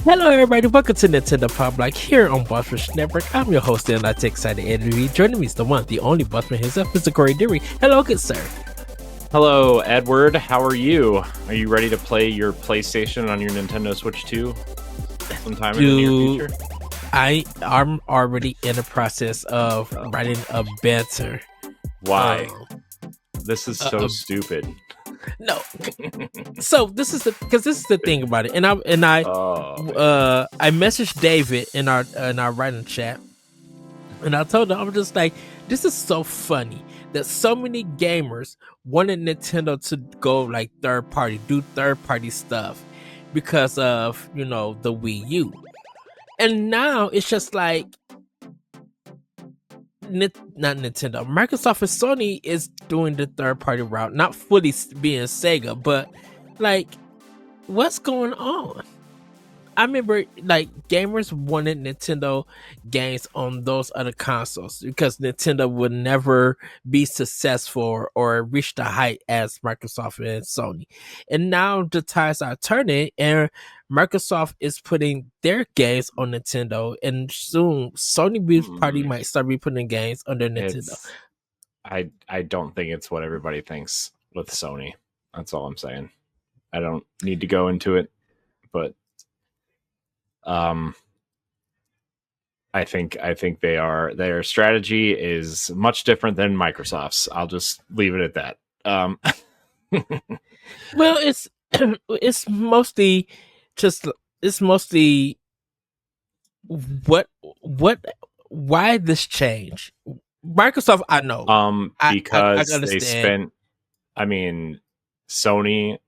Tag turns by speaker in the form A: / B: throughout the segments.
A: Hello, everybody. Welcome to Nintendo Pow Block here on Bossfish Network. I'm your host, and I'm excited Eddie. Joining me is the one, the only Bossman himself, Mr. Corey Dirrig. Hello, good sir.
B: Hello, Edward. How are you? Are you ready to play your PlayStation on your Nintendo Switch 2 sometime in the near future?
A: I'm already in the process of writing a banter.
B: Why? This is so stupid.
A: No. So this is the thing about it, and I messaged David in our writing chat, and I told him, I'm just like, this is so funny that so many gamers wanted Nintendo to go like third party stuff because of the Wii U, and now it's just like not Nintendo, Microsoft and Sony is doing the third party route, not fully being Sega, but like, what's going on? I remember like gamers wanted Nintendo games on those other consoles because Nintendo would never be successful or reach the height as Microsoft and Sony. And now the tides are turning and Microsoft is putting their games on Nintendo, and soon Sony party might start putting games under Nintendo.
B: I don't think it's what everybody thinks with Sony. That's all I'm saying. I don't need to go into it, but I think their strategy is much different than Microsoft's. I'll just leave it at that.
A: Well, it's mostly why this change? Microsoft, I know.
B: Because they spent, Sony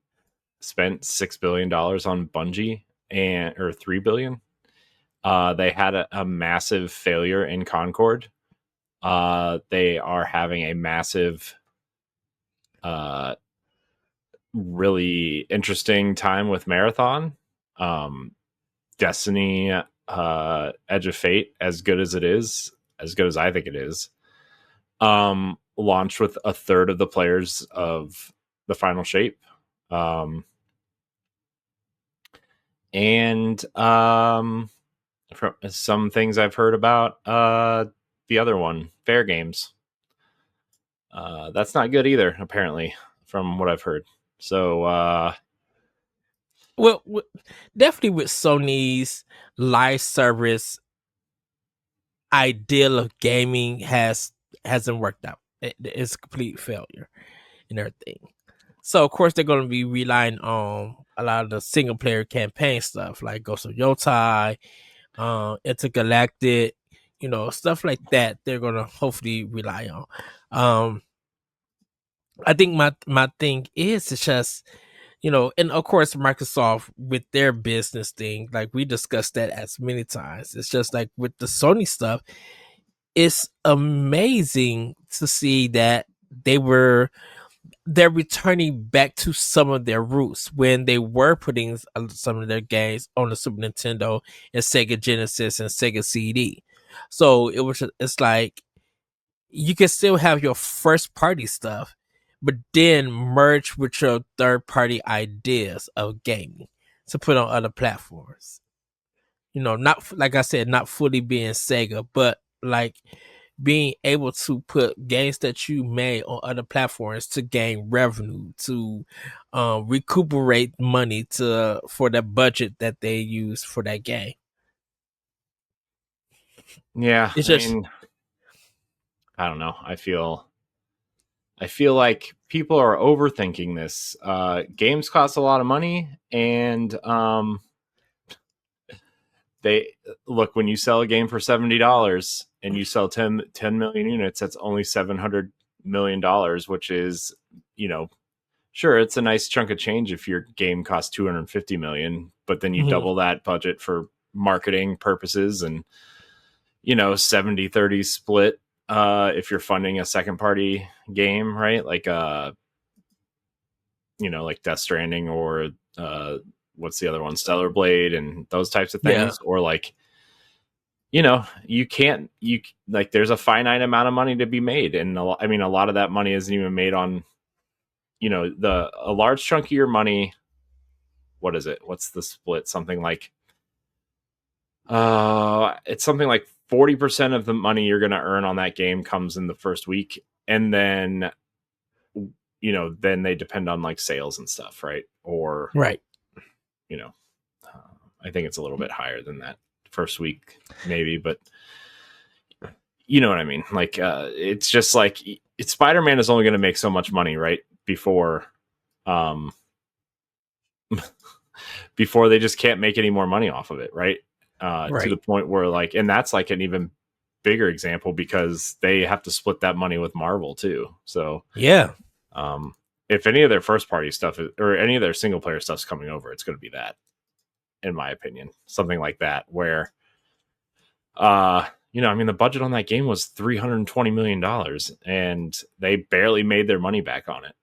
B: spent $6 billion on Bungie or $3 billion. They had a massive failure in Concord. They are having a massive, really interesting time with Marathon. Destiny, Edge of Fate, as good as I think it is, launched with a third of the players of the final shape. And from some things I've heard about the other one, Fair Games, that's not good either, apparently, from what I've heard. So
A: well, definitely with Sony's live service ideal of gaming hasn't worked out. It's a complete failure and everything. So of course they're going to be relying on a lot of the single player campaign stuff like Ghost of Yotai, Intergalactic, stuff like that. They're going to hopefully rely on. I think my thing is it's just, and of course Microsoft with their business thing, like we discussed that as many times. It's just like with the Sony stuff, it's amazing to see that they're returning back to some of their roots when they were putting some of their games on the Super Nintendo and Sega Genesis and Sega CD. So it's like you can still have your first party stuff, but then merge with your third party ideas of gaming to put on other platforms. Not like I said, not fully being Sega, but like being able to put games that you made on other platforms to gain revenue, to recuperate money for the budget that they use for that game.
B: Yeah, I don't know. I feel like people are overthinking this. Games cost a lot of money, and they look, when you sell a game for $70 and you sell 10 million units, that's only $700 million, which is, sure, it's a nice chunk of change if your game costs 250 million, but then you double that budget for marketing purposes and 70-30 split if you're funding a second party game, right? Like like Death Stranding or what's the other one, Stellar Blade, and those types of things. Or like, there's a finite amount of money to be made, and a lot of that money isn't even made on a large chunk of your money. What is it? What's the split? Something like It's something like 40% of the money you're going to earn on that game comes in the first week, and then then they depend on like sales and stuff, right? Or
A: Right.
B: I think it's a little bit higher than that first week, maybe, but you know what I mean? Like, it's just like Spider-Man is only going to make so much money, right? Before they just can't make any more money off of it, right? To the point where like, and that's like an even bigger example because they have to split that money with Marvel too. So
A: yeah,
B: if any of their first party stuff or any of their single player stuff's coming over, it's going to be that, in my opinion, something like that where, the budget on that game was $320 million and they barely made their money back on it.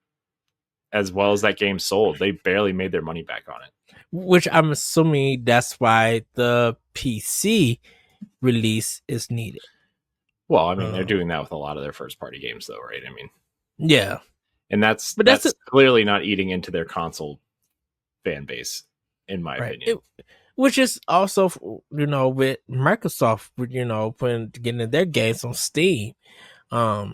B: As well as that game sold, they barely made their money back on it.
A: Which I'm assuming that's why the PC release is needed.
B: Well, I mean, they're doing that with a lot of their first party games though, right? I mean,
A: yeah.
B: And that's clearly not eating into their console fan base, in my opinion.
A: Which is also, with Microsoft, getting their games on Steam.
B: Yeah,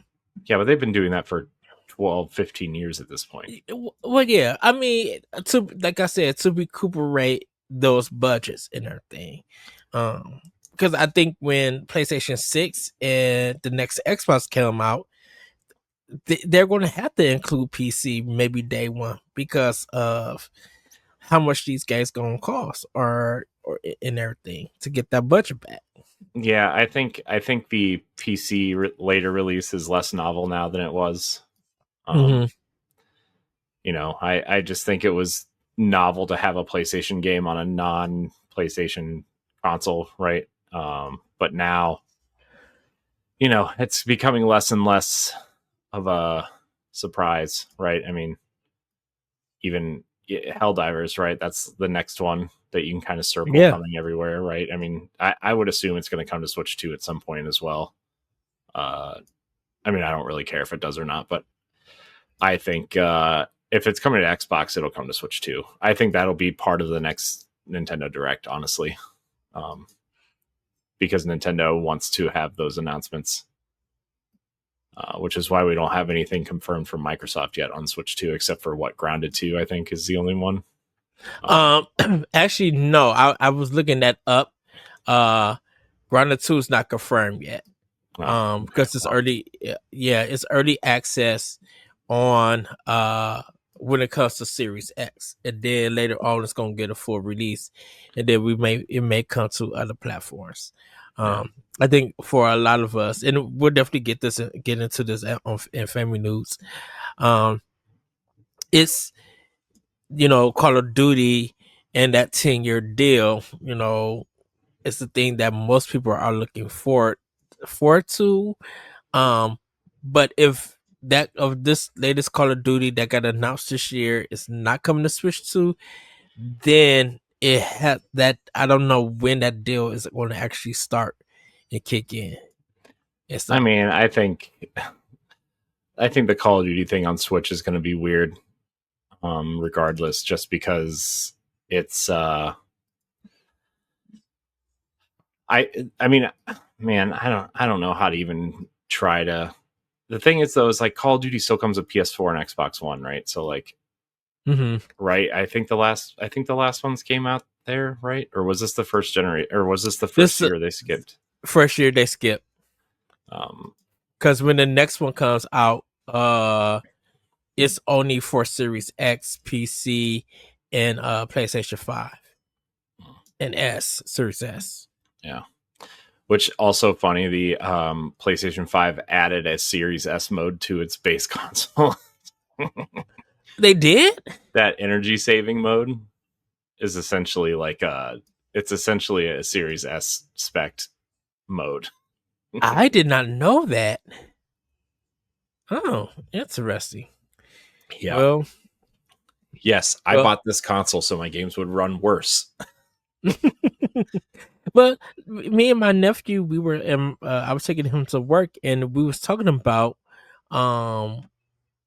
B: but they've been doing that for 12, 15 years at this point.
A: Well, yeah. I mean, like I said, to recuperate those budgets and everything. Because I think when PlayStation 6 and the next Xbox came out, they're going to have to include PC maybe day one because of how much these games going to cost or and everything to get that budget back.
B: Yeah, I think the PC later release is less novel now than it was. I just think it was novel to have a PlayStation game on a non-PlayStation console, right? But now, it's becoming less and less of a surprise, right? I mean, even Helldivers, right? That's the next one that you can kind of circle coming everywhere, right? I mean, I would assume it's going to come to Switch 2 at some point as well. I mean, I don't really care if it does or not, but I think if it's coming to Xbox, it'll come to Switch 2. I think that'll be part of the next Nintendo Direct, honestly, because Nintendo wants to have those announcements. Which is why we don't have anything confirmed from Microsoft yet on Switch 2, except for Grounded 2, I think, is the only one.
A: Actually, no. I was looking that up. Grounded 2 is not confirmed yet. Because it's early. Yeah, it's early access on when it comes to Series X, and then later on it's gonna get a full release, and then it may come to other platforms. I think for a lot of us, and we'll definitely get into this in Family News. It's Call of Duty and that 10-year deal. It's the thing that most people are looking forward to. But if this latest Call of Duty that got announced this year is not coming to Switch 2, then it has that. I don't know when that deal is going to actually start and kick in.
B: I mean, I think the Call of Duty thing on Switch is going to be weird, regardless, just because it's. I mean, man, I don't know how to even try to. The thing is, though, is like Call of Duty still comes with PS4 and Xbox One, right? So like, right? I think the last ones came out there, right? Or was this the first generation? Or was this the first year they skipped?
A: First year they skipped. Because when the next one comes out, it's only for Series X, PC, and PlayStation 5 and Series S.
B: Yeah. Which also funny, the PlayStation 5 added a Series S mode to its base console.
A: They did?
B: That energy saving mode is essentially like it's essentially a Series S spec mode.
A: I did not know that. Oh, interesting.
B: Yeah. Well, yes, I bought this console so my games would run worse.
A: But me and my nephew, we were I was taking him to work, and we was talking about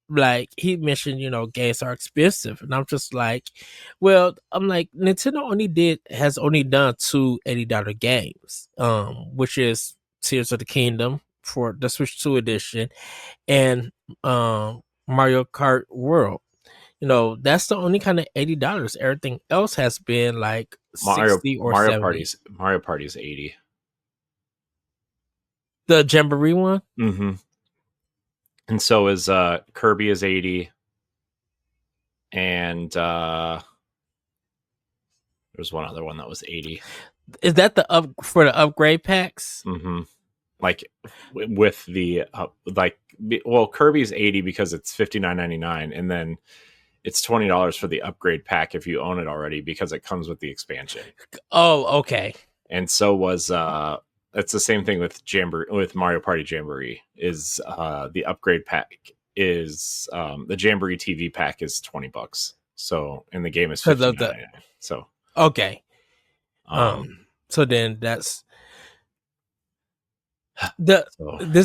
A: like he mentioned, games are expensive, and I'm just like, well, I'm like, Nintendo has only done two $80 games, which is Tears of the Kingdom for the Switch 2 edition and Mario Kart World. That's the only kind of $80. Everything else has been like 60 or 70.
B: Mario Party's 80.
A: The Jamboree one?
B: Mm-hmm. And so is Kirby is 80. And there's one other one that was 80.
A: Is that for the upgrade packs?
B: Mm-hmm. Like with the Kirby's 80 because it's $59.99, and then it's $20 for the upgrade pack if you own it already because it comes with the expansion.
A: Oh, okay.
B: And so was it's the same thing with Mario Party Jamboree. Is the upgrade pack is the Jamboree TV pack is $20. So and the game is $59.99. So
A: okay. So then that's this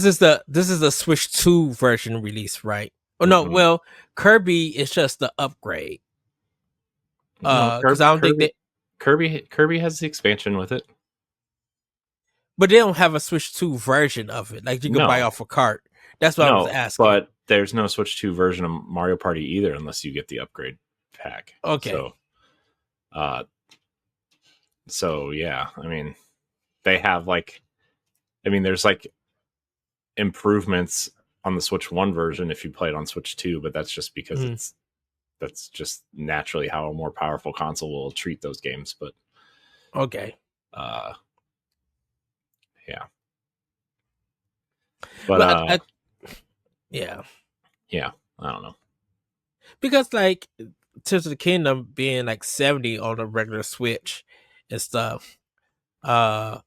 A: is the Switch 2 version release, right? Oh no, well, Kirby is just the upgrade. Because I don't think that
B: Kirby has the expansion with it.
A: But they don't have a Switch 2 version of it. Like you can buy off a cart. That's what I was asking.
B: But there's no Switch 2 version of Mario Party either unless you get the upgrade pack.
A: Okay.
B: So yeah, I mean, they have there's improvements on the Switch 1 version if you play it on Switch 2, but that's just because that's just naturally how a more powerful console will treat those games. But
A: okay.
B: Yeah. But
A: yeah,
B: I don't know.
A: Because like Tears of the Kingdom being like 70 on a regular Switch and stuff, that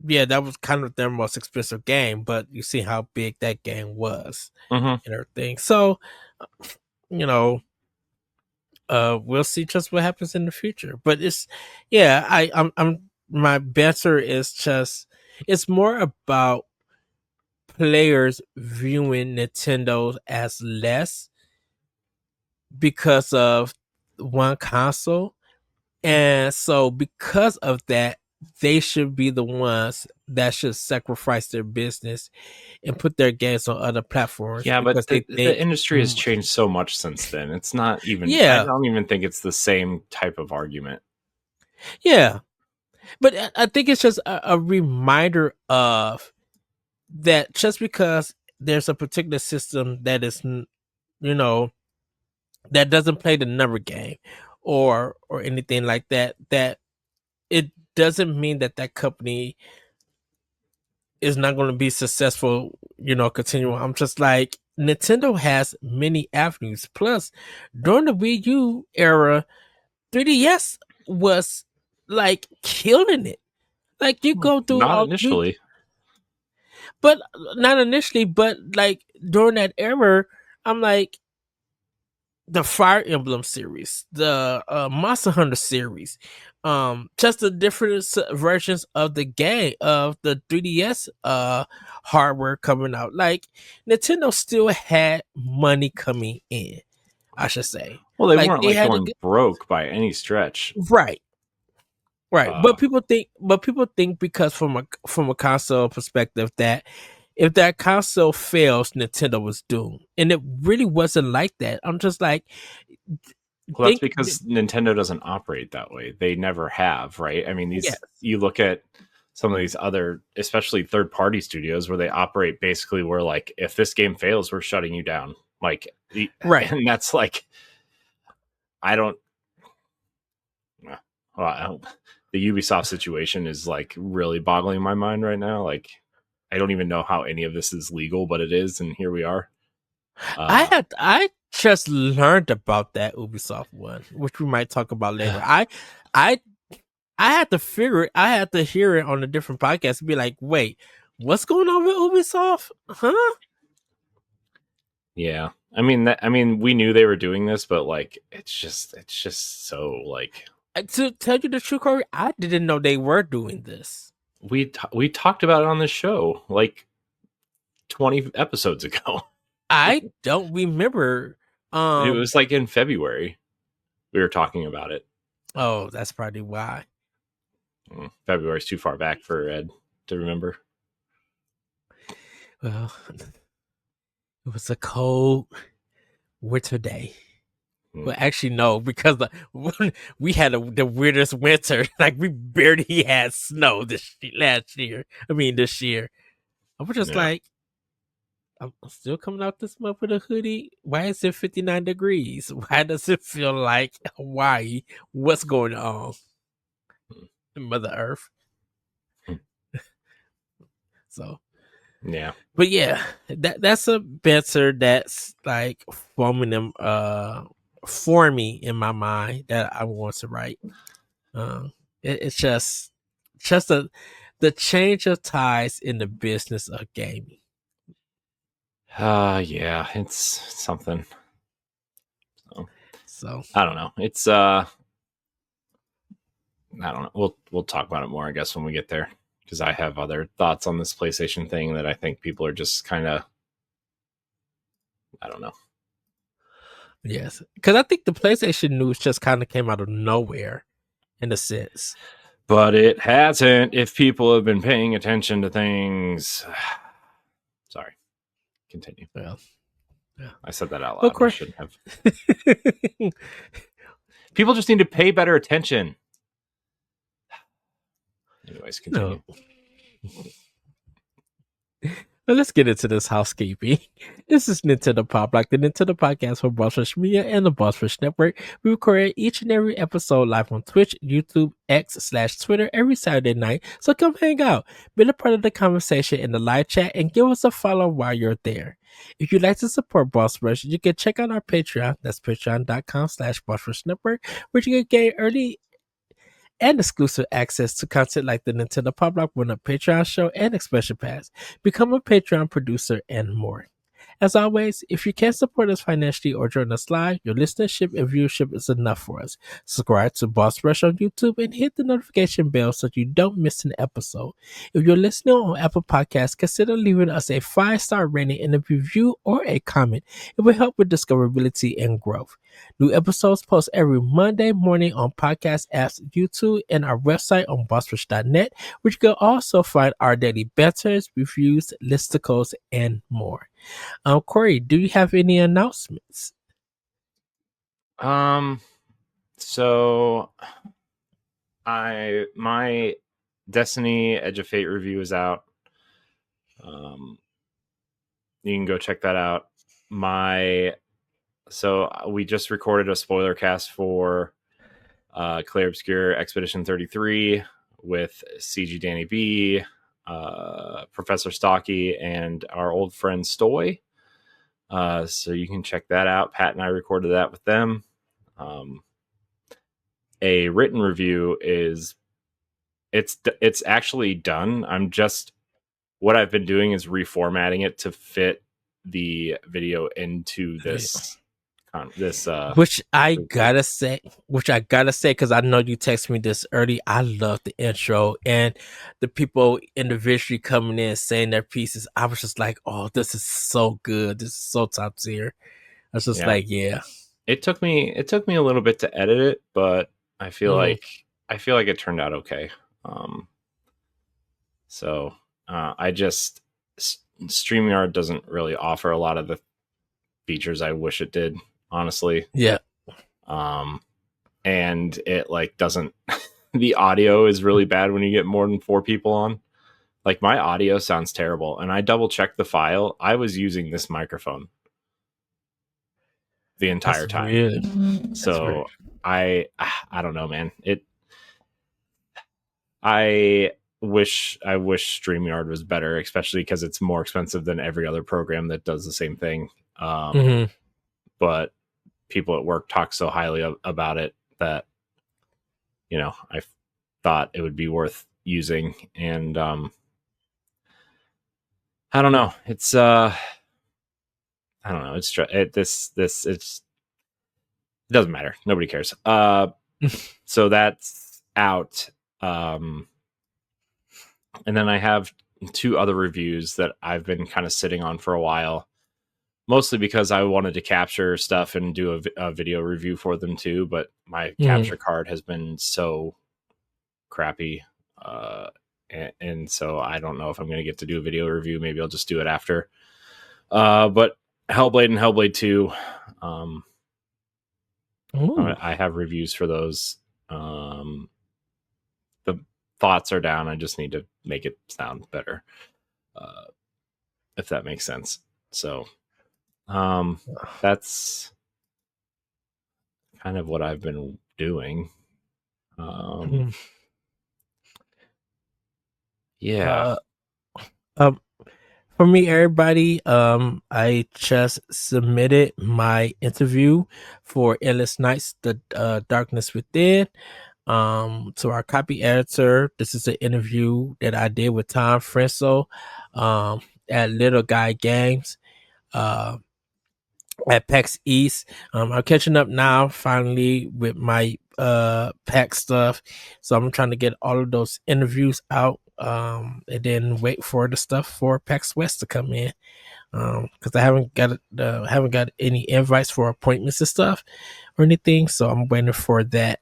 A: was kind of their most expensive game, but you see how big that game was and everything. So, we'll see just what happens in the future. But it's I'm my better is just it's more about players viewing Nintendo as less because of one console, and so because of that, they should be the ones that should sacrifice their business and put their games on other platforms.
B: Yeah, but the industry has changed so much since then. It's not even. I don't even think it's the same type of argument.
A: Yeah, but I think it's just a reminder of that just because there's a particular system that is, that doesn't play the number game or anything like that, that it doesn't mean that company is not going to be successful, continuing. I'm just like, Nintendo has many avenues. Plus, during the Wii U era, 3DS was like killing it. Like you go through
B: not initially.
A: But not initially, but like during that era, I'm like the Fire Emblem series, the Monster Hunter series, just the different versions of the game of the 3DS hardware coming out. Like Nintendo still had money coming in, I should say.
B: Well, they weren't going broke by any stretch,
A: right? But people think because from a console perspective that if that console fails, Nintendo was doomed, and it really wasn't like that. I'm just like,
B: well, that's because Nintendo doesn't operate that way. They never have, right? I mean, you look at some of these other, especially third-party studios, where they operate basically where like, if this game fails, we're shutting you down. Like,
A: right,
B: and that's like, the Ubisoft situation is like really boggling my mind right now. Like, I don't even know how any of this is legal, but it is, and here we are.
A: I just learned about that Ubisoft one, which we might talk about later. I had to figure it. I had to hear it on a different podcast and be like, wait, what's going on with Ubisoft? Huh?
B: Yeah. I mean, we knew they were doing this, but like, it's just so like.
A: To tell you the truth, Corey, I didn't know they were doing this.
B: We talked about it on the show like 20 episodes ago.
A: I don't remember.
B: It was like in February we were talking about it.
A: Oh, that's probably why.
B: February's too far back for Ed to remember.
A: Well, it was a cold winter day. Well, actually, no, because we had the weirdest winter. Like, we barely had snow this year. I was just like, I'm still coming out this month with a hoodie. Why is it 59 degrees? Why does it feel like Hawaii? What's going on? Mother Earth. So,
B: yeah.
A: But yeah, that's a better that's like forming in my mind that I want to write. It's just the change of tides in the business of gaming.
B: Yeah, it's something.
A: So
B: I don't know. It's I don't know. We'll talk about it more, I guess, when we get there, because I have other thoughts on this PlayStation thing that I think people are just kind of, I don't know.
A: Yes, because I think the PlayStation news just kind of came out of nowhere, in a sense.
B: But it hasn't. If people have been paying attention to things, sorry. Continue.
A: Well,
B: yeah. I said that out loud. Of course, I shouldn't have. People just need to pay better attention. Anyways, continue.
A: No. Well, let's get into this housekeeping. This is Nintendo Pow Block, the Nintendo podcast for Boss Rush Media and the Boss Rush Network. We record each and every episode live on Twitch, YouTube, X/Twitter every Saturday night. So come hang out, be a part of the conversation in the live chat, and give us a follow while you're there. If you'd like to support Boss Rush, you can check out our Patreon. That's patreon.com/Boss Rush Network, where you can get early and exclusive access to content like the Nintendo Pow Block One Up Patreon show and Expression Pass. Become a Patreon producer and more. As always, if you can't support us financially or join us live, your listenership and viewership is enough for us. Subscribe to Boss Rush on YouTube and hit the notification bell so you don't miss an episode. If you're listening on Apple Podcasts, consider leaving us a 5-star rating and a review or a comment. It will help with discoverability and growth. New episodes post every Monday morning on podcast apps, YouTube, and our website on bossrush.net, which you can also find our daily betters, reviews, listicles, and more. Corey, do you have any announcements?
B: So my Destiny Edge of Fate review is out. You can go check that out. So we just recorded a spoiler cast for Clay Obscure Expedition 33 with CG Danny B, Professor Stocky, and our old friend Stoy. So you can check that out. Pat and I recorded that with them. A written review is it's actually done. What I've been doing is reformatting it to fit the video into this. Which I
A: gotta say, because I know you texted me this early. I love the intro and the people individually coming in saying their pieces. I was just like, oh, this is so good. This is so top tier. I was just like, yeah.
B: It took me a little bit to edit it, but I feel like it turned out okay. So I just StreamYard doesn't really offer a lot of the features I wish it did, honestly.
A: Yeah.
B: And it like doesn't the audio is really bad when you get more than 4 people on. Like my audio sounds terrible, and I double checked the file. I was using this microphone the entire time.
A: Weird.
B: So I don't know, man. I wish StreamYard was better, especially because it's more expensive than every other program that does the same thing. But people at work talk so highly about it that, I thought it would be worth using. And I don't know. It's I don't know. It doesn't matter. Nobody cares. So that's out. And then I have 2 other reviews that I've been kind of sitting on for a while. mostly because I wanted to capture stuff and do a video review for them too. But my capture card has been so crappy. And so I don't know if I'm going to get to do a video review. Maybe I'll just do it after. But Hellblade and Hellblade 2, I have reviews for those. The thoughts are down. I just need to make it sound better, if that makes sense. So that's kind of what I've been doing. Yeah.
A: For me, everybody, I just submitted my interview for Endless Nights, The Darkness Within, to our copy editor. This is an interview that I did with Tom Frenso, at Little Guy Games, at PAX East. I'm catching up now finally with my PAX stuff, so I'm trying to get all of those interviews out, and then wait for the stuff for PAX West to come in, because I haven't got any invites for appointments and stuff or anything, so I'm waiting for that.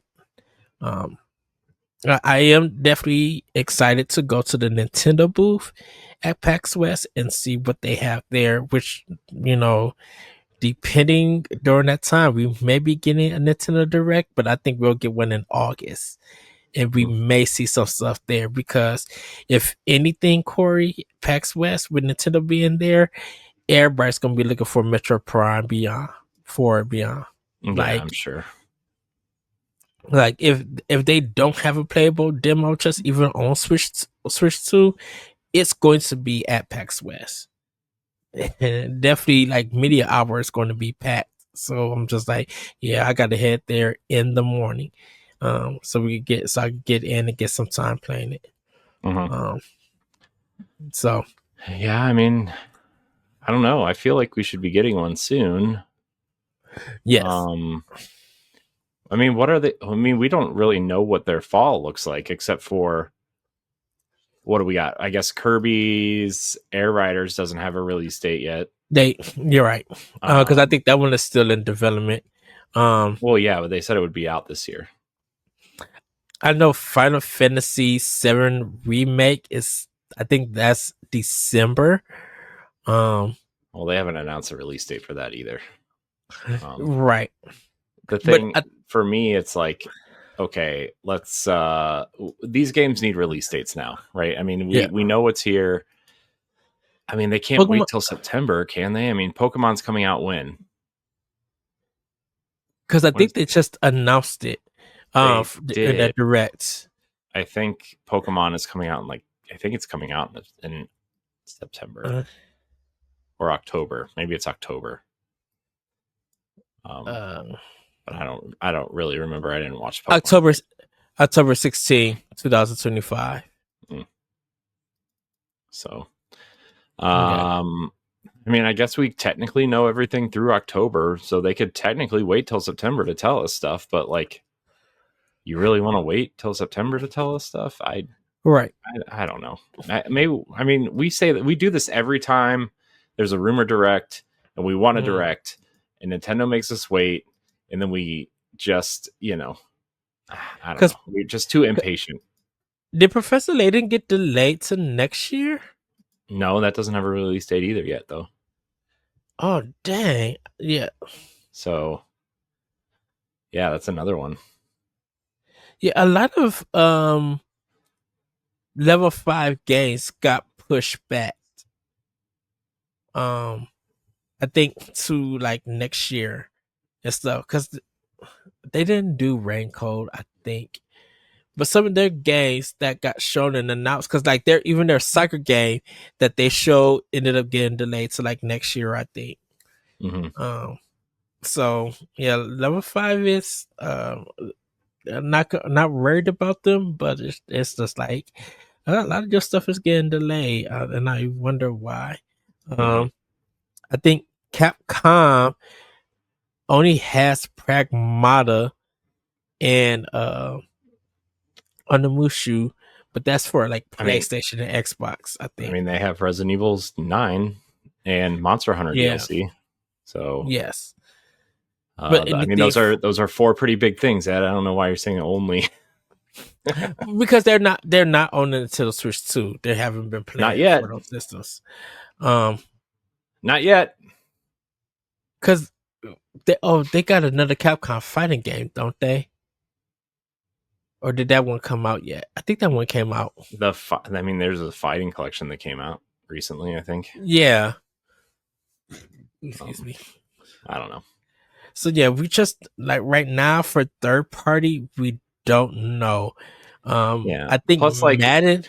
A: I am definitely excited to go to the Nintendo booth at PAX West and see what they have there, which, depending during that time, we may be getting a Nintendo Direct, but I think we'll get one in August. And we may see some stuff there, because if anything, Corey, PAX West with Nintendo being there, everybody's going to be looking for Metroid Prime Beyond.
B: Yeah, I'm sure.
A: Like if they don't have a playable demo just even on Switch 2, it's going to be at PAX West. And definitely like media hour is going to be packed. So I'm just like, yeah, I got to head there in the morning, so I can get in and get some time playing it. So
B: yeah, I mean, I don't know. I feel like we should be getting one soon.
A: Yes.
B: I mean, what are they? I mean, we don't really know what their fall looks like, except for what do we got? I guess Kirby's Air Riders doesn't have a release date yet.
A: You're right, because I think that one is still in development.
B: Well, yeah, but they said it would be out this year.
A: I know Final Fantasy VII Remake is, I think that's December.
B: Well, they haven't announced a release date for that either.
A: Right.
B: The thing for me, it's like, okay, let's these games need release dates now, right? I mean, we know what's here. I mean, they can't wait till September, can they? I mean, Pokemon's coming out when?
A: Because I think they just announced it in that Direct.
B: I think Pokemon is coming out I think it's coming out in September or October. Maybe it's October. But I don't really remember. I didn't watch
A: Pokemon. October 16, 2025.
B: So, I mean, I guess we technically know everything through October, so they could technically wait till September to tell us stuff. But like, you really want to wait till September to tell us stuff? I don't know. I mean, we say that we do this every time there's a rumor direct and we want a direct, and Nintendo makes us wait, and then we just, I don't know. We're just too impatient.
A: Did Professor Layton get delayed to next year?
B: No, that doesn't have a release date either yet, though.
A: Oh, dang. Yeah.
B: So, yeah, that's another one.
A: Yeah, a lot of level 5 games got pushed back. I think to like next year and stuff, because they didn't do Rain Code, I think. But some of their games that got shown and announced, because like their soccer game that they showed ended up getting delayed to like next year, I think. So yeah, level 5 is not worried about them, but it's just like a lot of your stuff is getting delayed, and I wonder why. I think Capcom only has Pragmata and Onimusha, but that's for like PlayStation and Xbox, I think.
B: I mean, they have Resident Evil 9 and Monster Hunter DLC. So
A: Yes. But
B: I mean, those are 4 pretty big things, Ed. I don't know why you're saying only.
A: because they're not on the Nintendo Switch 2. They haven't been
B: Not
A: playing
B: yet.
A: for those systems.
B: Not yet.
A: Because they got another Capcom fighting game, don't they? Or did that one come out yet? I think that one came out.
B: I mean, there's a fighting collection that came out recently, I think.
A: Yeah. Excuse me.
B: I don't know.
A: So yeah, we just like right now for third party, we don't know. I think
B: Plus, like,
A: Madden.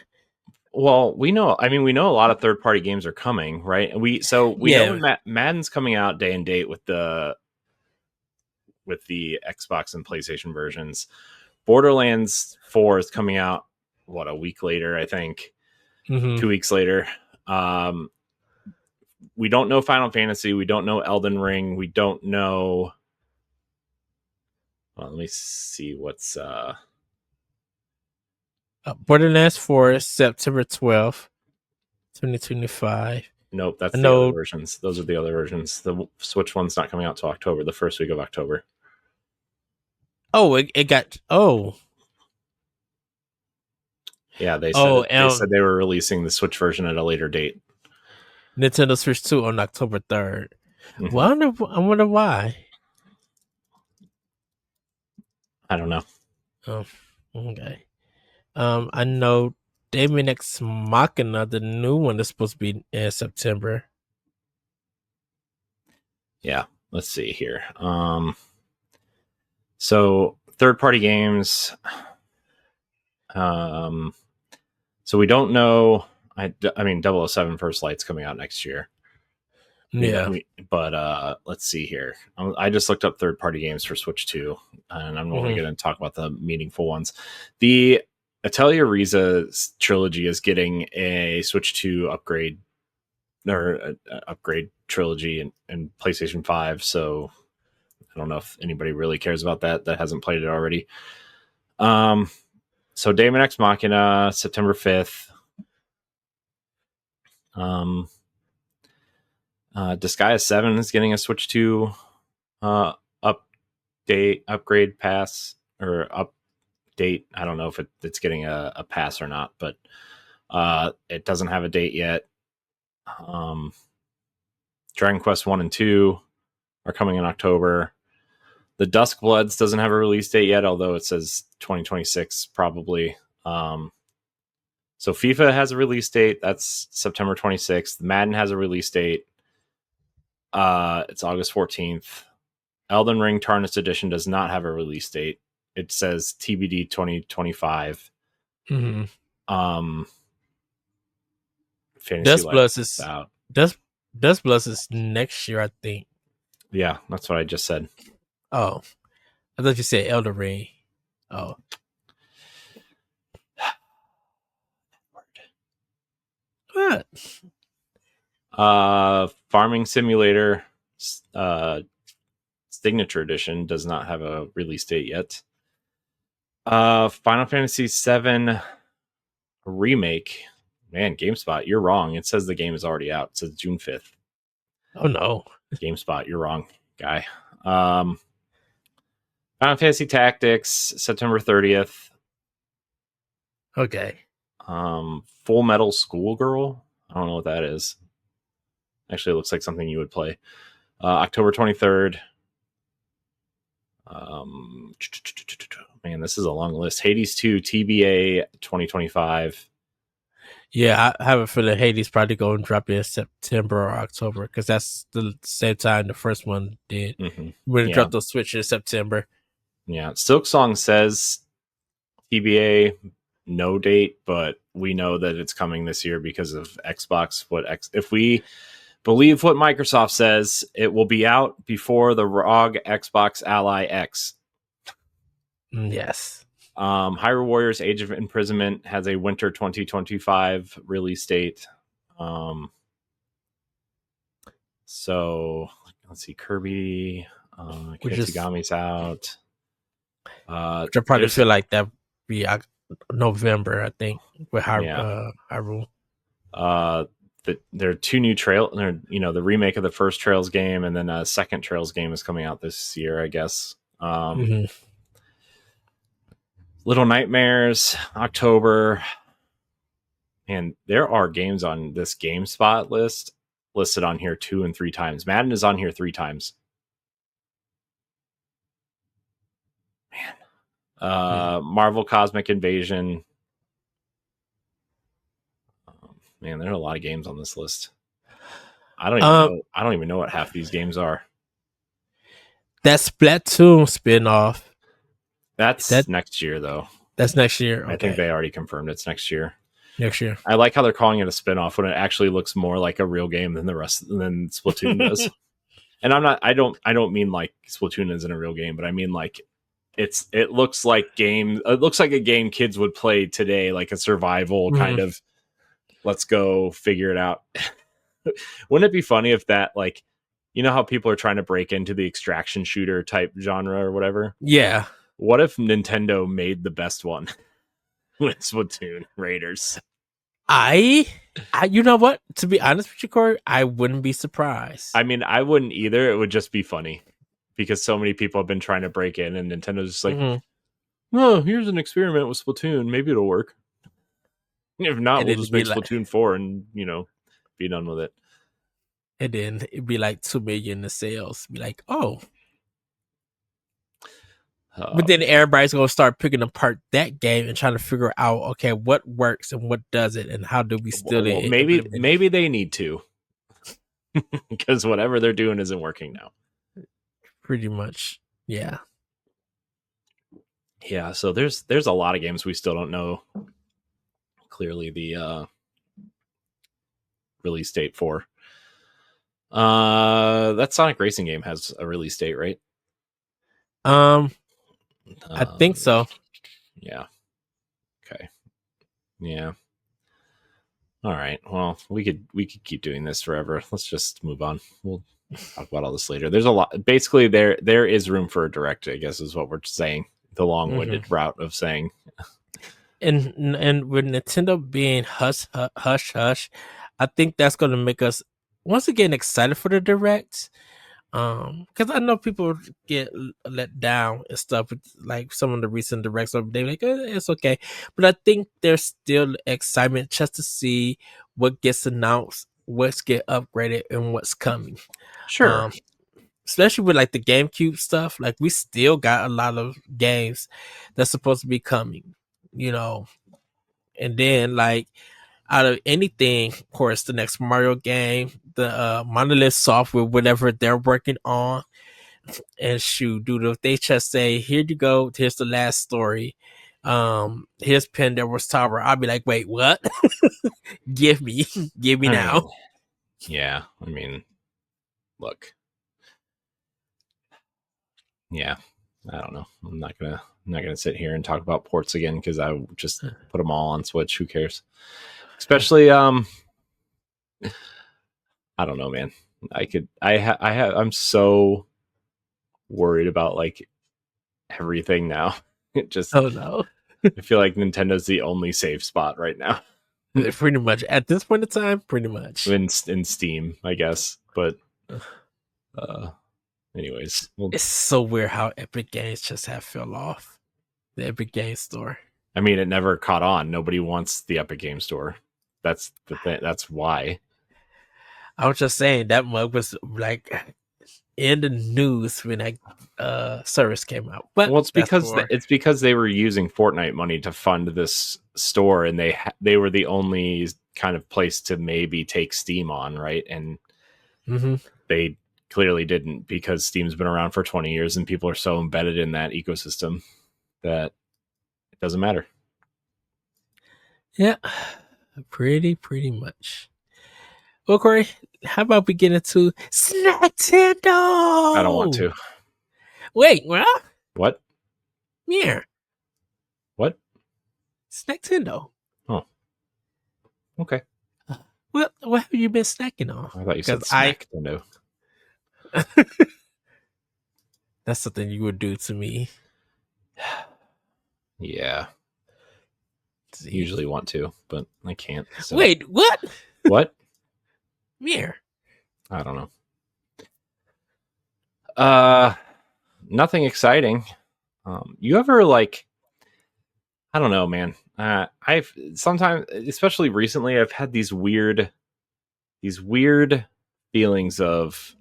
B: Well, we know a lot of third party games are coming, right? And we know when Madden's coming out day and date with the Xbox and PlayStation versions. Borderlands 4 is coming out a week later, I think. 2 weeks later. We don't know Final Fantasy, we don't know Elden Ring, we don't know. Well, let me see what's
A: Borderlands 4 is September 12th, 2025.
B: Nope, that's the other versions. Those are the other versions. The Switch one's not coming out till October, the first week of October.
A: Oh, it got. Oh.
B: Yeah, they said they were releasing the Switch version at a later date.
A: Nintendo Switch 2 on October 3rd. Mm-hmm. Well, I wonder why.
B: I don't know.
A: Oh, okay. I know Daemon X Machina, the new one, is supposed to be in September.
B: Yeah, let's see here. So third-party games. So we don't know. I mean, 007 First Light's coming out next year.
A: Yeah.
B: But let's see here. I just looked up third-party games for Switch 2, and I'm only going to talk about the meaningful ones. The Atelier Ryza trilogy is getting a Switch 2 upgrade, or upgrade trilogy and PlayStation 5, so I don't know if anybody really cares about that hasn't played it already. So Daemon X Machina, September 5th. Disgaea 7 is getting a Switch 2 upgrade pass, or update. I don't know if it's getting a pass or not, but it doesn't have a date yet. Dragon Quest 1 and 2 are coming in October. The Dusk Bloods doesn't have a release date yet, although it says 2026 probably. So FIFA has a release date. That's September 26th. Madden has a release date. It's August 14th. Elden Ring Tarnished Edition does not have a release date. It says TBD 2025.
A: Mm-hmm.
B: Fantasy Life is out.
A: Dust Bloods is next year, I think.
B: Yeah, that's what I just said.
A: Oh, I thought you said Elden Ring. Oh. What?
B: Farming Simulator Signature Edition does not have a release date yet. Final Fantasy VII Remake. Man, GameSpot, you're wrong. It says the game is already out. It says June 5th.
A: Oh, no.
B: GameSpot, you're wrong, guy. Final Fantasy Tactics, September 30th.
A: Okay.
B: Full Metal Schoolgirl. I don't know what that is. Actually, it looks like something you would play. October 23rd. Man, this is a long list. Hades 2, TBA 2025. Yeah,
A: I have it for the Hades probably going to drop in September or October, because that's the same time the first one did.
B: Mm-hmm.
A: We're going to drop those Switch in September.
B: Yeah, Silk Song says TBA, no date, but we know that it's coming this year because of Xbox. If we believe what Microsoft says, it will be out before the ROG Xbox Ally X.
A: Yes.
B: Hyrule Warriors Age of Imprisonment has a winter 2025 release date. So let's see, Kirby, Kitsugami's out.
A: Which I probably feel like that be November, I think, with Hyrule.
B: there are two new trail. The remake of the first Trails game, and then a second Trails game is coming out this year, I guess. Little Nightmares, October. And there are games on this GameSpot list listed on here 2 and 3 times. Madden is on here 3 times. Man. Marvel Cosmic Invasion. Man, there are a lot of games on this list. I don't even know. I don't even know what half these games are.
A: That Splatoon spinoff.
B: That's next year, though.
A: That's next year. Okay.
B: I think they already confirmed it's next year.
A: Next year.
B: I like how they're calling it a spinoff when it actually looks more like a real game than Splatoon does. And I don't mean like Splatoon isn't a real game, but I mean like it looks like a game kids would play today, like a survival kind of, let's go figure it out. Wouldn't it be funny if that, like, you know how people are trying to break into the extraction shooter type genre or whatever?
A: Yeah.
B: What if Nintendo made the best one with Splatoon Raiders?
A: You know what? To be honest with you, Corey, I wouldn't be surprised.
B: I mean, I wouldn't either. It would just be funny because so many people have been trying to break in, and Nintendo's just like, oh, here's an experiment with Splatoon. Maybe it'll work. If not, we'll just make Splatoon 4 and, be done with it.
A: And then it'd be like 2 million in sales. Be like, oh. But then everybody's going to start picking apart that game and trying to figure out, okay, what works and what doesn't, and how do we steal it?
B: Maybe they need to, because whatever they're doing isn't working now.
A: Pretty much, yeah.
B: Yeah, so there's a lot of games we still don't know clearly the release date for. That Sonic Racing game has a release date, right?
A: I think so.
B: Yeah. Okay. Yeah. All right. Well, we could keep doing this forever. Let's just move on. We'll talk about all this later. There's a lot. Basically, there is room for a direct, I guess, is what we're saying. The long-winded route of saying.
A: And with Nintendo being hush, I think that's going to make us once again excited for the direct. Because I know people get let down and stuff with like some of the recent directs. So they're like, it's okay, but I think there's still excitement just to see what gets announced, what's get upgraded, and what's coming.
B: Sure.
A: Especially with like the GameCube stuff, like we still got a lot of games that's supposed to be coming, and then like out of anything, of course, the next Mario game, the Monolith Software, whatever they're working on, and shoot, dude, if they just say, here you go, here's the last story, here's Pandora's Tower, I'll be like, wait, what? give me now.
B: Yeah, I mean, look. Yeah, I don't know. I'm not gonna sit here and talk about ports again because I just put them all on Switch. Who cares? Especially, I don't know, man. I'm so worried about like everything now. It just,
A: oh no.
B: I feel like Nintendo's the only safe spot right now.
A: Pretty much at this point in time, pretty much
B: in Steam, I guess. But, anyways,
A: it's so weird how Epic Games just have fell off. The Epic Games Store.
B: I mean, it never caught on. Nobody wants the Epic Games Store. That's the thing. That's why.
A: I was just saying that mug was like in the news when that service came out. But
B: well, it's because they were using Fortnite money to fund this store, and they were the only kind of place to maybe take Steam on, right? And they clearly didn't, because Steam's been around for 20 years, and people are so embedded in that ecosystem that it doesn't matter.
A: Yeah. Pretty much. Well, Corey, how about we get into Snacktendo?
B: I don't want to.
A: Wait, what?
B: What?
A: Yeah.
B: What?
A: Snacktendo.
B: Oh. Okay.
A: What have you been snacking on?
B: I thought you said Snacktendo.
A: That's something you would do to me.
B: Yeah. Usually want to, but I can't. So.
A: Wait, what?
B: What?
A: Yeah.
B: I don't know. Nothing exciting. You ever like? I don't know, man. I've sometimes, especially recently, I've had these weird feelings of,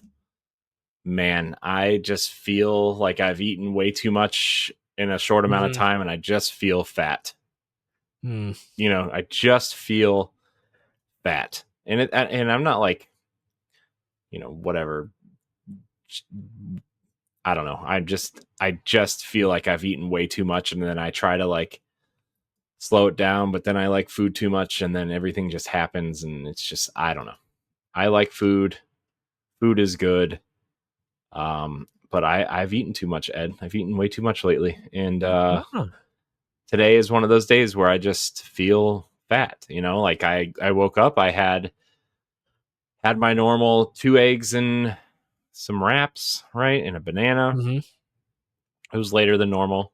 B: man, I just feel like I've eaten way too much in a short amount of time, and I just feel fat. You know, I just feel fat, and I'm not like, you know, whatever. I don't know. I just feel like I've eaten way too much, and then I try to like slow it down, but then I like food too much, and then everything just happens, and it's just, I don't know. I like food. Food is good. But I've eaten too much, Ed. I've eaten way too much lately, and today is one of those days where I just feel fat. You know, like I woke up, I had my normal 2 eggs and some wraps, right, and a banana. It was later than normal.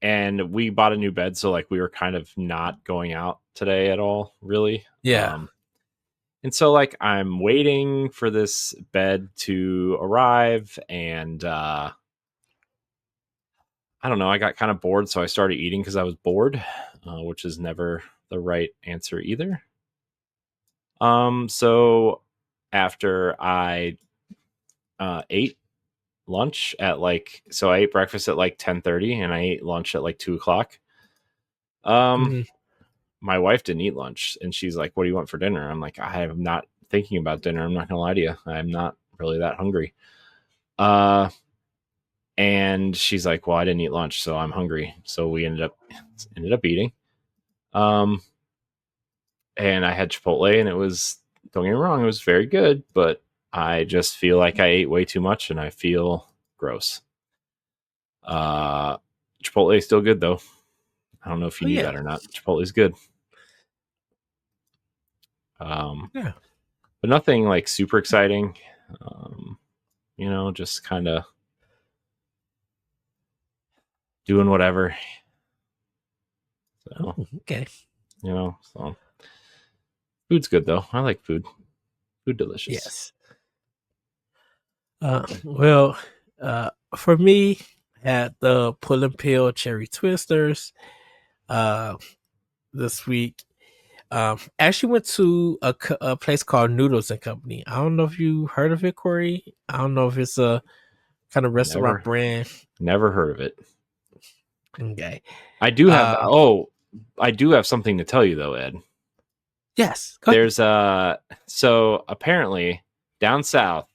B: And we bought a new bed, so like we were kind of not going out today at all, really.
A: Yeah.
B: And so like I'm waiting for this bed to arrive, and I don't know, I got kind of bored, so I started eating because I was bored, which is never the right answer either. So after I ate lunch at like, so I ate breakfast at like 10:30, and I ate lunch at like 2:00. My wife didn't eat lunch, and she's like, "What do you want for dinner?" I'm like, "I am not thinking about dinner. I'm not gonna lie to you. I'm not really that hungry." And she's like, "Well, I didn't eat lunch, so I'm hungry." So we ended up eating. And I had Chipotle, and it was, don't get me wrong, it was very good, but I just feel like I ate way too much, and I feel gross. Chipotle is still good though. I don't know if you knew that or not. Chipotle is good.
A: Yeah.
B: But nothing like super exciting. You know, just kind of doing whatever. So,
A: Okay.
B: you know, so food's good though. I like food. Food delicious.
A: Yes. Well, for me, had the Pull and Peel Cherry Twisters this week. Actually went to a place called Noodles and Company. I don't know if you heard of it, Corey. I don't know if it's a kind of restaurant brand.
B: Never heard of it.
A: Okay.
B: I do have I do have something to tell you though, Ed.
A: Yes.
B: There's so apparently down south,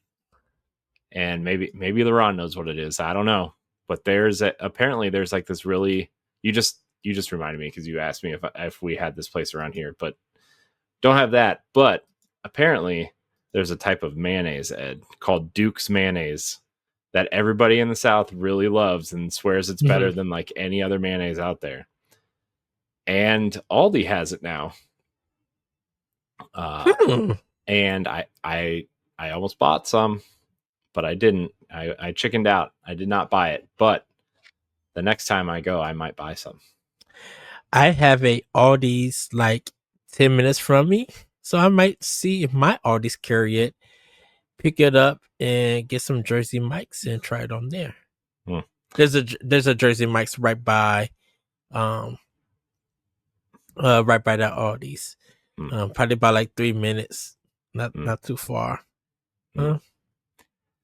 B: and maybe LeRon knows what it is. I don't know, but apparently there's like this really, you just reminded me because you asked me if we had this place around here, but don't have that. But apparently there's a type of mayonnaise, Ed, called Duke's mayonnaise that everybody in the South really loves and swears it's better than like any other mayonnaise out there. And Aldi has it now. And I almost bought some, but I didn't. I chickened out. I did not buy it, but the next time I go, I might buy some.
A: I have a Aldi's like 10 minutes from me, so I might see if my Aldi's carry it, pick it up, and get some Jersey Mike's and try it on there. There's a Jersey Mike's right by that Aldi's. Probably about like 3 minutes. Not too far.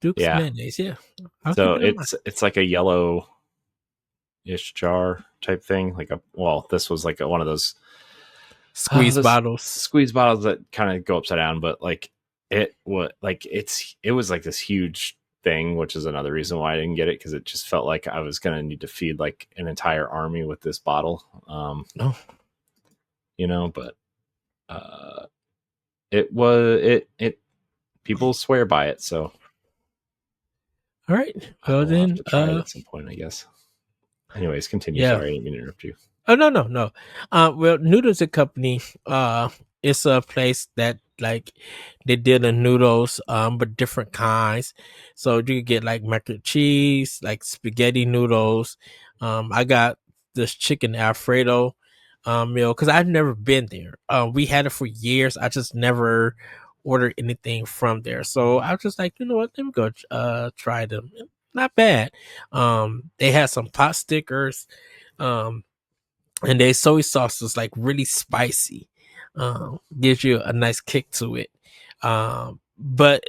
A: Duke's mayonnaise, yeah.
B: So it's like a yellow-ish jar type thing. This was like one of those
A: squeeze bottles.
B: Squeeze bottles that kind of go upside down, but like it was like this huge thing, which is another reason why I didn't get it, because it just felt like I was gonna need to feed like an entire army with this bottle. You know, but people swear by it, so
A: all right. Well, then
B: have to try it at some point, I guess. Anyways, continue.
A: Yeah.
B: Sorry, I didn't mean to interrupt you.
A: Oh, no. Well, Noodles and Company, it's a place that like they deal in noodles, but different kinds. So you can get like mac and cheese, like spaghetti noodles. I got this chicken Alfredo, meal because I've never been there. We had it for years. I just never ordered anything from there. So I was just like, you know what? Let me go try them. Not bad. They had some pot stickers. And their soy sauce was like really spicy. Gives you a nice kick to it. But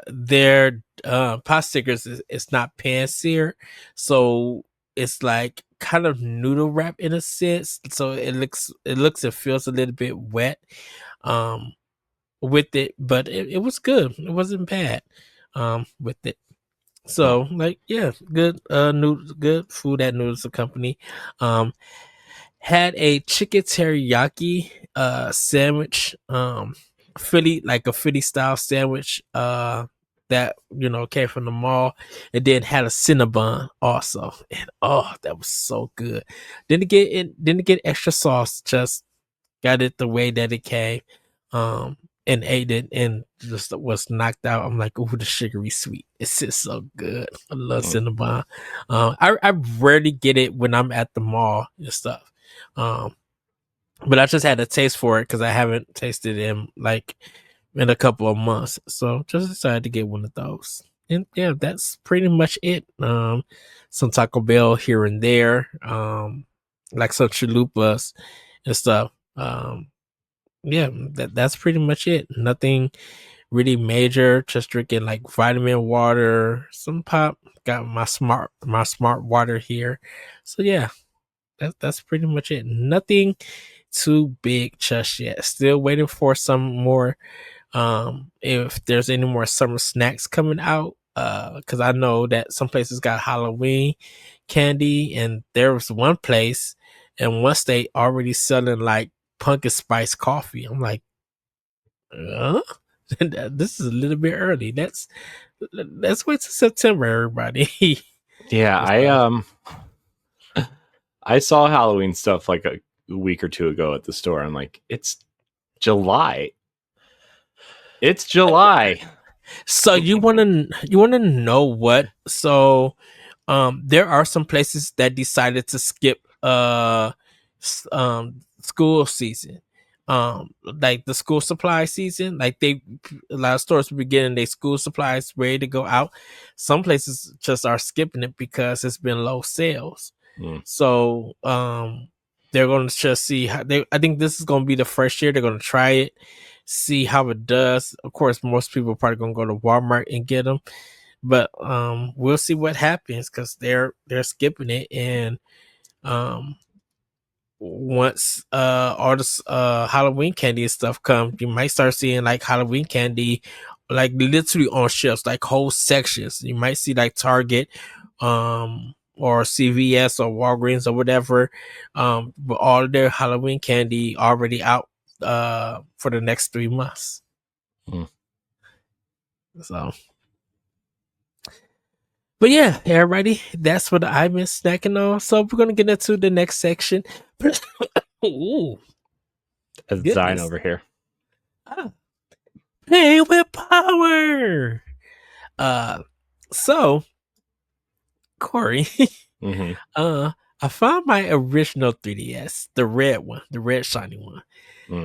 A: their pot stickers is not pan seared, so it's like kind of noodle wrap in a sense. So it looks and feels a little bit wet with it, but it was good. It wasn't bad with it. So like yeah, good noodles, good food at Noodles and Company. Had a chicken teriyaki sandwich, Philly, like a Philly style sandwich that came from the mall, and then had a Cinnabon also, and oh, that was so good. Didn't get extra sauce, just got it the way that it came, and ate it and just was knocked out. I'm like, ooh, the sugary sweet. It's just so good. I love Cinnabon. I rarely get it when I'm at the mall and stuff. But I just had a taste for it because I haven't tasted it in a couple of months. So just decided to get one of those. And yeah, that's pretty much it. Some Taco Bell here and there. Like some chalupas and stuff. Yeah, that's pretty much it. Nothing really major. Just drinking like vitamin water, some pop. Got my smart water here. So yeah, that's pretty much it. Nothing too big just yet. Still waiting for some more. If there's any more summer snacks coming out, because I know that some places got Halloween candy, and there was one place and one state already selling like pumpkin spice coffee. I'm like, this is a little bit early. Let's wait till September, everybody.
B: Yeah, I saw Halloween stuff like a week or two ago at the store. I'm like, it's July. It's July.
A: So you wanna know what? So there are some places that decided to skip school season. Like the school supply season, like a lot of stores were getting their school supplies ready to go out. Some places just are skipping it because it's been low sales. So they're going to just see how I think this is going to be the first year they're going to try it, see how it does. Of course, most people are probably going to go to Walmart and get them, but we'll see what happens because they're skipping it. And once all this Halloween candy and stuff come, you might start seeing like Halloween candy like literally on shelves, like whole sections. You might see like Target or CVS or Walgreens or whatever, with all their Halloween candy already out for the next 3 months. So, but yeah, everybody, that's what I've been snacking on. So we're gonna get into the next section. Ooh,
B: that's Zion over here.
A: Play with power. So Corey, I found my original 3DS, the red one, the red shiny one.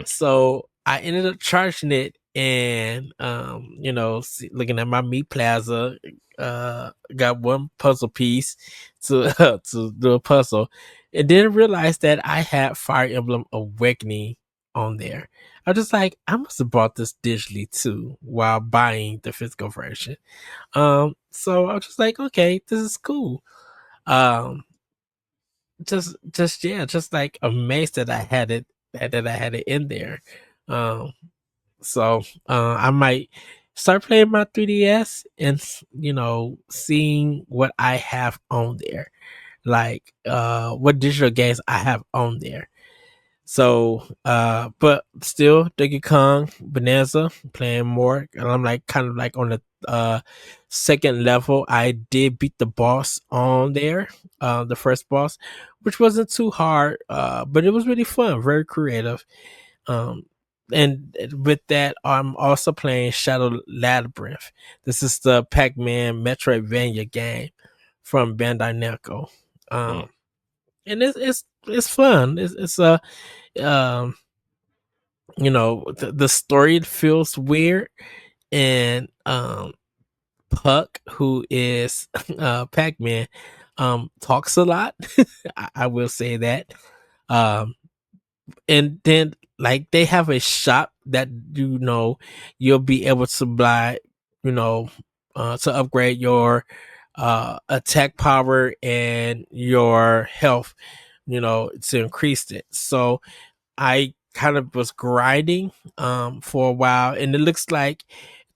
A: So I ended up charging it, and looking at my Meat Plaza, got one puzzle piece to do a puzzle, and then realized that I had Fire Emblem Awakening on there. I was just like, I must have bought this digitally too while buying the physical version. So I was just like, okay, this is cool. Just like amazed that I had it, in there. So I might start playing my 3DS and seeing what I have on there, like what digital games I have on there. So but still Donkey Kong Bananza playing more, and I'm like kind of like on the second level. I did beat the boss on there, the first boss, which wasn't too hard, but it was really fun, very creative. And with that, I'm also playing Shadow Labyrinth. This is the Pac-Man Metroidvania game from Bandai Namco. and it's fun. It's a um the story feels weird, and Puck, who is Pac-Man, talks a lot. I will say that. Um, and then like they have a shop that you'll be able to buy, to upgrade your attack power and your health, to increase it. So I kind of was grinding for a while, and it looks like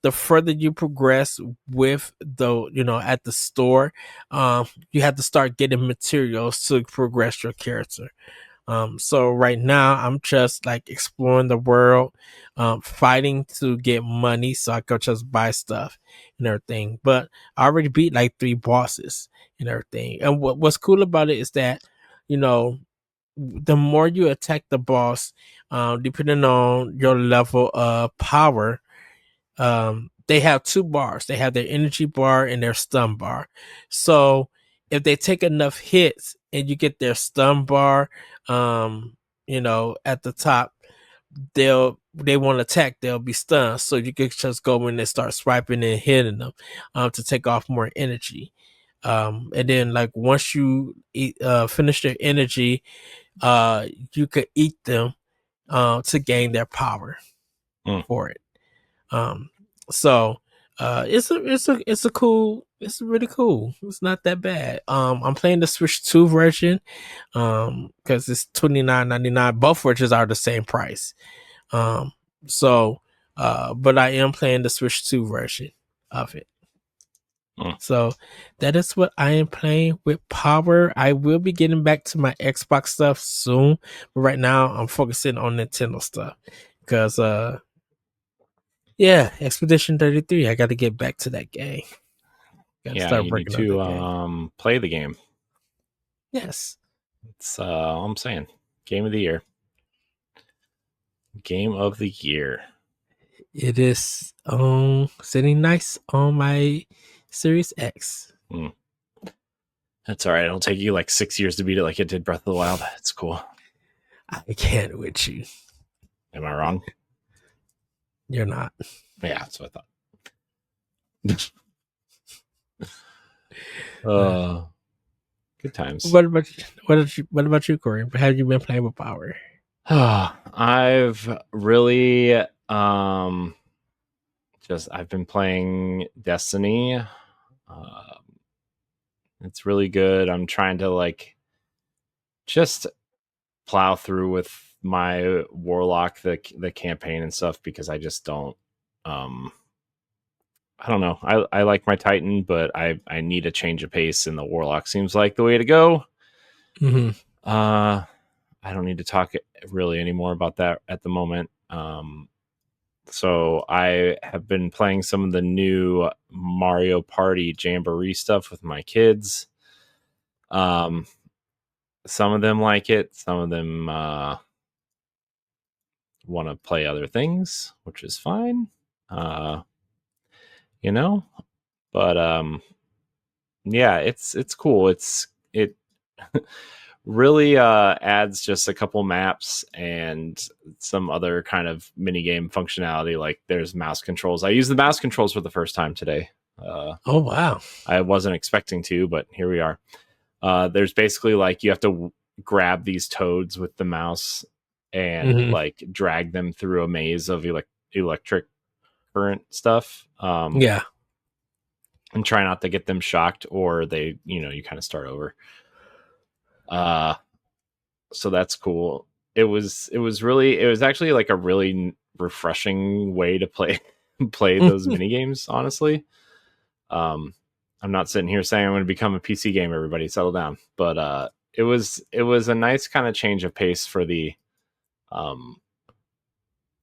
A: the further you progress with at the store, you have to start getting materials to progress your character. So right now I'm just like exploring the world, fighting to get money so I could just buy stuff and everything. But I already beat like 3 bosses and everything. And what's cool about it is that, you know, the more you attack the boss, depending on your level of power, they have 2 bars. They have their energy bar and their stun bar. So if they take enough hits and you get their stun bar, at the top, they won't attack. They'll be stunned. So you can just go in and start swiping and hitting them, to take off more energy. And then like once you finish their energy, you could eat them to gain their power for it. So it's really cool. It's not that bad. I'm playing the Switch 2 version because it's $29.99. Both versions are the same price. So but I am playing the Switch 2 version of it. So that is what I am playing with Power. I will be getting back to my Xbox stuff soon, but right now I'm focusing on Nintendo stuff because Expedition 33. I got to get back to that game.
B: You need to play the game.
A: Yes,
B: it's all I'm saying. Game of the year. Game of the year.
A: It is sitting nice on my Series X.
B: That's all right. It'll take you like 6 years to beat it like it did Breath of the Wild. It's cool.
A: I can't with you.
B: Am I wrong?
A: You're not.
B: Yeah, that's what I thought. Good times.
A: What about you, Corey? How have you been playing with Power?
B: I've really I've been playing Destiny. It's really good. I'm trying to like just plow through with my Warlock, the campaign and stuff, because I just don't I don't know. I like my Titan, but I need a change of pace, and the Warlock seems like the way to go.
A: Mm-hmm.
B: I don't need to talk really anymore about that at the moment. So I have been playing some of the new Mario Party Jamboree stuff with my kids. Some of them like it. Some of them want to play other things, which is fine. But yeah, it's cool. It really adds just a couple maps and some other kind of mini game functionality. Like there's mouse controls. I used the mouse controls for the first time today.
A: Oh wow!
B: I wasn't expecting to, but here we are. There's basically like you have to grab these toads with the mouse and like drag them through a maze of electric current stuff.
A: Yeah.
B: And try not to get them shocked, or they, you kind of start over. So that's cool. It was actually like a really refreshing way to play those mini games, honestly. I'm not sitting here saying I'm going to become a PC gamer, everybody settle down. But it was a nice kind of change of pace for the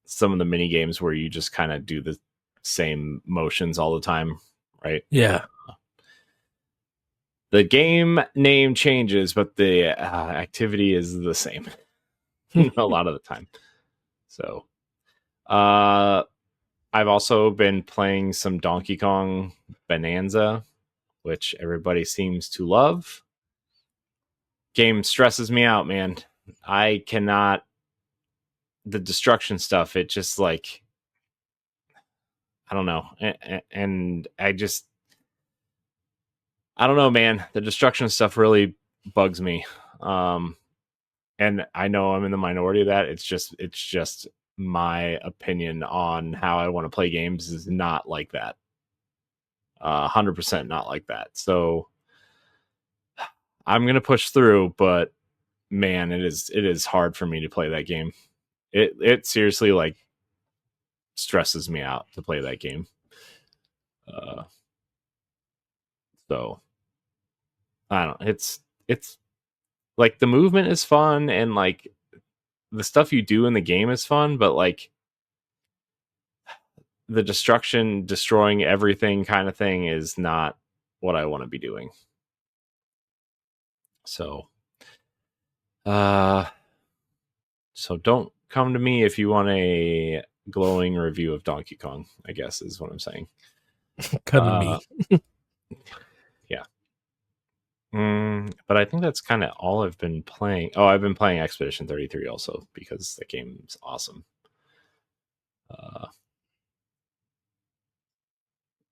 B: some of the mini games where you just kind of do the same motions all the time, right?
A: Yeah.
B: The game name changes, but the activity is the same a lot of the time. So, I've also been playing some Donkey Kong Bananza, which everybody seems to love. game stresses me out, man. I cannot. The destruction stuff, it just like, I don't know. And I don't know, man. The destruction stuff really bugs me. And I know I'm in the minority of that. It's just my opinion on how I want to play games is not like that. 100% not like that. So I'm going to push through, but man, it is hard for me to play that game. It seriously like stresses me out to play that game. So I don't know. It's like the movement is fun and like the stuff you do in the game is fun, but like the destroying everything kind of thing is not what I want to be doing. So don't come to me if you want a glowing review of Donkey Kong, I guess is what I'm saying.
A: Come to me.
B: Yeah. But I think that's kind of all I've been playing. Oh, I've been playing Expedition 33 also because the game's awesome.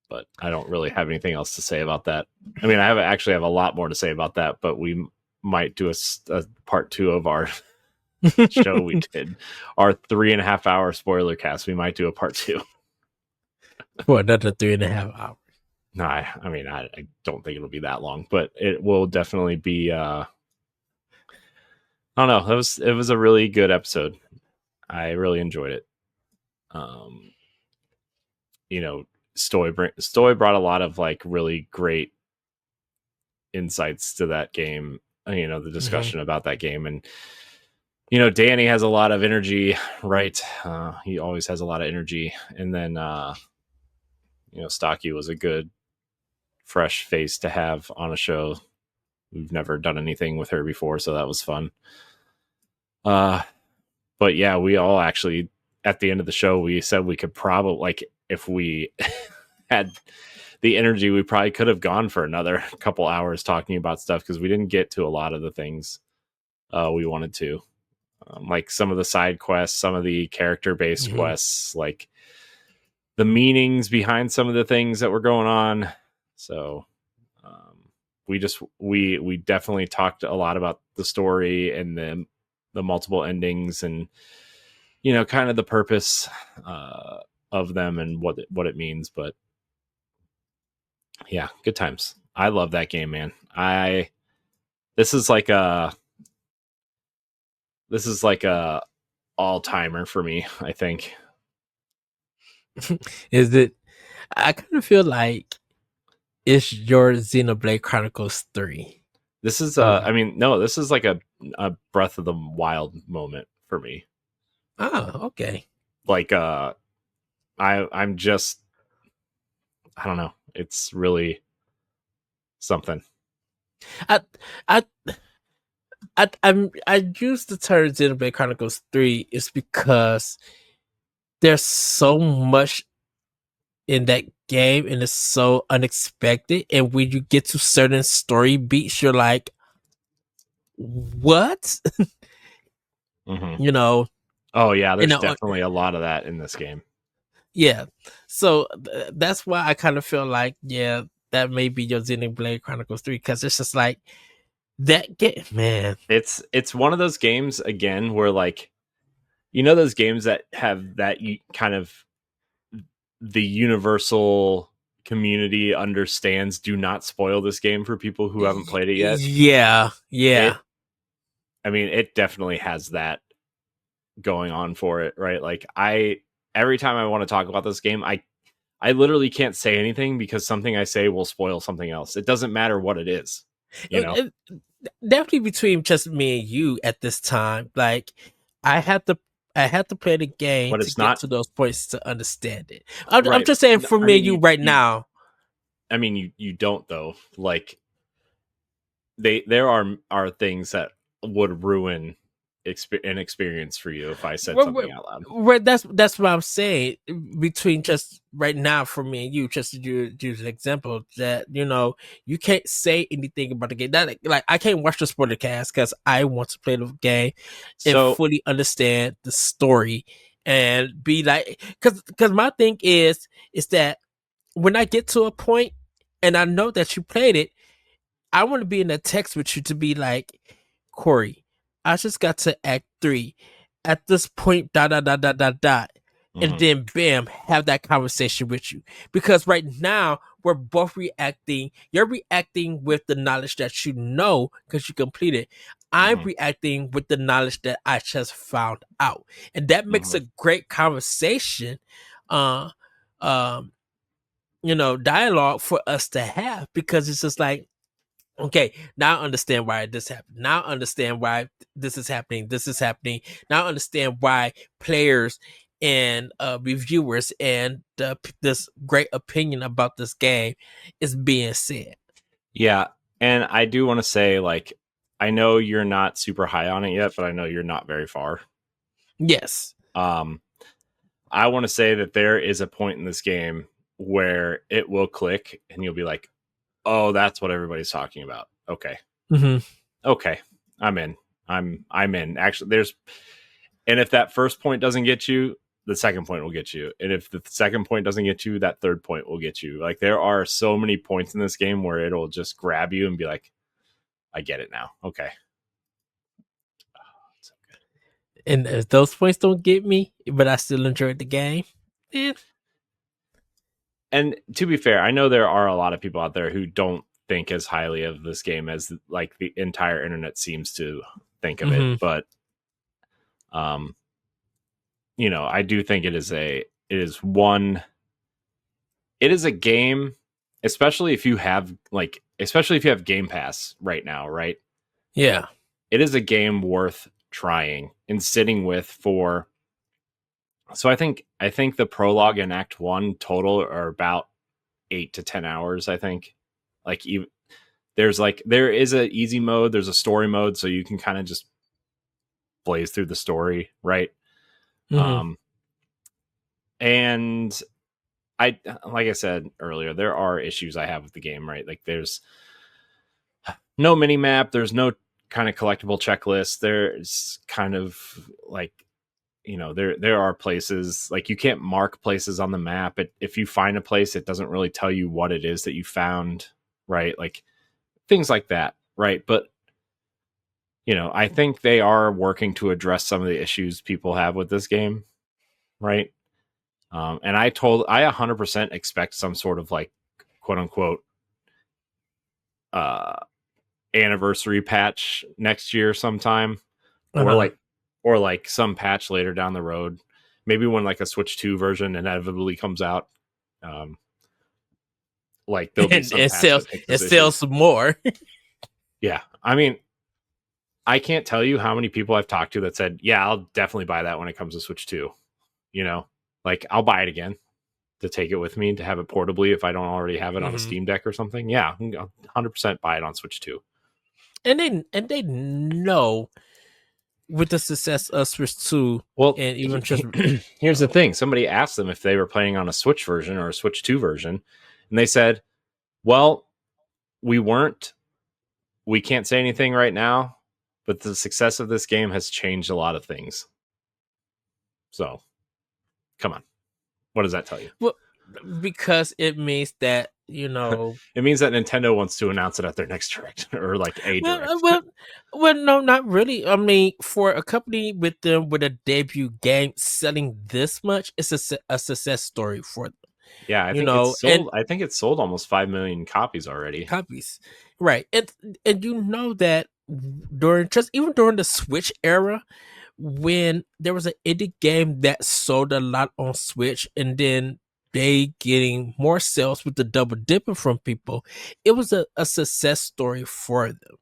B: But I don't really have anything else to say about that. I mean, I actually have a lot more to say about that, but we might do a part 2 of our show we did. Our 3.5 hour spoiler cast. We might do a part 2.
A: For another 3.5 hours.
B: No, I mean, I don't think it'll be that long, but it will definitely be. I don't know. It was a really good episode. I really enjoyed it. You know, Stoy brought a lot of like really great insights to that game. You know, the discussion about that game, and you know, Danny has a lot of energy, right? He always has a lot of energy, and then you know, Stocky was a good fresh face to have on a show. We've never done anything with her before, so that was fun. But yeah, we all actually at the end of the show we said we could probably, like, if we had the energy, we probably could have gone for another couple hours talking about stuff because we didn't get to a lot of the things we wanted to, like some of the side quests, some of the character based quests, like the meanings behind some of the things that were going on. So we definitely talked a lot about the story and the multiple endings and, you know, kind of the purpose of them and what it means. But yeah, good times. I love that game, man. This is like a all timer for me, I think.
A: Is it? I kind of feel like it's your Xenoblade Chronicles 3.
B: This is I mean, no, this is like a Breath of the Wild moment for me.
A: Oh, okay.
B: Like I'm just, I don't know. It's really something.
A: I use the term Xenoblade Chronicles 3 is because there's so much in that game and it's so unexpected, and when you get to certain story beats you're like, what? You know.
B: Oh yeah, there's definitely a lot of that in this game.
A: Yeah, so that's why I kind of feel like, yeah, that may be your Xenoblade Chronicles 3, because it's just like that game, man.
B: It's one of those games again where, like, you know, those games that have that kind of the universal community understands, do not spoil this game for people who haven't played it yet.
A: Yeah.
B: I mean, it definitely has that going on for it, right? Like, every time I want to talk about this game, I literally can't say anything because something I say will spoil something else. It doesn't matter what it is, you know.
A: Definitely between just me and you at this time, like I had to play the game
B: but
A: to
B: it's
A: get
B: not
A: to those points to understand it. I'm just saying, for me and you right now.
B: I mean, you don't though. Like, there are things that would ruin an experience for you if I said
A: Well,
B: something out loud.
A: well, that's what I'm saying. Between just right now for me and you, just to use an example that you can't say anything about the game. That like I can't watch the spoiler cast because I want to play the game and
B: So
A: fully understand the story and be like, because my thing is that when I get to a point and I know that you played it, I want to be in a text with you to be like, Corey, I just got to Act 3. At this point, dot dot dot dot dot dot, and then bam, have that conversation with you. Because right now we're both reacting. You're reacting with the knowledge that you know because you completed. I'm reacting with the knowledge that I just found out, and that makes a great conversation. Uh, um, dialogue for us to have because it's just like, okay, now I understand why this happened. Now I understand why this is happening. This is happening. Now I understand why players and reviewers and this great opinion about this game is being said.
B: Yeah, and I do want to say, like, I know you're not super high on it yet, but I know you're not very far.
A: Yes.
B: I want to say that there is a point in this game where it will click and you'll be like, oh, that's what everybody's talking about. Okay. Okay. I'm in. I'm in. Actually, and if that first point doesn't get you, the second point will get you. And if the second point doesn't get you, that third point will get you. Like, there are so many points in this game where it'll just grab you and be like, I get it now. Okay.
A: And if those points don't get me, but I still enjoyed the game. Yeah.
B: And to be fair, I know there are a lot of people out there who don't think as highly of this game as like the entire internet seems to think of it. But, I do think it is a game, especially if you have Game Pass right now, right?
A: Yeah.
B: It is a game worth trying and sitting with for. So I think the prologue and Act 1 total are about 8 to 10 hours, I think. Like, there is a easy mode, there's a story mode, so you can kind of just blaze through the story, right? And like I said earlier, there are issues I have with the game, right? Like, there's no mini map, there's no kind of collectible checklist. There's kind of like, there are places, like, you can't mark places on the map. If you find a place, it doesn't really tell you what it is that you found, right? Like, things like that, right? But, I think they are working to address some of the issues people have with this game, right? And I 100% expect some sort of, like, quote unquote, anniversary patch next year sometime, or like some patch later down the road, maybe when like a Switch 2 version inevitably comes out. Like, there'll be some
A: it sells some more.
B: Yeah, I mean, I can't tell you how many people I've talked to that said, yeah, I'll definitely buy that when it comes to Switch 2. Like, I'll buy it again to take it with me, to have it portably if I don't already have it on a Steam Deck or something. Yeah, 100% buy it on Switch 2.
A: And they know with the success of Switch 2,
B: well,
A: and even just
B: here's the thing: somebody asked them if they were playing on a Switch version or a Switch 2 version, and they said, "Well, we weren't. We can't say anything right now, but the success of this game has changed a lot of things." So, come on, what does that tell you?
A: Well, because it means that
B: it means that Nintendo wants to announce it at their next direct, or like a direct.
A: Well, no, not really. I mean, for a company with a debut game selling this much, it's a success story for them.
B: Yeah, I think it's sold almost 5 million copies already.
A: Right? And that during the Switch era, when there was an indie game that sold a lot on Switch, and then they getting more sales with the double dipping from people, it was a success story for them.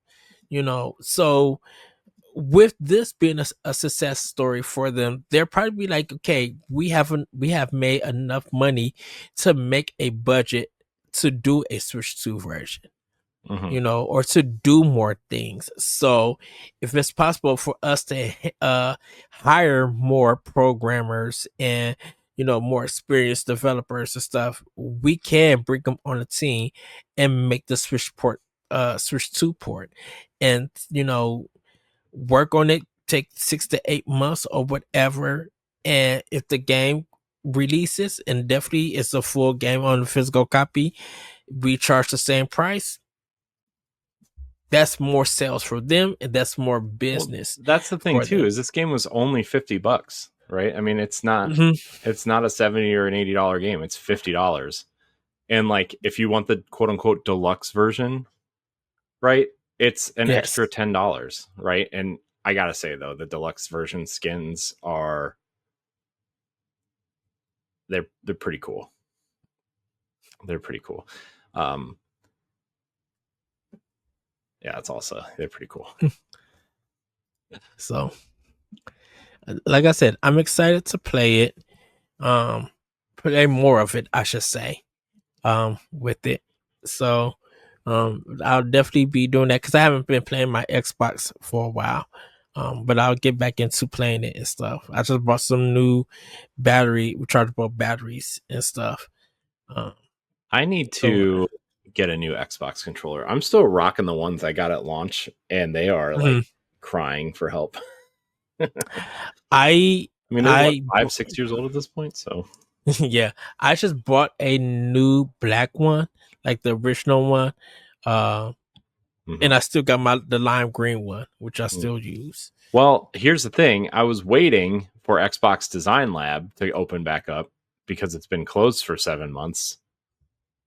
A: So with this being a success story for them, they'll probably be like, okay, we have made enough money to make a budget to do a Switch 2 version.
B: Mhm.
A: or to do more things. So if it's possible for us to hire more programmers and more experienced developers and stuff, we can bring them on a team and make the Switch 2 port, and work on it, take 6 to 8 months or whatever. And if the game releases and definitely it's a full game on the physical copy, we charge the same price. That's more sales for them, and that's more
B: Well,
A: business
B: that's the thing
A: for
B: too,
A: them.
B: is this game was only $50, right? I mean, it's not a $70 or an $80 game. It's $50. And like, if you want the quote unquote deluxe version, right, it's an
A: Yes.
B: extra $10, right? And I gotta say though, the deluxe version skins are they're pretty cool. They're pretty cool. Yeah, it's also they're pretty cool.
A: So, like I said, I'm excited to play it. Play more of it, I should say. With it. So, I'll definitely be doing that because I haven't been playing my Xbox for a while. But I'll get back into playing it and stuff. I just bought some new rechargeable batteries and stuff.
B: I need to get a new Xbox controller. I'm still rocking the ones I got at launch, and they are like crying for help.
A: I
B: mean, they're 5-6 years old at this point, so
A: yeah, I just bought a new black one, like the original one, and I still got the lime green one, which I still use.
B: Well, here's the thing: I was waiting for Xbox Design Lab to open back up because it's been closed for 7 months,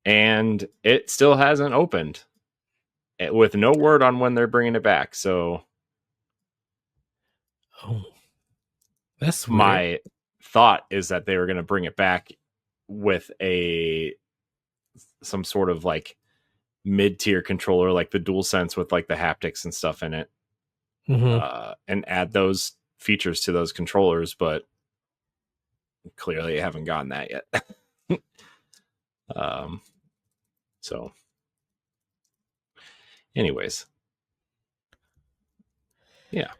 B: and it still hasn't opened, with no word on when they're bringing it back. So,
A: That's weird.
B: My thought is that they were going to bring it back with some sort of like mid-tier controller, like the DualSense with like the haptics and stuff in it, and add those features to those controllers, but clearly I haven't gotten that yet. So anyways, yeah,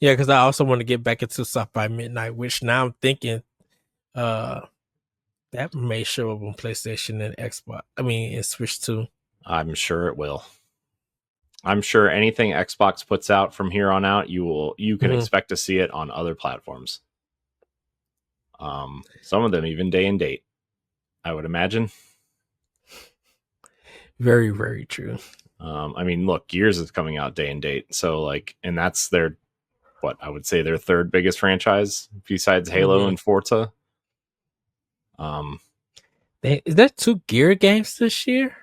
A: because I also want to get back into South by Midnight, which now I'm thinking that may show up on PlayStation and Xbox. I mean, and Switch 2.
B: I'm sure it will. I'm sure anything Xbox puts out from here on out, you can expect to see it on other platforms. Some of them even day and date, I would imagine.
A: Very, very true.
B: I mean, look, Gears is coming out day and date, so like, and that's their I would say their third biggest franchise besides Halo and Forza.
A: Is there 2 Gear games this year?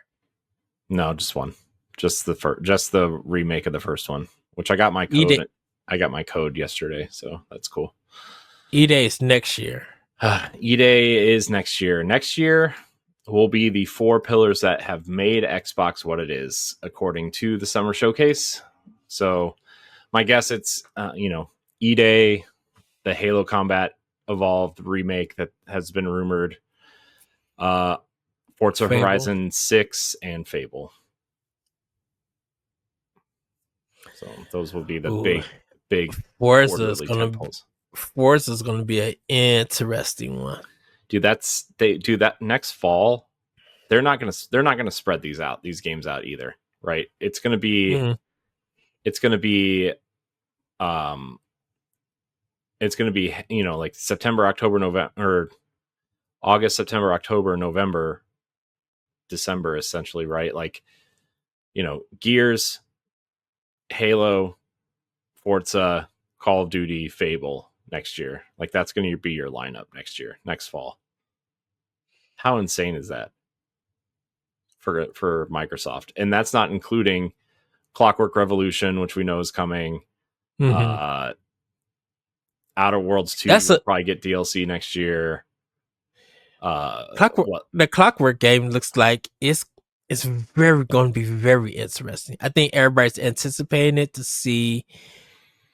B: No, just one. Just the remake of the first one, which I got my code. I got my code yesterday, so that's cool.
A: E-Day is next year.
B: E-Day is next year. Next year will be the 4 pillars that have made Xbox what it is, according to the Summer Showcase. So my guess it's, E-Day, the Halo Combat Evolved remake that has been rumored, Forza Horizon 6, and Fable. So those will be the big
A: Forza is going to be an interesting one.
B: Dude, that next fall. They're not going to spread these games out either, right? It's going to be like September, October, November, or August, September, October, November, December, essentially, right? Like, Gears, Halo, Forza, Call of Duty, Fable next year. Like, that's going to be your lineup next fall. How insane is that for Microsoft? And that's not including Clockwork Revolution, which we know is coming. Outer Worlds 2 will probably get DLC next year.
A: The Clockwork game looks like it's going to be very interesting. I think everybody's anticipating it to see.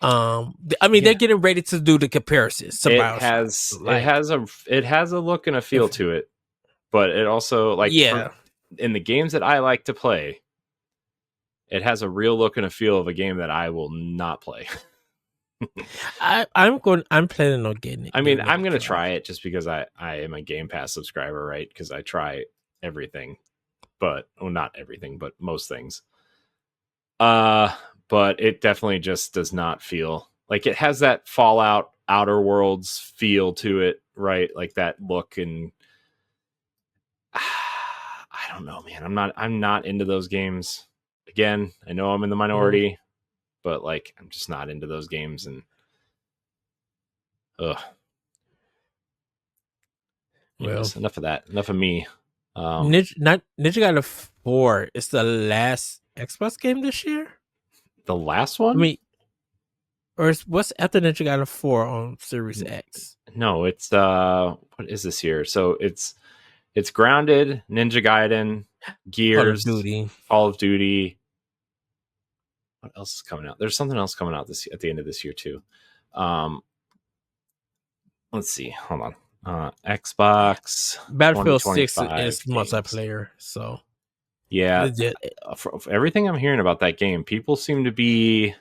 A: They're getting ready to do the comparisons.
B: It has a look and a feel to it, but it also in the games that I like to play, it has a real look and a feel of a game that I will not play.
A: I'm planning on getting it.
B: I mean, I'm going to try it just because I am a Game Pass subscriber, right? Because I try everything, but not everything, but most things. But it definitely just does not feel like it has that Fallout Outer Worlds feel to it, right? Like that look, and I don't know, man. I'm not into those games. Again, I know I'm in the minority, but like I'm just not into those games, and anyways, enough of that. Enough of me.
A: Ninja Gaiden 4 is the last Xbox game this year.
B: The last one?
A: I mean, or what's after Ninja Gaiden 4 on Series X?
B: No, it's what is this here? So it's Grounded, Ninja Gaiden, Gears, Call of Duty. What else is coming out? There's something else coming out at the end of this year too. Let's see. Hold on. Xbox
A: Battlefield 6 is multiplayer, so
B: yeah. For everything I'm hearing about that game, people seem to be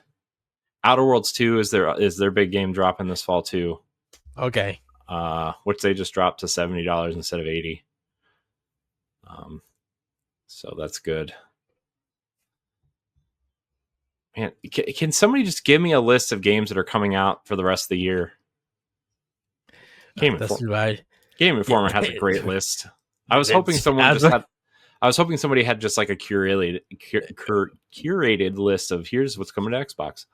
B: Outer Worlds 2 is their big game dropping this fall too.
A: Okay.
B: Which they just dropped to $70 instead of $80. So that's good. Man, can somebody just give me a list of games that are coming out for the rest of the year? Game Informer has a great list. I was hoping somebody had just like a curated list of here's what's coming to Xbox.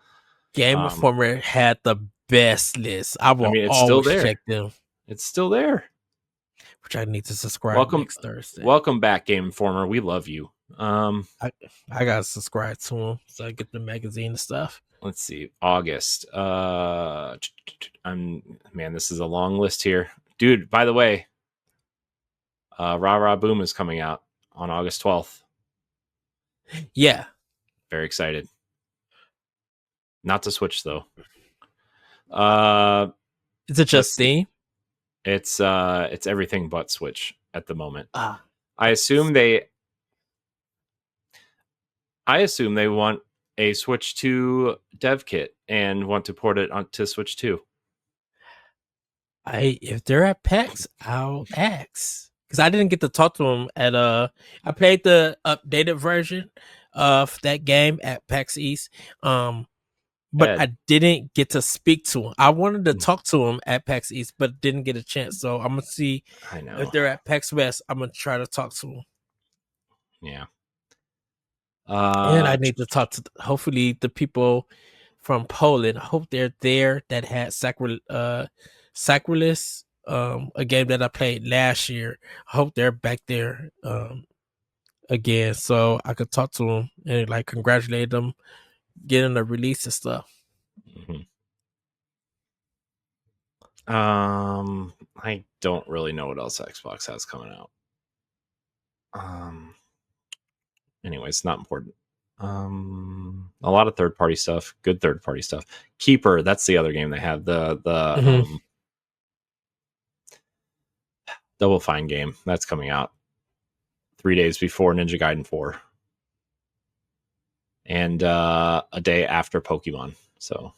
A: Game Informer had the best list. It's still there. Check them.
B: It's still there.
A: Which I need to subscribe next Thursday.
B: Welcome back, Game Informer. We love you.
A: I gotta subscribe to him so I get the magazine and stuff.
B: Let's see, August. This is a long list here, dude. By the way, Rah Rah Boom is coming out on August 12th.
A: Yeah,
B: very excited. Not to Switch though.
A: Is it just Steam?
B: It's everything but Switch at the moment. I assume they want a Switch 2 dev kit and want to port it onto Switch 2.
A: If they're at PAX, I'll ask, because I didn't get to talk to them at I played the updated version of that game at PAX East, but I didn't get to speak to him. I wanted to talk to him at PAX East, but didn't get a chance. So I'm gonna see if they're at PAX West. I'm gonna try to talk to him.
B: Yeah.
A: And I need to talk to hopefully the people from Poland. I hope they're there that had Sacrilus, a game that I played last year. I hope they're back there again, so I could talk to them and like congratulate them getting the release and stuff.
B: Mm-hmm. I don't really know what else Xbox has coming out. Anyways, it's not important. A lot of third-party stuff, good third-party stuff. Keeper, that's the other game they have. The Double Fine game that's coming out 3 days before Ninja Gaiden 4, and a day after Pokemon. So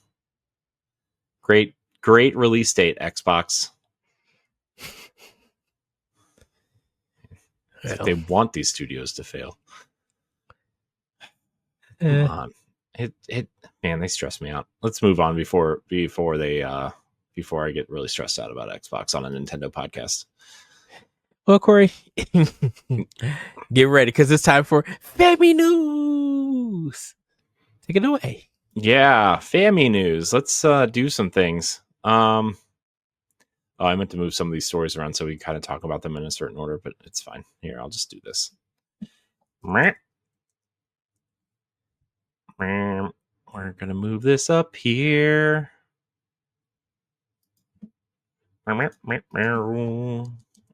B: great release date, Xbox. They want these studios to fail. Come on. Man, they stress me out. Let's move on before I get really stressed out about Xbox on a Nintendo podcast.
A: Well, Corey, get ready because it's time for Family News. Take it away.
B: Yeah, Family News. Let's do some things. I meant to move some of these stories around so we kind of talk about them in a certain order, but it's fine. Here, I'll just do this. We're going to move this up here.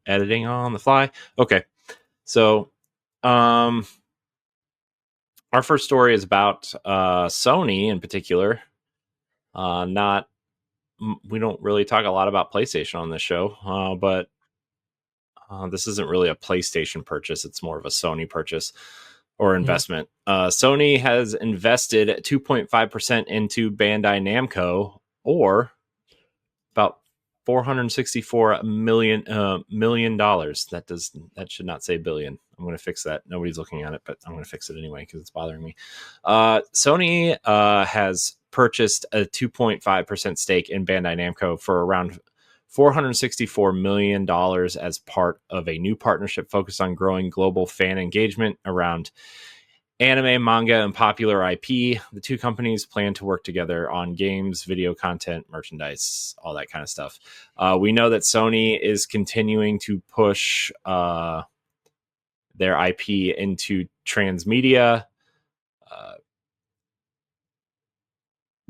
B: Editing on the fly. Okay. So, our first story is about Sony in particular. We don't really talk a lot about PlayStation on this show, but this isn't really a PlayStation purchase. It's more of a Sony purchase or investment. Sony has invested 2.5% into Bandai Namco, or about $464 million. That should not say billion. I'm going to fix that. Nobody's looking at it, but I'm going to fix it anyway because it's bothering me. Sony has purchased a 2.5% stake in Bandai Namco for around $464 million as part of a new partnership focused on growing global fan engagement around anime, manga, and popular IP. The two companies plan to work together on games, video content, merchandise, all that kind of stuff. We know that Sony is continuing to push their IP into transmedia.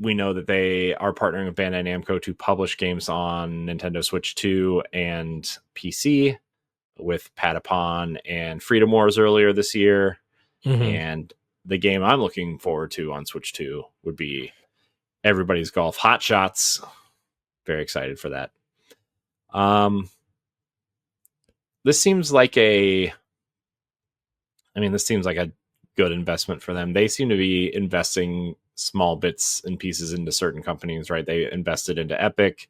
B: We know that they are partnering with Bandai Namco to publish games on Nintendo Switch 2 and PC with Patapon and Freedom Wars earlier this year. Mm-hmm. And the game I'm looking forward to on Switch 2 would be Everybody's Golf Hot Shots. Very excited for that. This seems like a good investment for them. They seem to be investing small bits and pieces into certain companies, right? They invested into Epic.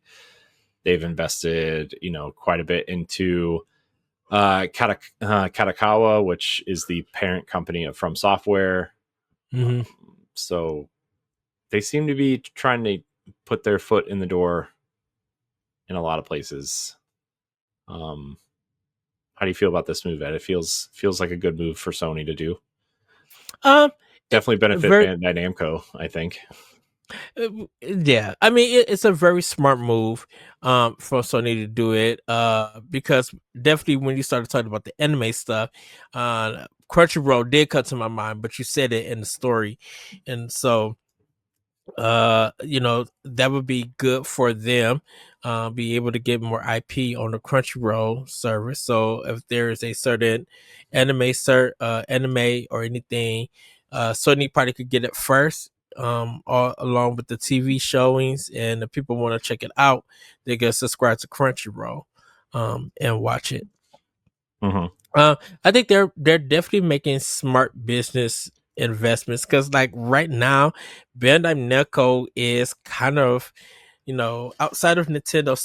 B: They've invested, quite a bit into Katakawa, which is the parent company of From Software. Mm-hmm. So they seem to be trying to put their foot in the door in a lot of places. How do you feel about this move, Ed? It feels like a good move for Sony to do. Definitely benefit Bandai Namco, I think.
A: Yeah, I mean it's a very smart move for Sony to do it because definitely when you started talking about the anime stuff, Crunchyroll did come to my mind, but you said it in the story, and so that would be good for them, be able to get more IP on the Crunchyroll service. So if there is a certain anime or anything, Sony probably could get it first, all along with the TV showings, and if people want to check it out, they can subscribe to Crunchyroll and watch it.
B: Mm-hmm.
A: I think they're definitely making smart business investments because, like, right now, Bandai Namco is kind of, outside of Nintendo and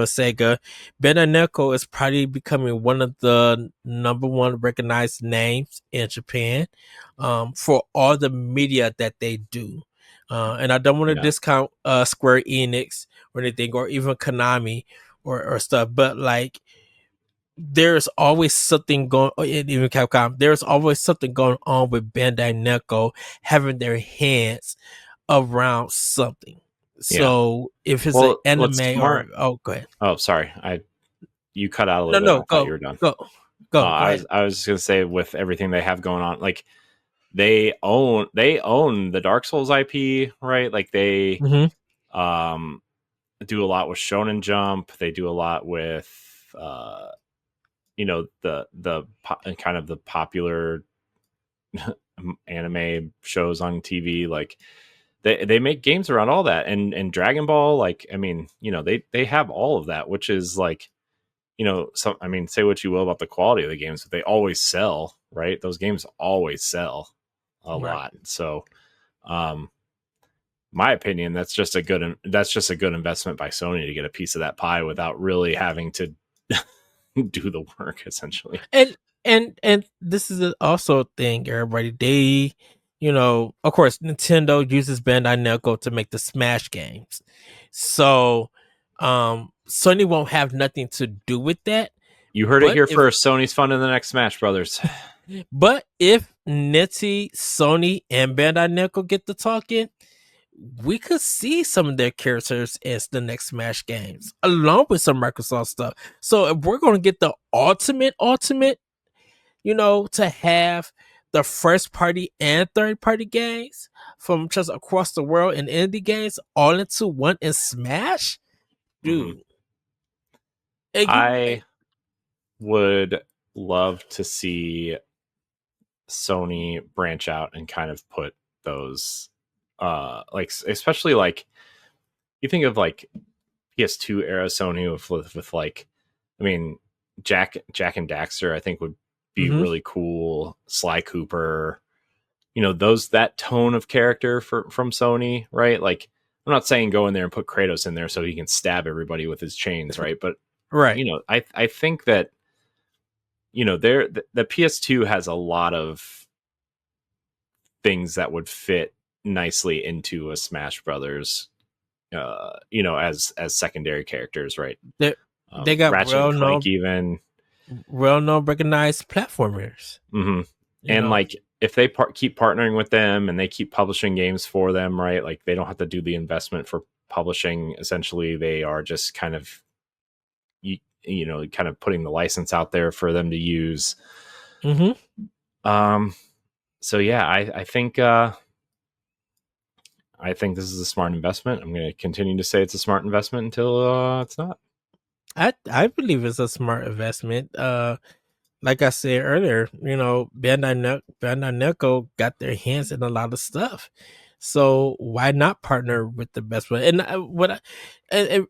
A: Sega, Bandai Namco is probably becoming one of the number one recognized names in Japan for all the media that they do. And I don't want to discount Square Enix or anything, or even Konami or stuff, but like, there's always something going on, even Capcom. There's always something going on with Bandai Namco having their hands around something. So if it's an anime go ahead.
B: Oh, sorry, you cut out a little bit.
A: No,
B: go. You were done.
A: Go.
B: I was just gonna say, with everything they have going on, like they own the Dark Souls IP, right? Like they do a lot with Shonen Jump. They do a lot with the kind of the popular anime shows on TV. Like they make games around all that, and Dragon Ball. Like, I mean, they have all of that, which is like, say what you will about the quality of the games, but they always sell, right? Those games always sell a lot. So, my opinion, that's just a good investment by Sony to get a piece of that pie without really having to do the work, essentially.
A: And this is also a thing, everybody. They, of course, Nintendo uses Bandai Namco to make the Smash games, so Sony won't have nothing to do with that.
B: You heard it here first. Sony's funding the next Smash Brothers.
A: But if Nitty, Sony, and Bandai Namco get to talking, we could see some of their characters as the next Smash games, along with some Microsoft stuff. So if we're going to get the ultimate, to have the first party and third party games from just across the world and indie games all into one in Smash, dude.
B: I would love to see Sony branch out and kind of put those like, especially like, you think of like PS2 era Sony with like, I mean, Jack and Daxter, I think would be really cool. Sly Cooper, that tone of character from Sony, right? Like, I'm not saying go in there and put Kratos in there so he can stab everybody with his chains, right? But
A: Right.
B: I think that the PS2 has a lot of things that would fit nicely into a Smash Brothers, as secondary characters, right?
A: They got
B: Ratchet and Clank, even
A: well-known, recognized platformers.
B: And like, if they keep partnering with them and they keep publishing games for them, right? Like, they don't have to do the investment for publishing. Essentially, they are just kind of kind of putting the license out there for them to use. So yeah, I think this is a smart investment. I'm going to continue to say it's a smart investment until it's not.
A: I believe it's a smart investment. Like I said earlier, Bandai Namco got their hands in a lot of stuff. So why not partner with the best one? And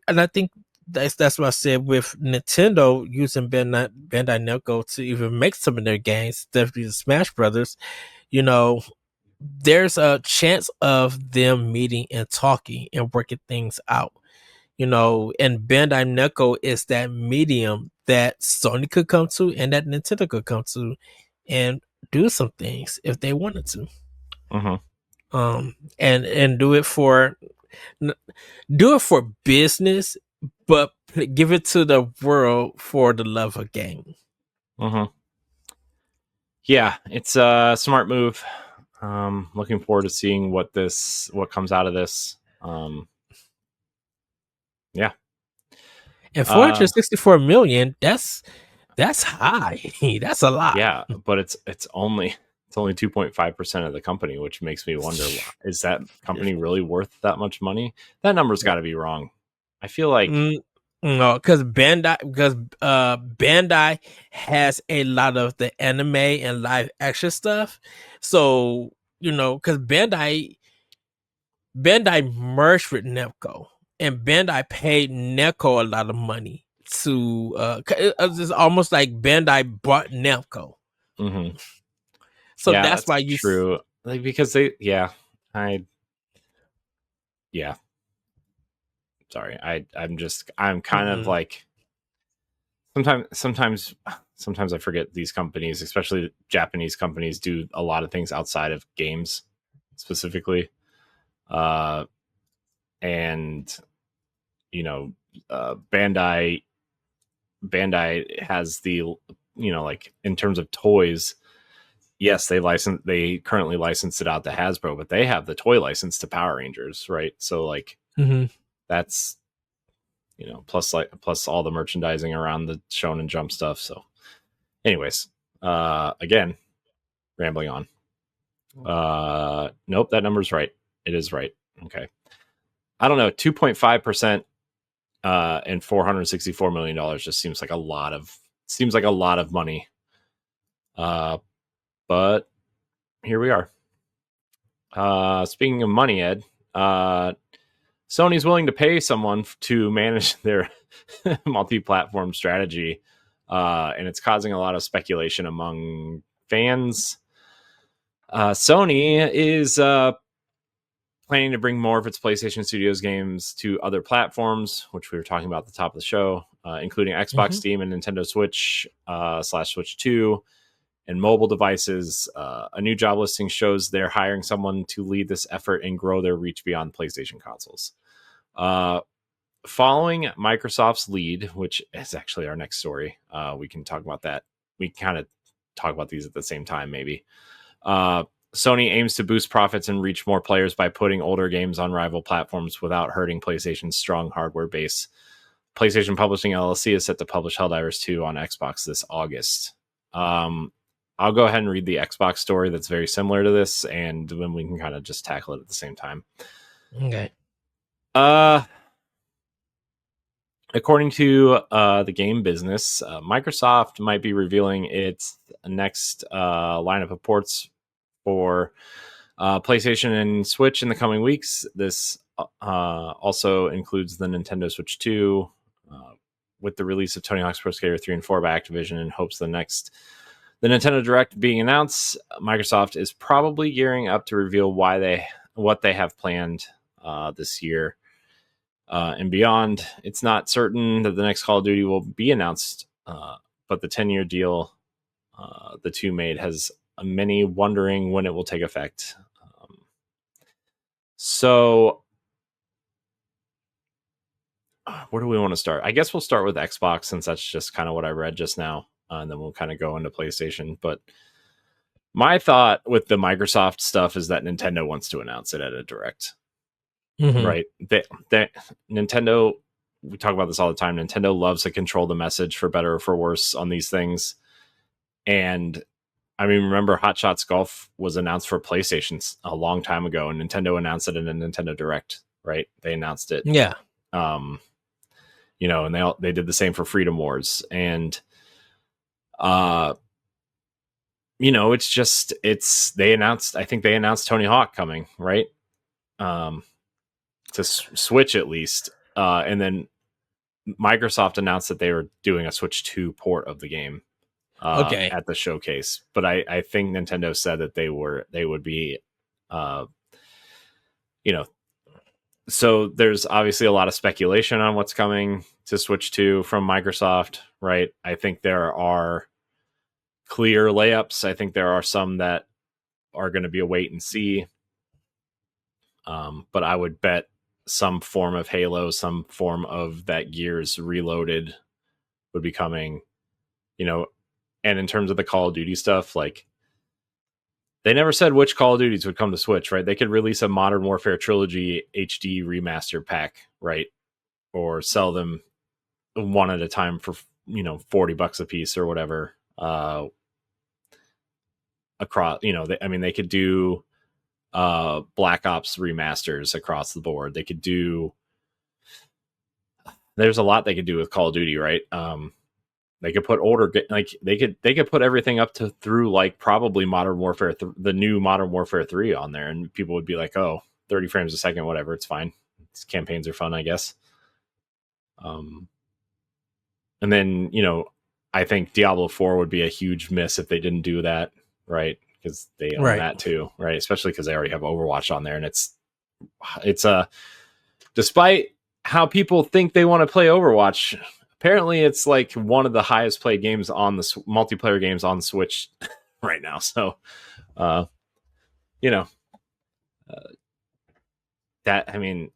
A: I think that's what I said with Nintendo using Bandai Namco to even make some of their games, definitely the Smash Brothers. There's a chance of them meeting and talking and working things out. And Bandai Namco is that medium that Sony could come to and that Nintendo could come to and do some things if they wanted to. And do it for business, but give it to the world for the love of game.
B: Yeah, it's a smart move. Looking forward to seeing what comes out of this. Yeah.
A: And 464 million, that's high. That's a lot.
B: Yeah, but it's only 2.5% of the company, which makes me wonder, is that company really worth that much money? That number's got to be wrong. I feel like
A: no, because Bandai has a lot of the anime and live action stuff. So, because Bandai merged with Namco, and Bandai paid Namco a lot of money to it's almost like Bandai bought Namco. So
B: yeah,
A: that's why you
B: true. Like, because they sorry, I'm kind of like, sometimes I forget these companies, especially Japanese companies, do a lot of things outside of games specifically. And Bandai has the, like, in terms of toys, yes, they currently license it out to Hasbro, but they have the toy license to Power Rangers, right? So like, that's, plus all the merchandising around the Shonen Jump stuff. So anyways, again, rambling on. Nope, that number's right. It is right. Okay. I don't know, 2.5% and $464 million just seems like a lot of money. But here we are. Speaking of money, Ed, Sony's willing to pay someone to manage their multi-platform strategy, and it's causing a lot of speculation among fans. Sony is planning to bring more of its PlayStation Studios games to other platforms, which we were talking about at the top of the show, including Xbox, Steam, and Nintendo Switch / Switch 2, and mobile devices. A new job listing shows they're hiring someone to lead this effort and grow their reach beyond PlayStation consoles. Following Microsoft's lead, which is actually our next story, we can talk about that. We kind of talk about these at the same time, maybe. Sony aims to boost profits and reach more players by putting older games on rival platforms without hurting PlayStation's strong hardware base. PlayStation Publishing LLC is set to publish Helldivers 2 on Xbox this August. I'll go ahead and read the Xbox story that's very similar to this, and then we can kind of just tackle it at the same time.
A: Okay.
B: According to the game business, Microsoft might be revealing its next lineup of ports for PlayStation and Switch in the coming weeks. This also includes the Nintendo Switch 2, with the release of Tony Hawk's Pro Skater 3 and 4 by Activision in hopes the Nintendo Direct being announced, Microsoft is probably gearing up to reveal what they have planned this year and beyond. It's not certain that the next Call of Duty will be announced, but the 10-year deal the two made has many wondering when it will take effect. So where do we want to start? I guess we'll start with Xbox, since that's just kind of what I read just now, and then we'll kind of go into PlayStation. But my thought with the Microsoft stuff is that Nintendo wants to announce it at a Direct. Mm-hmm. Right? Nintendo, we talk about this all the time. Nintendo loves to control the message for better or for worse on these things. And I mean, remember Hot Shots Golf was announced for PlayStation a long time ago, and Nintendo announced it in a Nintendo Direct, right? They announced it.
A: Yeah.
B: You know, and they did the same for Freedom Wars. And, you know, I think they announced Tony Hawk coming, right? To Switch at least. And then Microsoft announced that they were doing a Switch 2 port of the game at the showcase. But I think Nintendo said that they would be, you know, so there's obviously a lot of speculation on what's coming to Switch 2 from Microsoft, right? I think there are clear layups. I think there are some that are going to be a wait and see. But I would bet some form of Halo, some form of that Gears Reloaded would be coming, you know. And in terms of the Call of Duty stuff, like, they never said which Call of Duties would come to Switch, right? They could release a Modern Warfare Trilogy HD remaster pack, right? Or sell them one at a time for, you know, $40 a piece or whatever. Across, you know, they could do Black Ops remasters across the board. They could do, there's a lot they could do with Call of Duty, right? They could put older, like they could put everything up to through like probably Modern Warfare, the new Modern Warfare 3 on there, and people would be like, oh, 30 frames a second, whatever, it's fine. These campaigns are fun, I guess. And then, you know, I think Diablo 4 would be a huge miss if they didn't do that, right? Because they own that too, right? Especially because they already have Overwatch on there, and it's despite how people think they want to play Overwatch, apparently it's like one of the highest played games on the multiplayer games on Switch right now. So, you know, that, I mean,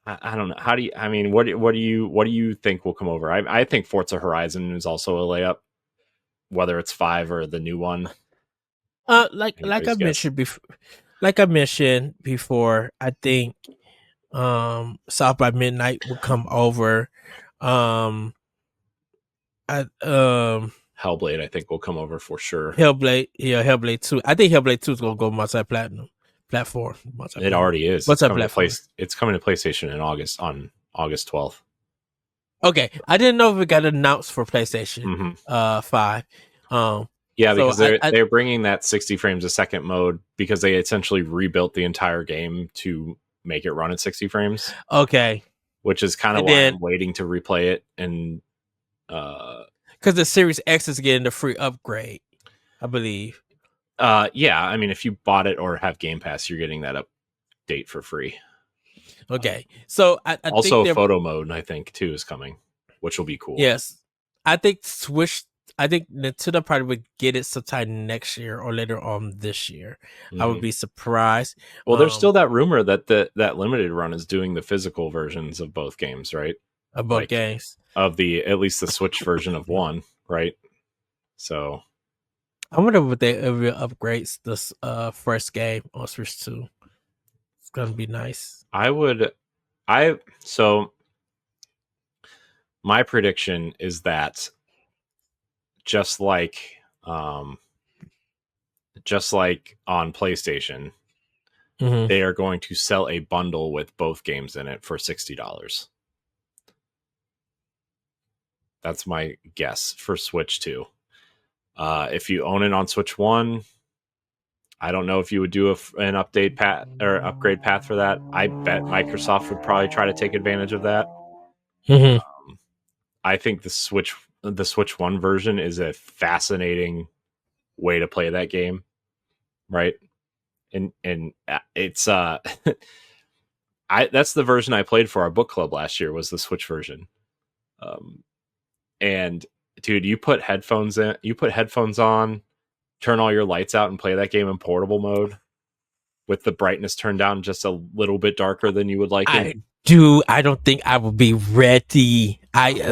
B: I don't know. How do you, I mean, what do you think will come over? I think Forza Horizon is also a layup, whether it's 5 or the new one.
A: Like I mentioned before, I think South by Midnight will come over.
B: Hellblade, I think, will come over for sure.
A: Hellblade 2. I think Hellblade 2 is gonna go multi-platinum platform.
B: It already is.
A: It's coming
B: to PlayStation in August, on August 12th.
A: Okay, I didn't know if it got announced for PlayStation 5.
B: Yeah, because they're bringing that 60 frames a second mode because they essentially rebuilt the entire game to make it run at 60 frames.
A: Okay,
B: which is kind of why I'm waiting to replay it, and
A: because the Series X is getting the free upgrade, I believe.
B: Yeah, I mean, if you bought it or have Game Pass, you're getting that update for free.
A: Okay, so I
B: also think photo mode, I think, too, is coming, which will be cool.
A: Yes, I think Nintendo probably would get it sometime next year or later on this year. I would be surprised.
B: Well, there's still that rumor that that limited run is doing the physical versions of both games, right?
A: Of both games.
B: Of at least the Switch version of one, right? So
A: I wonder if they ever upgrades this first game on Switch 2. It's gonna be nice.
B: So my prediction is that just like on PlayStation, they are going to sell a bundle with both games in it for $60. That's my guess for Switch 2. If you own it on Switch 1, I don't know if you would do an update path or upgrade path for that. I bet Microsoft would probably try to take advantage of that. I think the Switch One version is a fascinating way to play that game, right? And it's that's the version I played for our book club last year, was the Switch version. And dude, you put headphones on, turn all your lights out, and play that game in portable mode with the brightness turned down just a little bit darker than you would like it.
A: I don't think I would be ready. I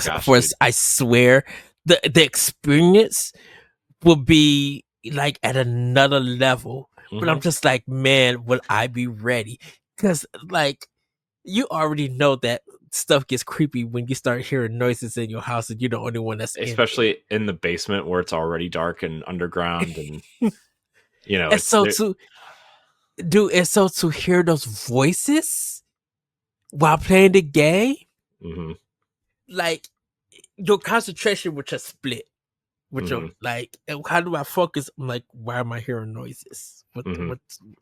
A: swear the experience will be like at another level. But I'm just like, man, will I be ready? Because like you already know that stuff gets creepy when you start hearing noises in your house and you're the only one that's
B: especially in the basement where it's already dark and underground, and you know,
A: it's so to hear those voices while playing the game, like your concentration would just split. With your like, how do I focus? I'm like, why am I hearing noises?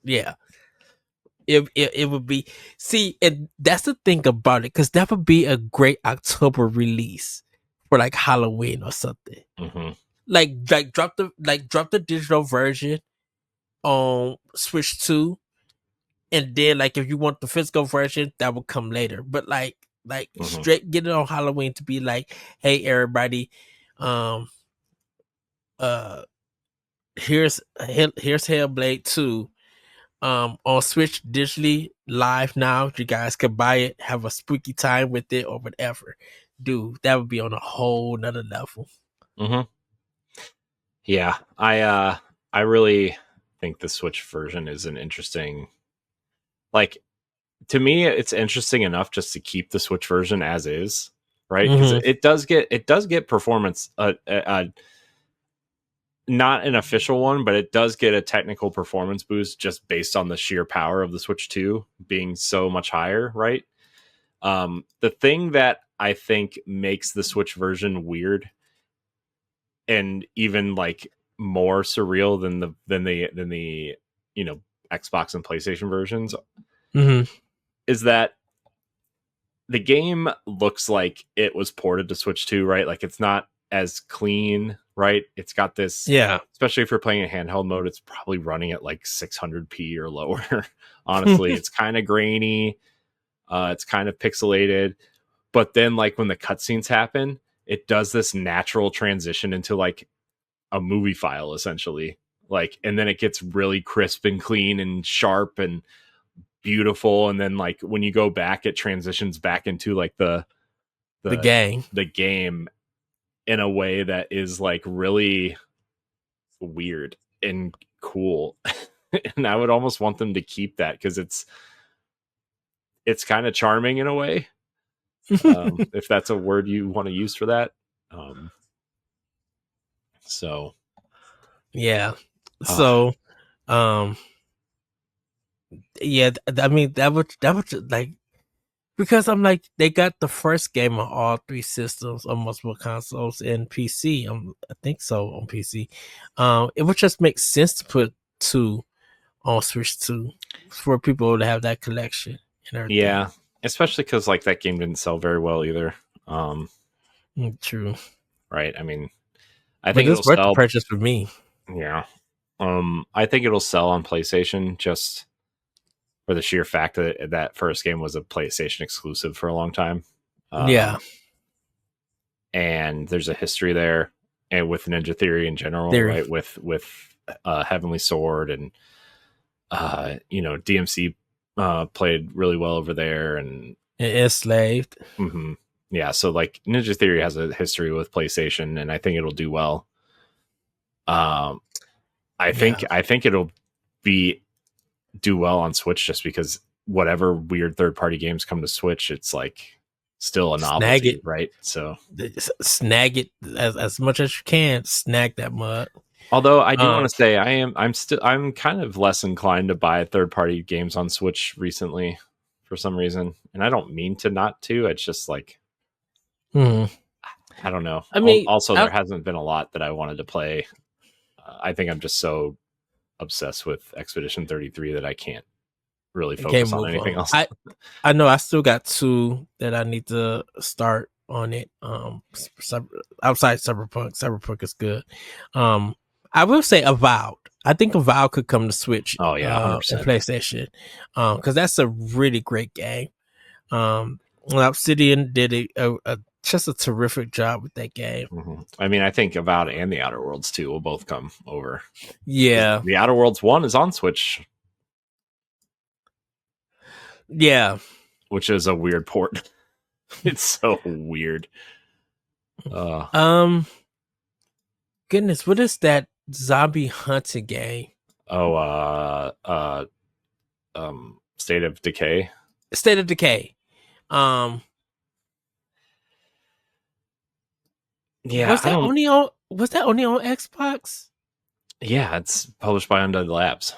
A: Yeah. It would be, see, and that's the thing about it, because that would be a great October release for like Halloween or something. Like drop the digital version on Switch 2, and then like if you want the physical version, that will come later. But like straight get it on Halloween to be like, hey everybody, here's Hellblade 2 on Switch digitally live now. You guys can buy it, have a spooky time with it or whatever. Dude, that would be on a whole nother level.
B: Yeah, I really think the Switch version is an interesting, like, to me it's interesting enough just to keep the Switch version as is, right? Because it does get performance, not an official one, but it does get a technical performance boost just based on the sheer power of the Switch 2 being so much higher, right? The thing that I think makes the Switch version weird and even like more surreal than the you know, Xbox and PlayStation versions is that the game looks like it was ported to Switch 2, right? Like it's not as clean, right? It's got this, especially if you're playing in handheld mode, it's probably running at like 600p or lower. Honestly, it's kind of grainy, it's kind of pixelated, but then like when the cutscenes happen, it does this natural transition into like a movie file essentially, like, and then it gets really crisp and clean and sharp and beautiful, and then like when you go back, it transitions back into like the game in a way that is like really weird and cool. And I would almost want them to keep that, because it's kind of charming in a way, if that's a word you want to use for that. So
A: yeah, so yeah, I mean that would like, because I'm like, they got the first game on all three systems on multiple consoles and PC. I think so on PC. It would just make sense to put 2 on Switch 2 for people to have that collection and everything.
B: Yeah, especially because like that game didn't sell very well either.
A: True.
B: Right. I mean, I think
A: it's worth the purchase for me.
B: Yeah. I think it'll sell on PlayStation just for the sheer fact that that first game was a PlayStation exclusive for a long time. And there's a history there, and with Ninja Theory in general, right? With Heavenly Sword, and you know, DMC played really well over there, and
A: Enslaved.
B: Yeah, so like Ninja Theory has a history with PlayStation, and I think it'll do well. I think it'll do well on Switch, just because whatever weird third-party games come to Switch, it's like still a novelty, right? So
A: snag it as much as you can. Snag that mud.
B: Although I do want to say I'm kind of less inclined to buy third-party games on Switch recently for some reason, and I don't mean to not to. It's just like, I don't know. I mean, also there hasn't been a lot that I wanted to play. I think I'm just so obsessed with Expedition 33 that I can't really focus on anything else.
A: I know I still got 2 that I need to start on it. Outside Cyberpunk is good. I will say Avowed. I think Avowed could come to Switch.
B: Oh yeah,
A: and
B: 100%.
A: PlayStation, because that's a really great game. Obsidian did just a terrific job with that game.
B: Mm-hmm. I mean, I think Avowed and the Outer Worlds 2 will both come over.
A: Yeah,
B: The Outer Worlds 1 is on Switch.
A: Yeah.
B: Which is a weird port. It's so weird.
A: Goodness, what is that zombie hunting game?
B: State of Decay.
A: State of Decay.
B: Yeah,
A: was that only on Xbox?
B: Yeah, it's published by Undead Labs,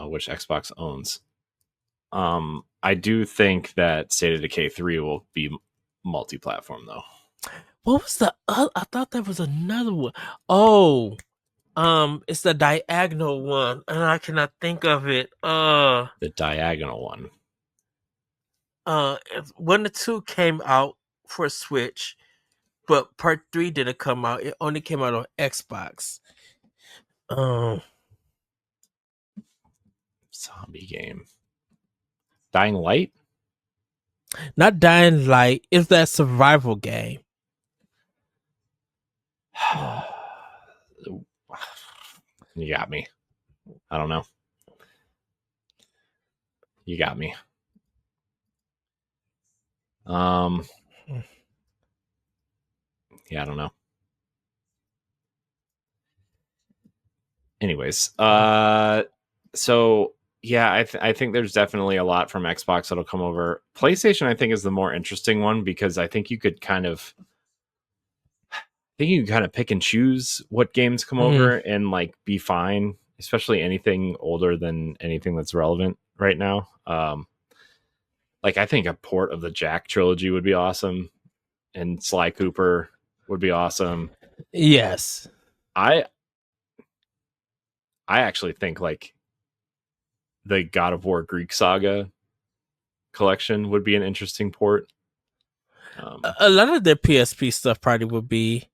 B: which Xbox owns. I do think that State of Decay 3 will be multi-platform though.
A: What was the I thought that was another one. Oh, it's the diagonal one, and I cannot think of it.
B: The diagonal one.
A: 1 and 2 came out for Switch, but part 3 didn't come out. It only came out on Xbox.
B: Zombie game. Dying Light?
A: Not Dying Light. It's that survival game.
B: You got me. I don't know. You got me. Yeah, I don't know. Anyways, so yeah, I think there's definitely a lot from Xbox that'll come over. PlayStation, I think, is the more interesting one because I think you could kind of pick and choose what games come over and like be fine, especially anything older than anything that's relevant right now. Like I think a port of the Jack trilogy would be awesome, and Sly Cooper would be awesome.
A: Yes,
B: I actually think like the God of War Greek Saga collection would be an interesting port.
A: A lot of their PSP stuff probably would be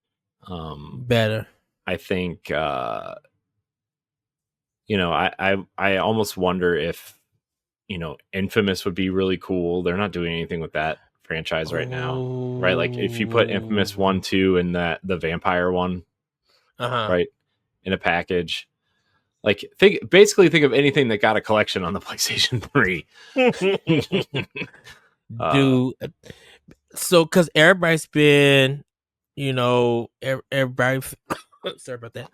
A: better.
B: I think I almost wonder if Infamous would be really cool. They're not doing anything with that franchise right now, right? Like if you put Infamous 1, 2 and the vampire one, right, in a package. Like think of anything that got a collection on the PlayStation 3.
A: Dude, so because everybody's been, everybody. Sorry about that.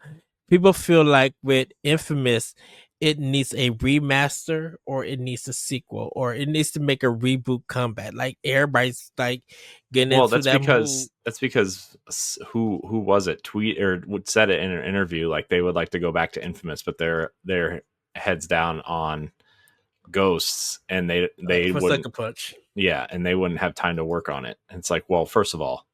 A: People feel like with Infamous, it needs a remaster or it needs a sequel or it needs to make a reboot comeback. Like everybody's like getting into that.
B: That's because who was it? Tweet or said it in an interview like they would like to go back to Infamous, but they're heads down on Ghosts and they wouldn't.
A: Sucker Punch.
B: Yeah, and they wouldn't have time to work on it. And it's like, well, first of all,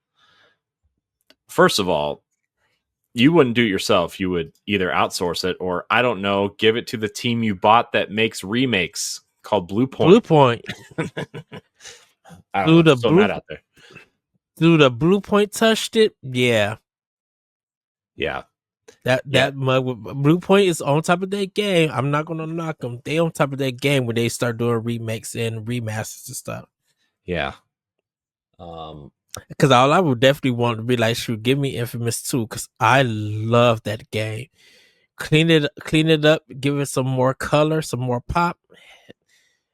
B: you wouldn't do it yourself. You would either outsource it or, I don't know, give it to the team you bought that makes remakes called Blue Point.
A: Blue Point.
B: I don't know. Still mad out there.
A: Dude, the Blue Point touched it. Yeah.
B: Yeah.
A: Blue Point is on top of their game. I'm not gonna knock them. They on top of their game when they start doing remakes and remasters and stuff.
B: Yeah.
A: Because all I would definitely want to be like, shoot, give me Infamous 2 because I love that game. Clean it up, give it some more color, some more pop.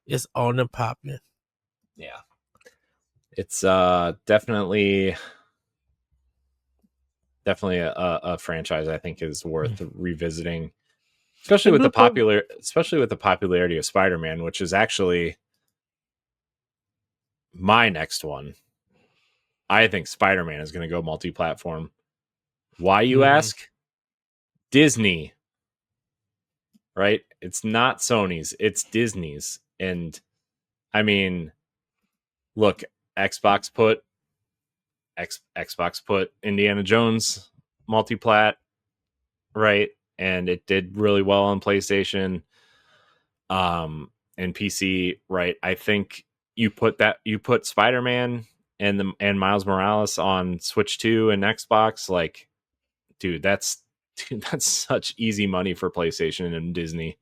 A: It's on and popping.
B: Yeah. It's definitely a franchise I think is worth revisiting, especially with the popularity of Spider-Man, which is actually my next one. I think Spider-Man is going to go multi-platform. Why, you ask? Disney, right? It's not Sony's, it's Disney's. And I mean, look, Xbox put Indiana Jones multi-plat, right? And it did really well on PlayStation and PC, right? I think you put Spider-Man and Miles Morales on Switch 2 and Xbox, like, dude, that's such easy money for PlayStation and Disney,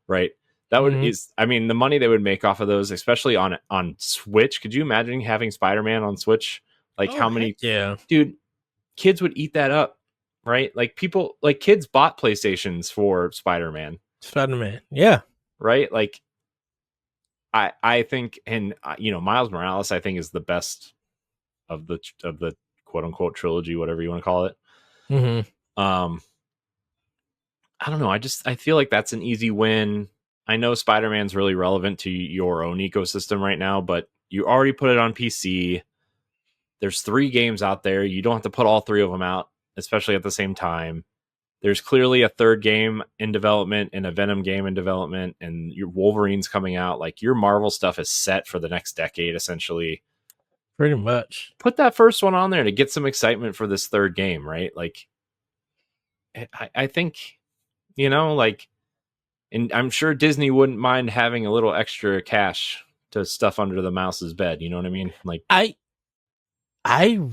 B: right? That would the money they would make off of those, especially on Switch. Could you imagine having Spider-Man on Switch? Like, how many?
A: Yeah,
B: Dude, kids would eat that up, right? Like, kids bought PlayStations for Spider-Man,
A: yeah.
B: right? Like, I think, and Miles Morales, I think, is the best of the quote unquote trilogy, whatever you want to call it. I don't know. I feel like that's an easy win. I know Spider-Man's really relevant to your own ecosystem right now, but you already put it on PC. There's 3 games out there. You don't have to put all 3 of them out, especially at the same time. There's clearly a 3rd game in development and a Venom game in development, and your Wolverine's coming out. Like, your Marvel stuff is set for the next decade, essentially.
A: Pretty much.
B: Put that first one on there to get some excitement for this 3rd game, right? Like, I think, like, and I'm sure Disney wouldn't mind having a little extra cash to stuff under the mouse's bed. You know what I mean? Like,
A: I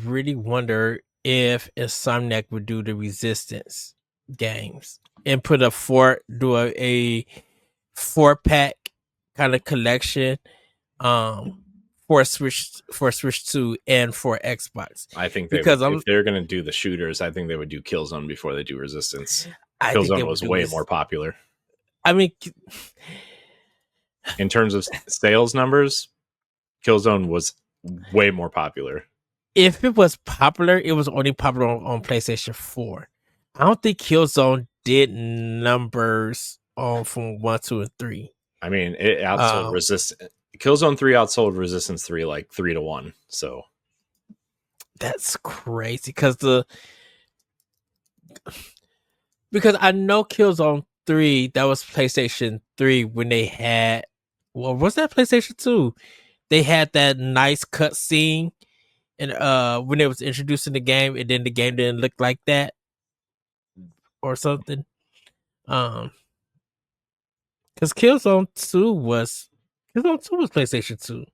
A: really wonder if Insomniac would do the Resistance games and put a 4-pack kind of collection for Switch 2 and for Xbox.
B: I think if they're going to do the shooters, I think they would do Killzone before they do Resistance. Killzone was way more popular.
A: I mean,
B: in terms of sales numbers, Killzone was way more popular.
A: If it was popular, it was only popular on PlayStation 4. I don't think Killzone did numbers from 1, 2, and 3.
B: I mean, it outsold Resistance. Killzone 3 outsold Resistance 3 like 3-1. So
A: that's crazy because I know Killzone 3, that was PlayStation 3 when they had, well, was that PlayStation 2? They had that nice cutscene, and when it was introducing the game, and then the game didn't look like that or something. Because Killzone 2 was PlayStation 2.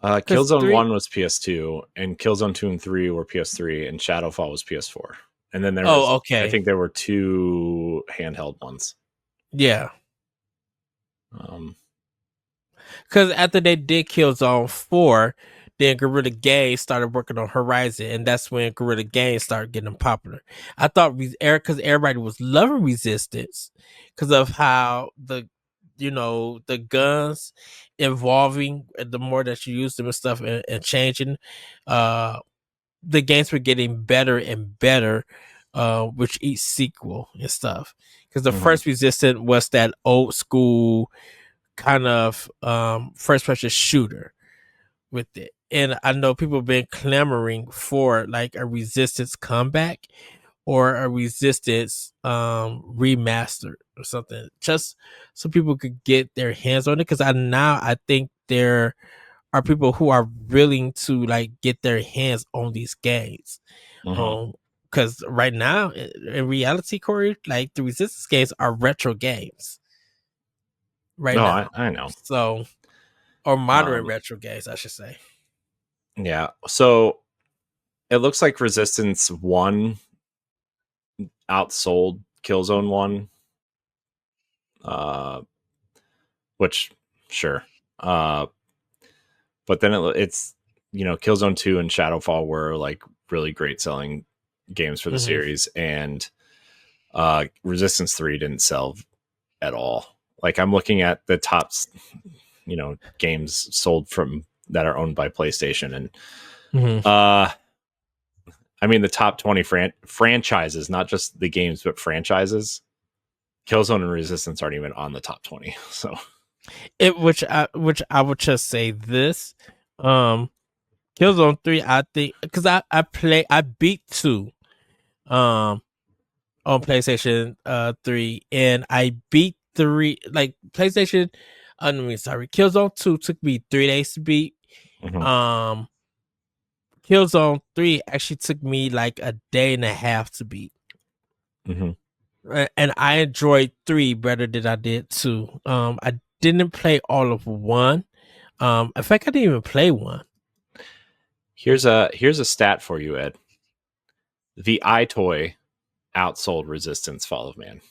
B: Killzone 1 was PS2, and Killzone 2 and 3 were PS3, and Shadowfall was PS4. And then I think there were 2 handheld ones.
A: Yeah. Because after they did Killzone 4, then Guerrilla Games started working on Horizon, and that's when Guerrilla Games started getting popular. I thought because everybody was loving Resistance because of how the guns evolving, the more that you use them and stuff, and changing, the games were getting better and better with each sequel and stuff. Because the first Resistance was that old school kind of first person shooter with it, and I know people have been clamoring for like a Resistance comeback or a Resistance remastered or something, just so people could get their hands on it. Because I think there are people who are willing to like get their hands on these games. Because right now, in reality, Corey, like the Resistance games are retro games. Now.
B: I know.
A: So, or modern retro games, I should say.
B: Yeah. So it looks like Resistance 1 outsold Killzone 1. Which, sure. But then it's Killzone 2 and Shadowfall were like really great selling games for the series, and Resistance 3 didn't sell at all. Like, I'm looking at the top games sold from that are owned by PlayStation, and I mean the top 20 franchises, not just the games but franchises, Killzone and Resistance aren't even on the top 20. So
A: which I would just say this, Killzone 3, I think, because I beat 2 on PlayStation 3, and I beat 3, like PlayStation. Killzone 2 took me 3 days to beat. Killzone 3 actually took me like a day and a half to beat. And I enjoyed 3 better than I did 2. I didn't play all of 1. In fact, I didn't even play one.
B: Here's a stat for you, Ed. The iToy outsold Resistance Fall of Man.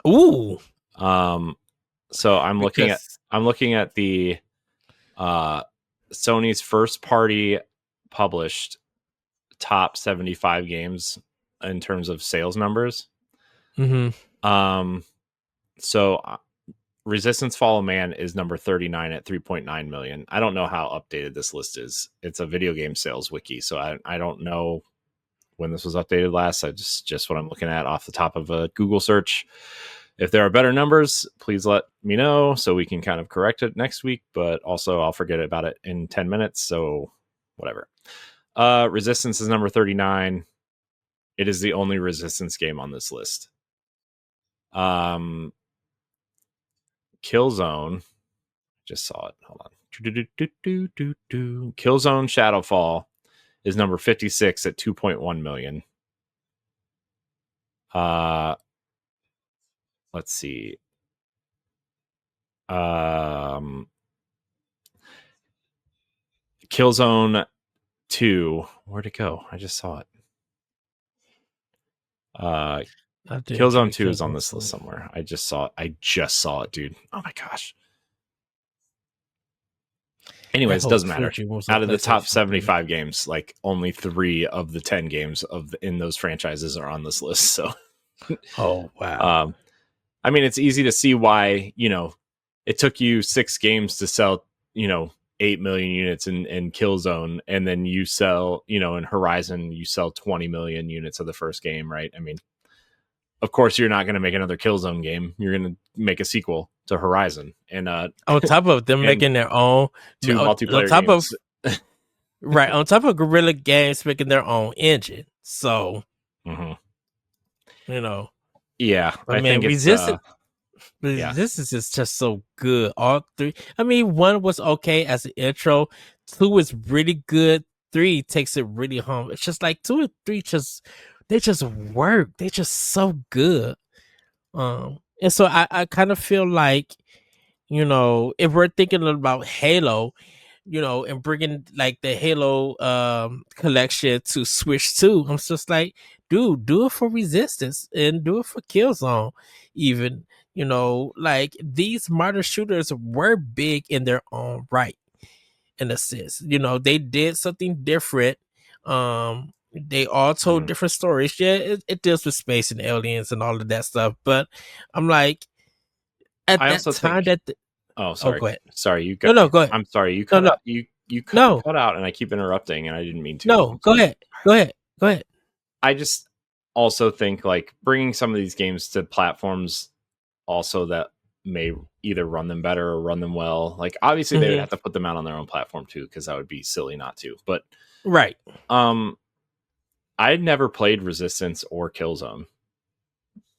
A: Ooh.
B: So I'm looking at the Sony's first party published top 75 games in terms of sales numbers. So Resistance Fall of Man is number 39 at 3.9 million. I don't know how updated this list is. It's a video game sales wiki, so I don't know when this was updated last. I just what I'm looking at off the top of a Google search. If there are better numbers, please let me know so we can kind of correct it next week, but also I'll forget about it in 10 minutes, so whatever. Resistance is number 39. It is the only Resistance game on this list. Killzone, just saw it. Hold on. Killzone Shadowfall is number 56 at 2.1 million. Let's see. Killzone 2. Where'd it go? I just saw it. Killzone 2 is on this list somewhere. I just saw it, dude. Oh my gosh. Anyways, it doesn't matter. Out of the top 75 games, like only 3 of the 10 games in those franchises are on this list. So,
A: oh wow.
B: I mean, it's easy to see why, it took you 6 games to sell, 8 million units in Killzone, and then you sell, in Horizon, you sell 20 million units of the first game, right? I mean, of course, you're not going to make another Killzone game. You're going to make a sequel to Horizon, and on
A: top of them making their own
B: 2 multiplayer games.
A: Right, on top of Guerrilla Games making their own engine. So,
B: yeah,
A: I mean, Resistance is just so good. All 3. I mean, 1 was okay as an intro. 2 is really good. 3 takes it really home. It's just like 2 and 3 they just work. They're just so good. And so I kind of feel like, if we're thinking about Halo, and bringing like the Halo collection to Switch 2, I'm just like, dude, do it for Resistance and do it for Killzone. Even, like these modern shooters were big in their own right, in a sense. They did something different. They all told different stories. Yeah, it deals with space and aliens and all of that stuff. But I'm like, at that time that.
B: Oh, sorry.
A: Go ahead.
B: Sorry, you
A: got. No, go ahead.
B: I'm sorry. You cut out. You cut out, and I keep interrupting, and I didn't mean to.
A: No, go ahead. Go ahead.
B: I just also think like bringing some of these games to platforms also that may either run them better or run them well. Like obviously they would have to put them out on their own platform too, because that would be silly not to. But
A: right.
B: I had never played Resistance or Killzone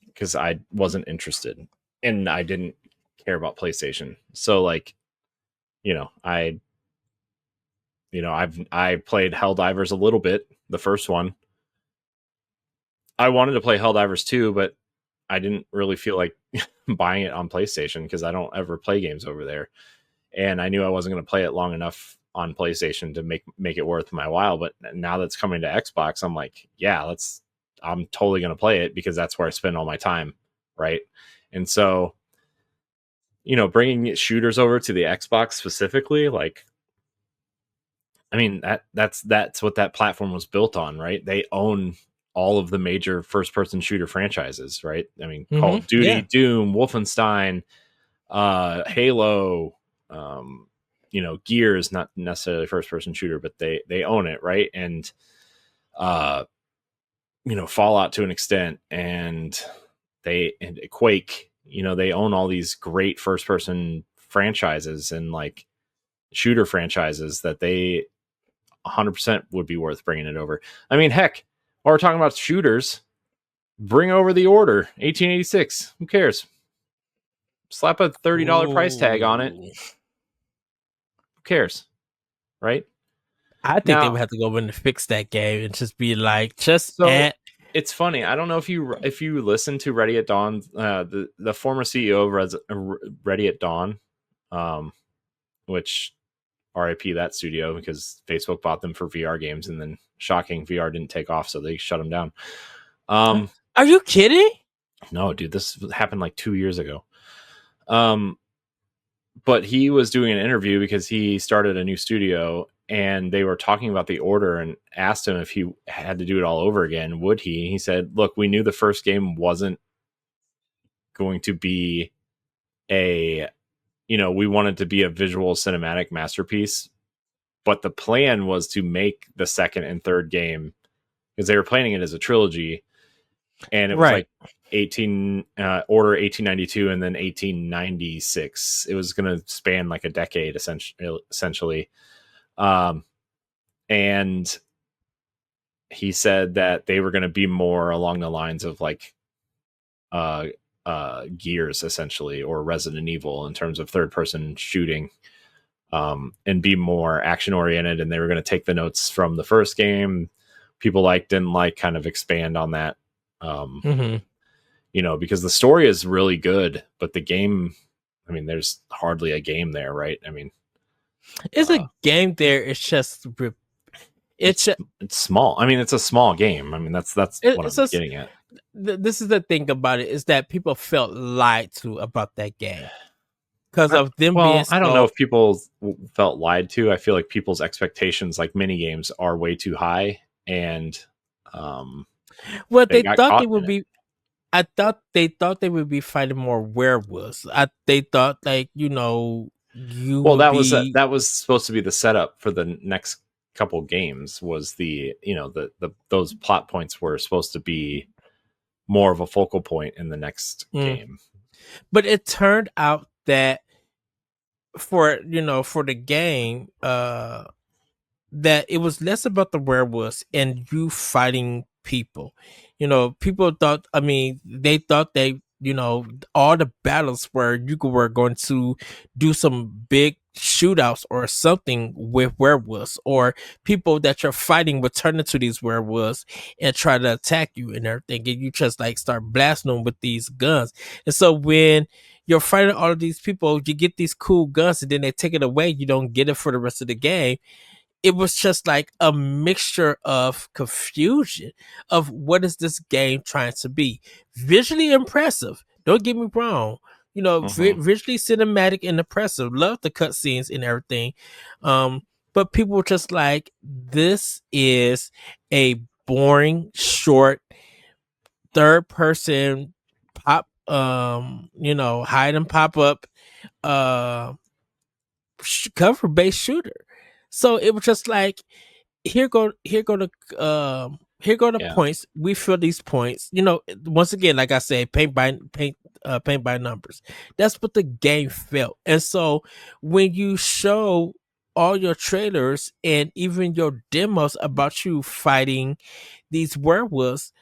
B: because I wasn't interested, and I didn't care about PlayStation. So like, I played Helldivers a little bit, the first one. I wanted to play Helldivers 2, but I didn't really feel like buying it on PlayStation because I don't ever play games over there. And I knew I wasn't going to play it long enough on PlayStation to make it worth my while. But now that's coming to Xbox, I'm like, yeah, I'm totally going to play it because that's where I spend all my time. Right. And so, bringing shooters over to the Xbox specifically, like, I mean, that's what that platform was built on, right? They own all of the major first-person shooter franchises, right? I mean, Call of Duty, Doom, Wolfenstein, Halo, Gears, not necessarily first-person shooter, but they own it, right? And Fallout to an extent, and Quake, they own all these great first-person franchises and like shooter franchises that they 100% would be worth bringing it over. I mean, heck, while we're talking about shooters, bring over The Order 1886. Who cares? Slap a $30 price tag on it. Who cares? Right?
A: I think they would have to go in and fix that game and just be like,
B: it's funny. I don't know if you listen to Ready at Dawn, the former CEO of Ready at Dawn, which RIP that studio, because Facebook bought them for VR games, and then shocking, VR didn't take off, so they shut them down.
A: Are you kidding?
B: No, dude, this happened like 2 years ago. But he was doing an interview because he started a new studio, and they were talking about the order and asked him if he had to do it all over again, would he? He said, look, we knew the first game wasn't going to be we wanted to be a visual cinematic masterpiece, but the plan was to make the second and third game, because they were planning it as a trilogy, and it was like Order 1892 and then 1896. It was going to span like a decade essentially. And he said that they were going to be more along the lines of like Gears essentially, or Resident Evil, in terms of third person shooting, and be more action oriented. And they were going to take the notes from the first game, people didn't kind of expand on that. Because the story is really good, but the game, I mean, there's hardly a game there, right? I mean,
A: it's a game there. It's just it's
B: small. I mean, it's a small game. I mean, that's what I'm getting at.
A: This is the thing about it, is that people felt lied to about that game because of them being.
B: I don't know if people felt lied to. I feel like people's expectations, like mini games, are way too high, and
A: they thought they would be. I thought they thought they would be fighting more werewolves. They thought that
B: was supposed to be the setup for the next couple games. Was the those plot points were supposed to be more of a focal point in the next game.
A: But it turned out that for the game, that it was less about the werewolves and you fighting people. People thought, they thought all the battles where you were going to do some big shootouts or something with werewolves, or people that you're fighting would turn into these werewolves and try to attack you and everything, and you just start blasting them with these guns. And so when you're fighting all of these people, you get these cool guns, and then they take it away. You don't get it for the rest of the game. It was just like a mixture of confusion of what is this game trying to be. Visually impressive. Don't get me wrong. Visually cinematic and impressive. Love the cutscenes and everything. But people were just like, this is a boring, short, third person pop, hide and pop up, cover based shooter. So it was just like, here go the points. We fill these points. Once again, like I said, paint by numbers. That's what the game felt. And so when you show all your trailers and even your demos about you fighting these werewolves,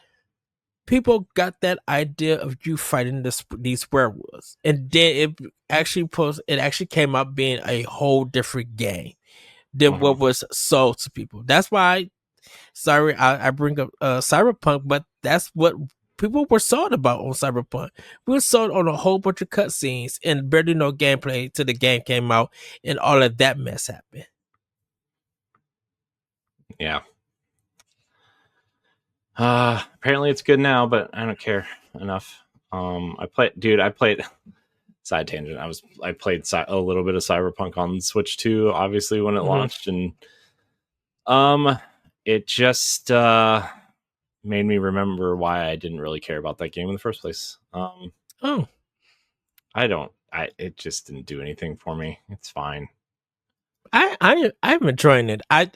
A: people got that idea of you fighting these werewolves, and then it actually came out being a whole different game than what was sold to people. That's why, sorry, I bring up Cyberpunk, but that's what people were sold about on Cyberpunk. We were sold on a whole bunch of cutscenes and barely no gameplay till the game came out and all of that mess happened.
B: Yeah. Apparently it's good now, but I don't care enough. I played side tangent. I played a little bit of Cyberpunk on Switch 2, obviously, when it launched, and it just made me remember why I didn't really care about that game in the first place. It just didn't do anything for me. It's fine.
A: I'm enjoying it. I've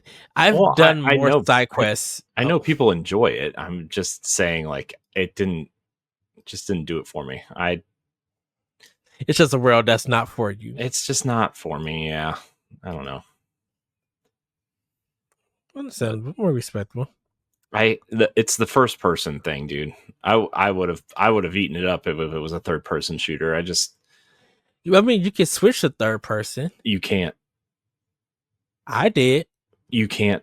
A: done more side quests.
B: I know people enjoy it. I'm just saying, it didn't do it for me.
A: It's just a world that's not for you.
B: It's just not for me. Yeah, I don't know.
A: Understandable, more respectable.
B: It's the first person thing, dude. I would have eaten it up if it was a third person shooter.
A: You can switch to third person.
B: You can't.
A: I did.
B: You can't.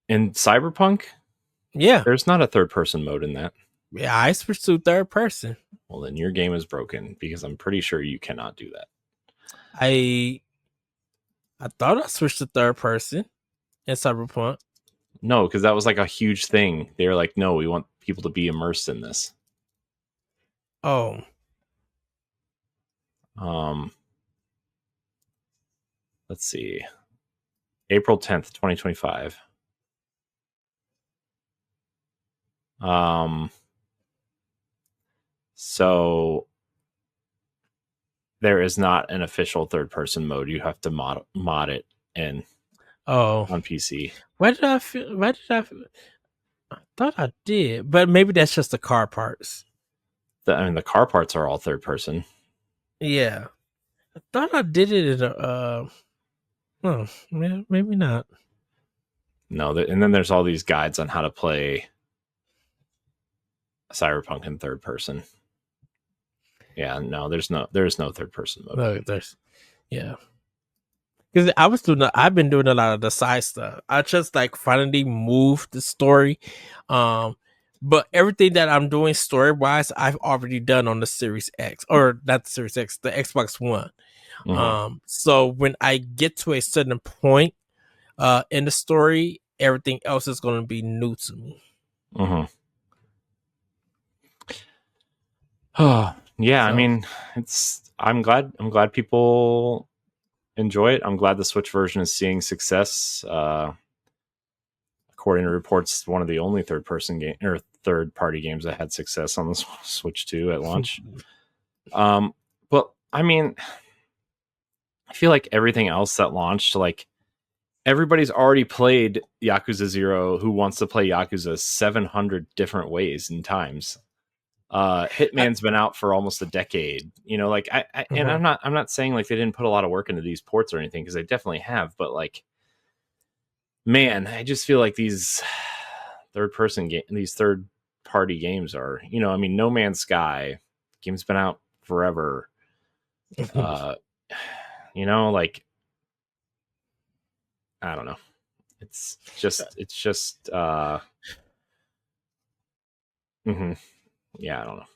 B: In Cyberpunk?
A: Yeah.
B: There's not a third person mode in that.
A: Yeah, I switched to third person.
B: Well, then your game is broken, because I'm pretty sure you cannot do that.
A: I thought I switched to third person in Cyberpunk.
B: No, because that was like a huge thing. They were like, no, we want people to be immersed in this.
A: Oh,
B: Let's see. April 10th, 2025. So there is not an official third person mode. You have to mod it in on PC.
A: Why did I thought I did, but maybe that's just the car parts.
B: The car parts are all third person.
A: Yeah, I thought I did it in a. Oh, maybe not.
B: No, and then there's all these guides on how to play Cyberpunk in third person. Yeah, no, there's no third person mode.
A: No, yeah. Because I've been doing a lot of the side stuff. I just like finally moved the story, but everything that I'm doing story wise, I've already done on the Series X, or not the Series X, the Xbox One. Mm-hmm. So when I get to a certain point, in the story, everything else is going to be new to me.
B: Mm-hmm. Oh yeah, so, I mean, I'm glad people enjoy it. I'm glad the Switch version is seeing success. According to reports, one of the only third party games that had success on the Switch 2 at launch. But I mean, I feel like everything else that launched, like everybody's already played Yakuza 0 who wants to play Yakuza 700 different ways and times. Hitman's been out for almost a decade, like and I'm not saying like they didn't put a lot of work into these ports or anything, because they definitely have, but like, man, I just feel like these third party games are, I mean, No Man's Sky game's been out forever. Like, I don't know. It's just yeah, I don't know.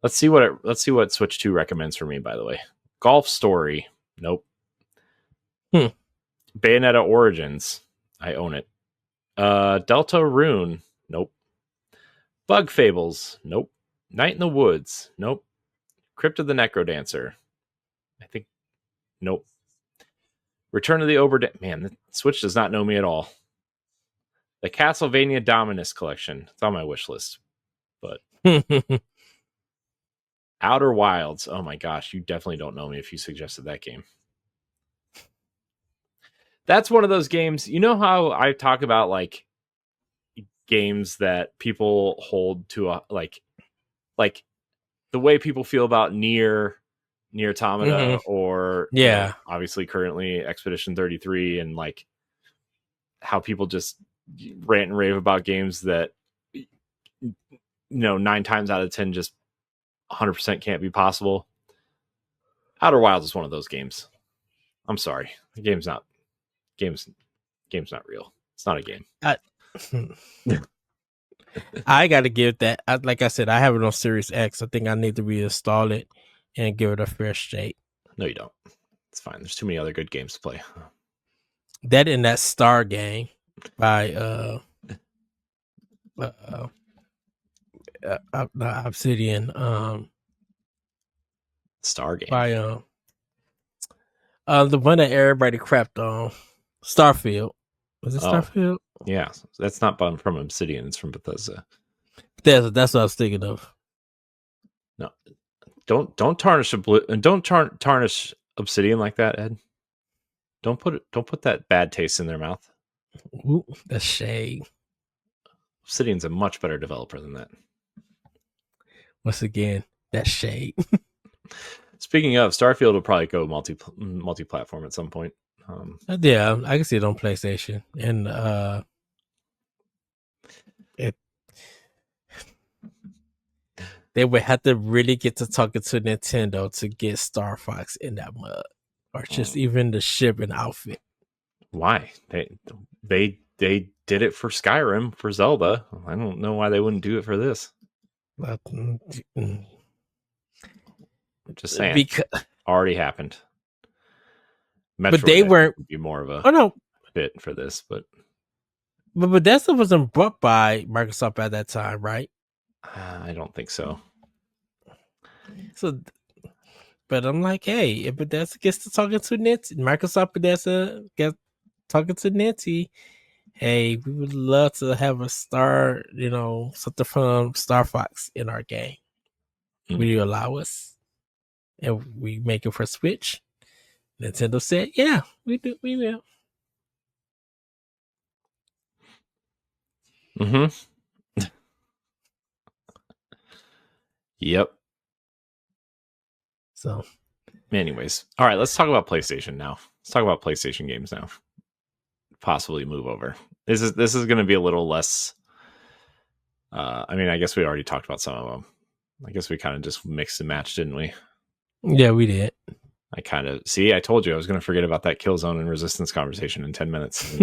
B: Let's see what Switch 2 recommends for me, by the way. Golf Story. Nope. Bayonetta Origins. I own it. Delta Rune. Nope. Bug Fables. Nope. Night in the Woods. Nope. Crypt of the Necrodancer. I think. Nope. Return of the Oberdin. Man, the Switch does not know me at all. The Castlevania Dominus Collection. It's on my wish list. But Outer Wilds. Oh my gosh, you definitely don't know me if you suggested that game. That's one of those games. You know how I talk about like games that people hold to a like the way people feel about Nier Automata, or obviously currently Expedition 33, and like how people just rant and rave about games that 9 times out of 10 just 100% can't be possible. Outer Wilds is one of those games. I'm sorry, the game's not real. It's not a game.
A: I gotta give that. Like I said, I have it on Series X. I think I need to reinstall it and give it a fair shake.
B: No, you don't. It's fine. There's too many other good games to play.
A: That in that Star game by Obsidian.
B: Star game
A: by the one that everybody crapped on, Starfield. Was it Starfield?
B: Yeah, that's not from Obsidian. It's from Bethesda.
A: That's what I was thinking of.
B: No, don't tarnish tarnish Obsidian like that, Ed. Don't put that bad taste in their mouth.
A: Ooh, that's shade.
B: Obsidian's a much better developer than that.
A: Once again, that's shade.
B: Speaking of, Starfield will probably go multi-platform at some point.
A: Yeah, I can see it on PlayStation, and they would have to really get to talking to Nintendo to get Star Fox in that mud, or just even the ship and outfit.
B: Why they did it for Skyrim, for Zelda. I don't know why they wouldn't do it for this. Just saying, already happened. Metroid,
A: but they weren't.
B: Would be more of a
A: Oh no,
B: fit for this, but
A: Bethesda wasn't bought by Microsoft at that time, right?
B: I don't think so.
A: So, but I'm like, hey, if Bethesda gets to talking to Nancy, Microsoft Bethesda gets talking to Nancy, hey, we would love to have a star, something from Star Fox in our game. Will you allow us? And we make it for Switch. Nintendo said, yeah, we will.
B: Mm-hmm. Yep.
A: So,
B: anyways, all right, let's talk about PlayStation now. Let's talk about PlayStation games now. Possibly move over. This is going to be a little less. I mean, I guess we already talked about some of them. I guess we kind of just mixed and matched, didn't we?
A: Yeah, we did.
B: I told you I was going to forget about that Killzone and Resistance conversation in 10 minutes.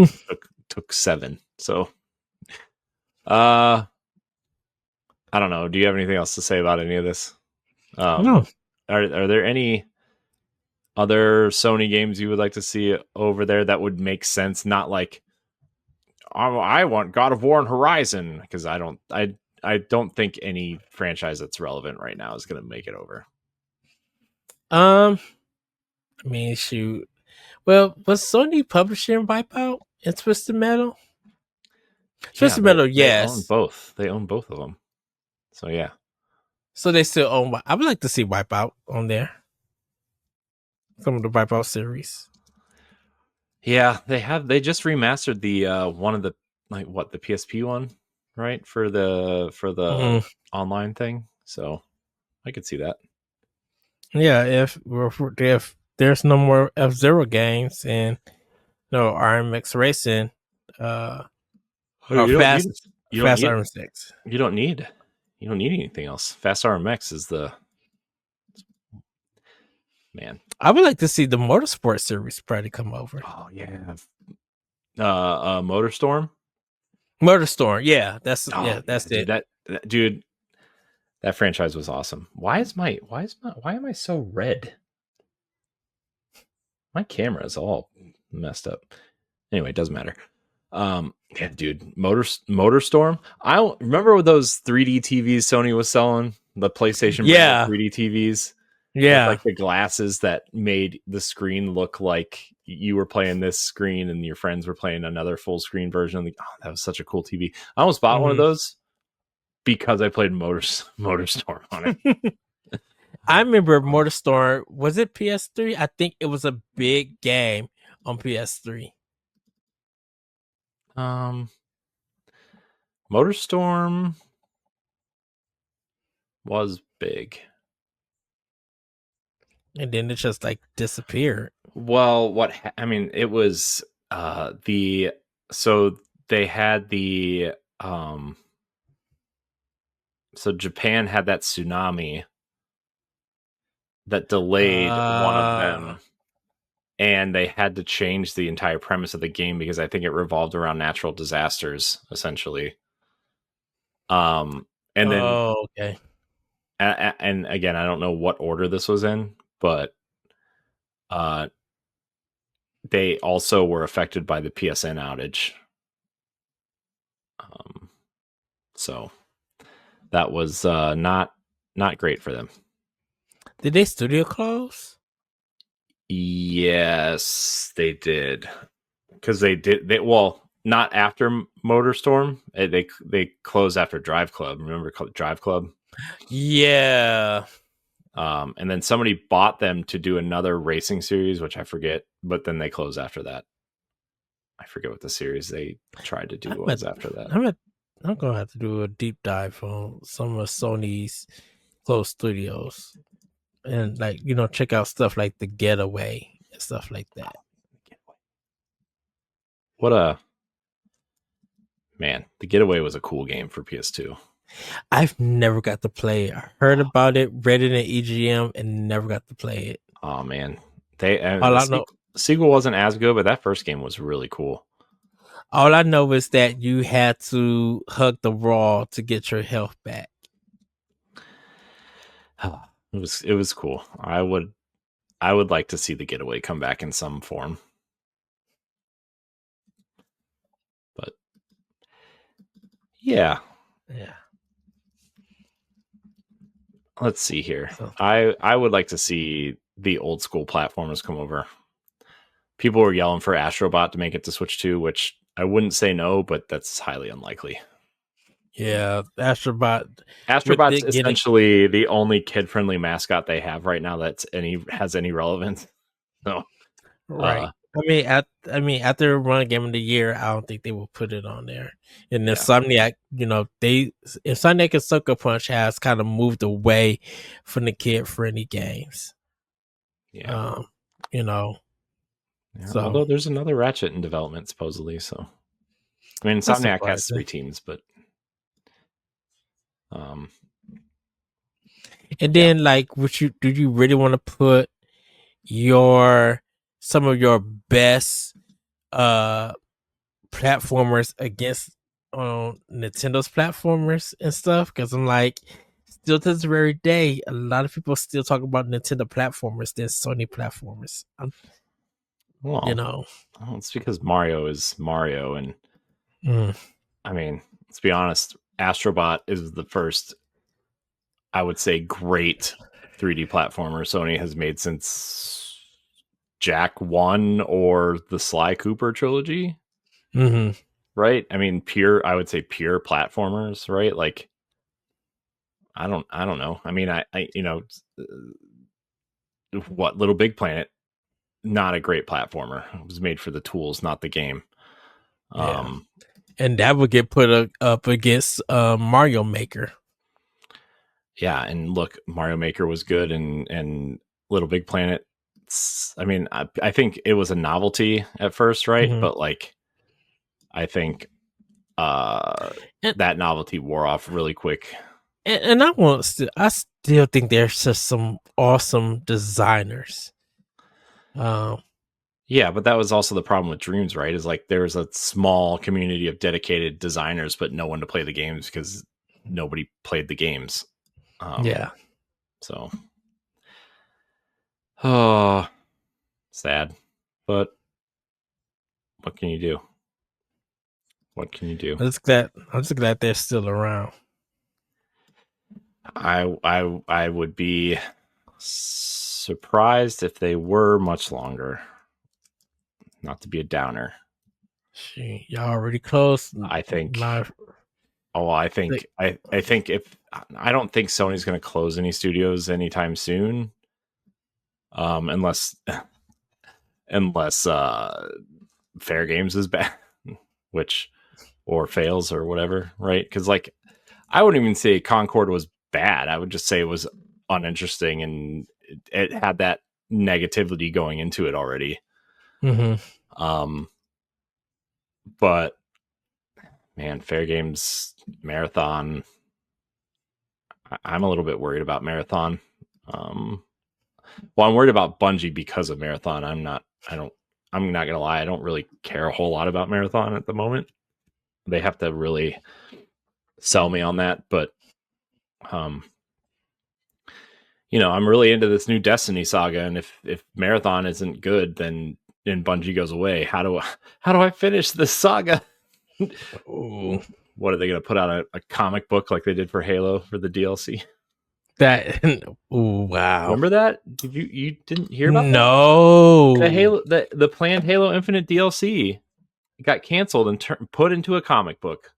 B: took 7. So, I don't know. Do you have anything else to say about any of this?
A: No.
B: Are there any other Sony games you would like to see over there that would make sense? Not like, I want God of War and Horizon, because I don't think any franchise that's relevant right now is going to make it over.
A: I mean, shoot. Well, was Sony publishing Wipeout and Twisted Metal? Twisted Metal, yes.
B: They own both of them. So yeah.
A: So they still own. I would like to see Wipeout on there. Some of the Wipeout series.
B: Yeah, they just remastered the one of the the PSP one, right? For the online thing. So I could see that.
A: Yeah, if there's no more F-Zero games and no RMX Racing, Fast RMX.
B: You don't need anything else. Fast RMX is the man.
A: I would like to see the Motorsport series probably come over.
B: Oh yeah. Motorstorm?
A: Motorstorm, yeah. That's
B: dude,
A: it.
B: Dude, that franchise was awesome. Why am I so red? My camera is all messed up. Anyway, it doesn't matter. Yeah, dude, Motorstorm. I don't remember those 3D TVs Sony was selling, the PlayStation 3D TVs.
A: Yeah,
B: with, like, the glasses that made the screen look like you were playing this screen and your friends were playing another full screen version. That was such a cool TV. I almost bought one of those because I played Motorstorm on it.
A: I remember Motorstorm. Was it PS3? I think it was a big game on PS3.
B: Motorstorm was big.
A: And then it just like disappeared.
B: Well, it was so they had the so Japan had that tsunami that delayed one of them, and they had to change the entire premise of the game because I think it revolved around natural disasters essentially. And then
A: okay.
B: And again, I don't know what order this was in, but they also were affected by the PSN outage. So that was not great for them.
A: Did they studio close?
B: Yes, they did. Because not after Motorstorm. They closed after Drive Club. Remember Drive Club?
A: Yeah.
B: And then somebody bought them to do another racing series, which I forget, but then they closed after that. I forget what the series they tried to do was after that.
A: I'm going to have to do a deep dive on some of Sony's closed studios and check out stuff like The Getaway and stuff like that.
B: What man, The Getaway was a cool game for PS2.
A: I've never got to play it. I heard about it, read it in EGM, and never got to play it.
B: Oh man, the sequel wasn't as good, but that first game was really cool.
A: All I know is that you had to hug the wall to get your health back.
B: It was cool. I I would like to see the Getaway come back in some form. But yeah. Let's see here.
A: So,
B: I would like to see the old school platformers come over. People were yelling for Astrobot to make it to Switch 2, which I wouldn't say no, but that's highly unlikely.
A: yeah, Astrobot.
B: Astrobot's essentially the only kid-friendly mascot they have right now that's has any relevance. So,
A: right. I mean, after Run Game of the Year, I don't think they will put it on there. And Insomniac, Insomniac and Sucker Punch has kind of moved away from the kid-friendly games.
B: Yeah.
A: So,
B: although there's another Ratchet in development supposedly, so I mean, Insomniac has 3 teams, but
A: and then do you really want to put some of your best platformers against Nintendo's platformers and stuff? Because I'm like, still to this very day, a lot of people still talk about Nintendo platformers than Sony platformers.
B: It's because Mario is Mario, and I mean, let's be honest, Astrobot is the first, I would say, great 3D platformer Sony has made since Jack 1 or the Sly Cooper trilogy. Right? I mean, I would say pure platformers, right? Like, I don't know. I mean, I what Little Big Planet, not a great platformer. It was made for the tools, not the game.
A: And that would get put up against Mario Maker.
B: Yeah, and look, Mario Maker was good, and Little Big Planet. I mean, I think it was a novelty at first, right? But like, I think that novelty wore off really quick.
A: And I still think there's just some awesome designers.
B: Yeah, but that was also the problem with Dreams, right? Is like there's a small community of dedicated designers, but no one to play the games because nobody played the games. So, sad, but what can you do? What can you do?
A: I'm just glad they're still around.
B: I would be surprised if they were much longer. Not to be a downer.
A: Y'all already close.
B: I think.
A: Live.
B: Oh, I think I think I don't think Sony's going to close any studios anytime soon, unless Fair Games is bad, or fails or whatever, right? Because like I wouldn't even say Concord was bad. I would just say it was uninteresting and it had that negativity going into it already. But man, Fair Games Marathon, I'm a little bit worried about Marathon. Well, I'm worried about Bungie because of Marathon. I'm not gonna lie, I don't really care a whole lot about Marathon at the moment. They have to really sell me on that, but I'm really into this new Destiny saga, and if Marathon isn't good, then Bungie goes away. How do I finish this saga?
A: Ooh.
B: What are they going to put out a comic book like they did for Halo for the DLC?
A: Wow!
B: Remember that? Did you didn't hear about
A: that?
B: The Halo the planned Halo Infinite DLC got canceled and put into a comic book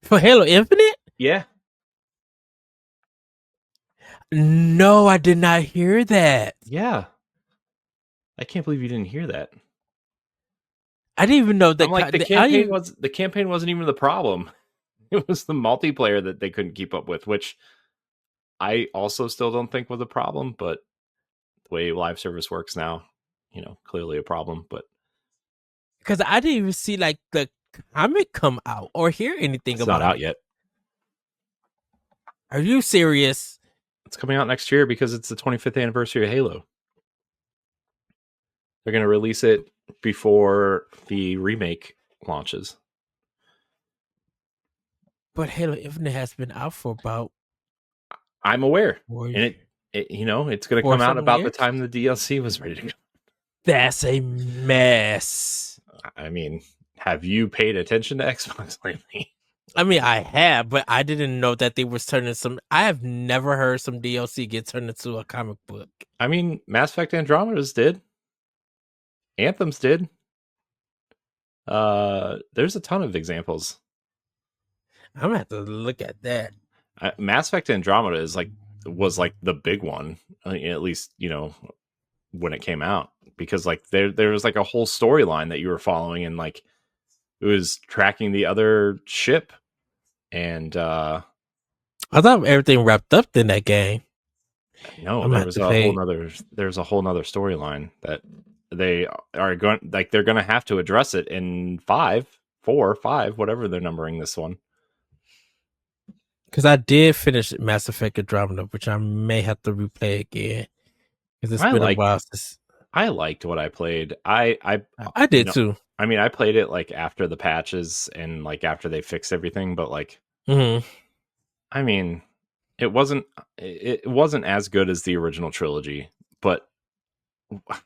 A: for Halo Infinite.
B: Yeah.
A: No, I did not hear that.
B: Yeah. I can't believe you didn't hear that.
A: I didn't even know that.
B: The campaign wasn't even the problem. It was the multiplayer that they couldn't keep up with, which I also still don't think was a problem. But the way live service works now, clearly a problem. But
A: because I didn't even see like the comic come out or hear anything about it.
B: It's not out yet.
A: Are you serious?
B: It's coming out next year because it's the 25th anniversary of Halo. They're going to release it before the remake launches.
A: But Halo Infinite has been out for about.
B: I'm aware, and it's going to
A: For
B: come out
A: some
B: about the
A: years?
B: time the DLC was ready to go.
A: That's a mess.
B: I mean, have you paid attention to Xbox lately?
A: I mean, I have, but I didn't know that they was turning some. I have never heard some DLC get turned into a comic book.
B: I mean, Mass Effect Andromeda's did. Anthem's did. There's a ton of examples.
A: I'm gonna have to look at that.
B: Mass Effect Andromeda was like the big one, at least when it came out, because like there was like a whole storyline that you were following, and like it was tracking the other ship, and
A: I thought everything wrapped up in that game.
B: no, there's a whole nother storyline that they are going, like they're going to have to address it in 5, 4, 5, whatever they're numbering this one.
A: Because I did finish Mass Effect Andromeda, which I may have to replay again because it's been a while since.
B: I liked what I played. I
A: did too.
B: I mean, I played it like after the patches and like after they fixed everything, but like, I mean, it wasn't as good as the original trilogy. But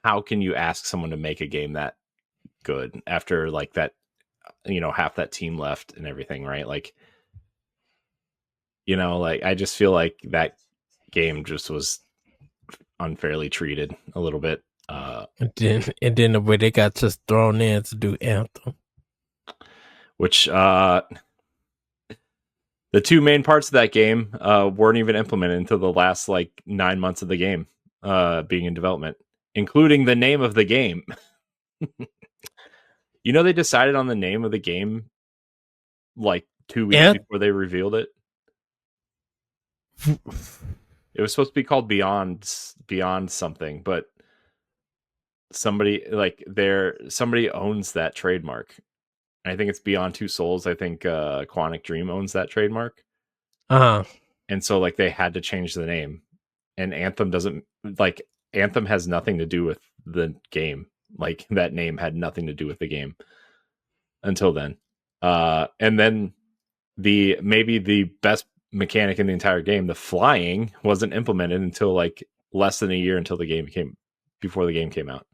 B: how can you ask someone to make a game that good after like that? Half that team left and everything, right? Like, like I just feel like that game just was unfairly treated a little bit.
A: And then the way they got just thrown in to do Anthem,
B: which the two main parts of that game weren't even implemented until the last like 9 months of the game being in development, including the name of the game. They decided on the name of the game like 2 weeks before they revealed it. It was supposed to be called Beyond something, but somebody owns that trademark. I think it's Beyond Two Souls. I think Quantic Dream owns that trademark. And so like they had to change the name. And Anthem has nothing to do with the game. Like that name had nothing to do with the game until then. And then maybe the best mechanic in the entire game, the flying, wasn't implemented until like less than a year before the game came out.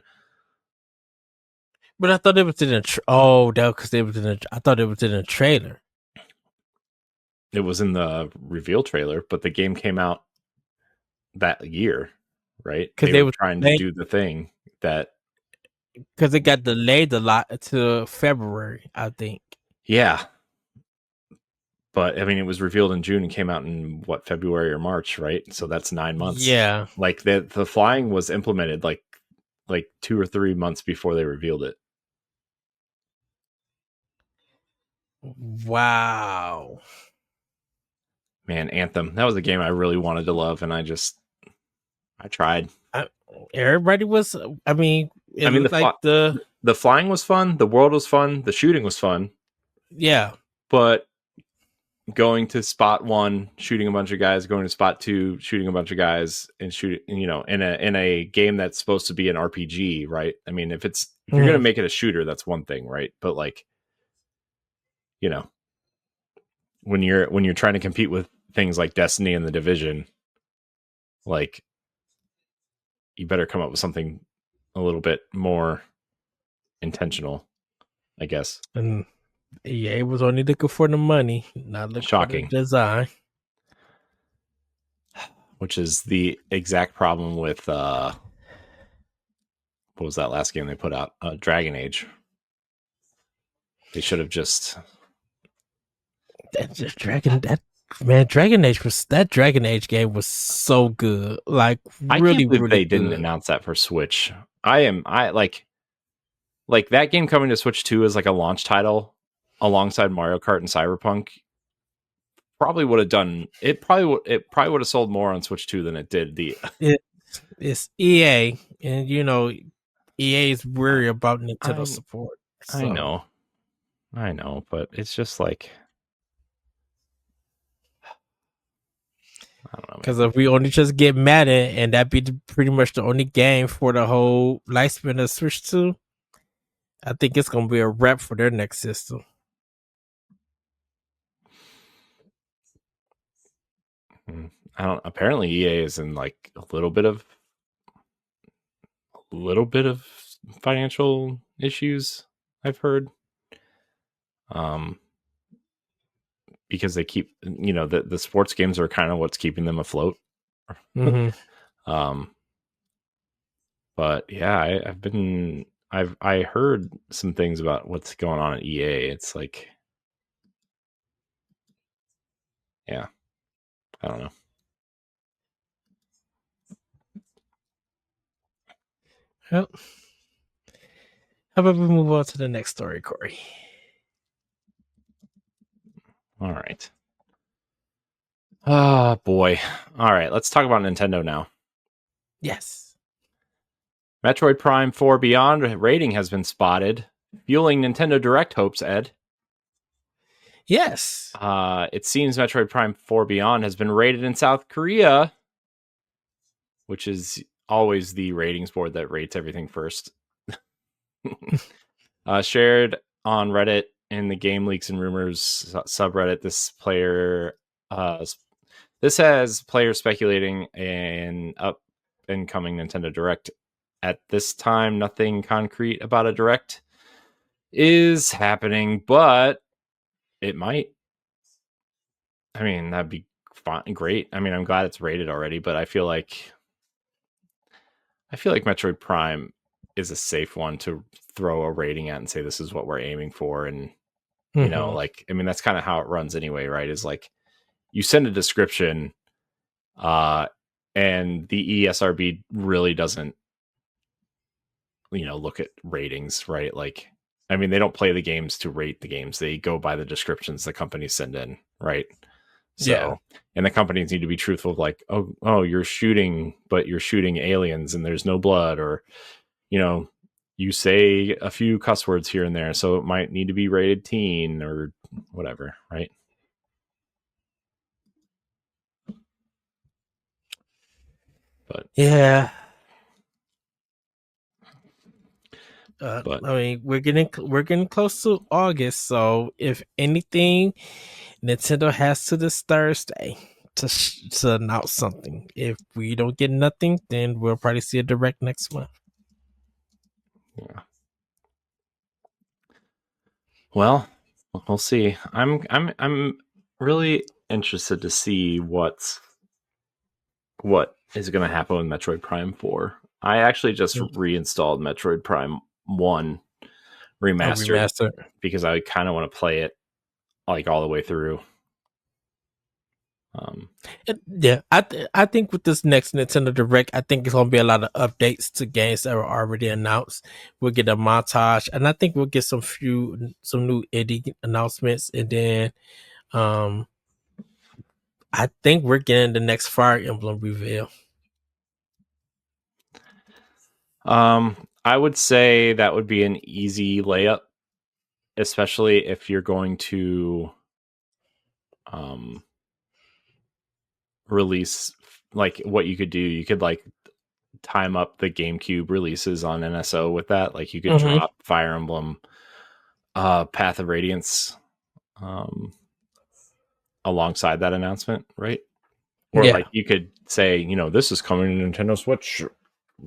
A: But I thought it was in I thought it was in a trailer.
B: It was in the reveal trailer, but the game came out that year, right?
A: Because they were
B: trying to do the thing that
A: because it got delayed a lot to February, I think.
B: Yeah. But I mean, it was revealed in June and came out in February or March, right? So that's 9 months.
A: Yeah.
B: Like the flying was implemented like 2 or 3 months before they revealed it.
A: Wow.
B: Man, Anthem. That was a game I really wanted to love, and I tried.
A: Everybody was. I mean,
B: the flying was fun. The world was fun. The shooting was fun.
A: Yeah,
B: but going to spot 1, shooting a bunch of guys, going to spot 2, shooting a bunch of guys, and shooting, in a game that's supposed to be an RPG, right? I mean, if you're gonna make it a shooter, that's one thing, right? But like, when you're trying to compete with things like Destiny and The Division, like, you better come up with something a little bit more intentional, I guess.
A: And EA was only looking for the money, not looking for the design.
B: Which is the exact problem with what was that last game they put out? Dragon Age. They should have just
A: Dragon Age that Dragon Age game was so good. Like,
B: I
A: really,
B: can't believe
A: really
B: they
A: good.
B: didn't announce that for Switch. I like that game coming to Switch 2 as like a launch title alongside Mario Kart and Cyberpunk probably would have done it. Probably would have sold more on Switch 2 than it did.
A: It's EA, and EA is worried about Nintendo support. So.
B: I know, but it's just like, I don't know.
A: Because if we only just get Madden, and that be pretty much the only game for the whole lifespan of Switch 2, I think it's going to be a wrap for their next system.
B: I don't. Apparently, EA is in like a little bit of financial issues. I've heard, because they keep, the sports games are kind of what's keeping them afloat. But yeah, I heard some things about what's going on at EA. It's like, yeah, I don't know.
A: Well, how about we move on to the next story, Corey?
B: All right. Oh boy. All right, let's talk about Nintendo now.
A: Yes.
B: Metroid Prime 4 Beyond rating has been spotted, fueling Nintendo Direct hopes, Ed.
A: Yes.
B: It seems Metroid Prime 4 Beyond has been rated in South Korea, which is always the ratings board that rates everything first. Shared on Reddit in the Game Leaks and Rumors subreddit, this has players speculating an up and coming Nintendo Direct. At this time, nothing concrete about a Direct is happening, but it might. I mean, that'd be great. I mean, I'm glad it's rated already, but I feel like Metroid Prime is a safe one to throw a rating at and say this is what we're aiming for. And like, I mean, that's kind of how it runs anyway, right? Is like you send a description, and the ESRB really doesn't, look at ratings, right? Like, I mean, they don't play the games to rate the games. They go by the descriptions the companies send in, right? So,
A: yeah.
B: And the companies need to be truthful of like, oh, you're shooting, but you're shooting aliens and there's no blood, or, you say a few cuss words here and there, so it might need to be rated teen or whatever, right? But
A: yeah.
B: But
A: I mean, we're getting close to August, so if anything, Nintendo has to this Thursday to announce something. If we don't get nothing, then we'll probably see a Direct next month.
B: Yeah. Well, we'll see. I'm really interested to see what is going to happen with Metroid Prime 4. I actually just reinstalled Metroid Prime 1 remastered because I kind of want to play it like all the way through.
A: Yeah, I think with this next Nintendo Direct, I think it's gonna be a lot of updates to games that were already announced. We'll get a montage, and I think we'll get some new indie announcements, and then I think we're getting the next Fire Emblem reveal.
B: I would say that would be an easy layup, especially if you're going to release, like, what you could do. You could like time up the GameCube releases on NSO with that. Like you could drop Fire Emblem Path of Radiance alongside that announcement, right? Or like you could say, this is coming to Nintendo Switch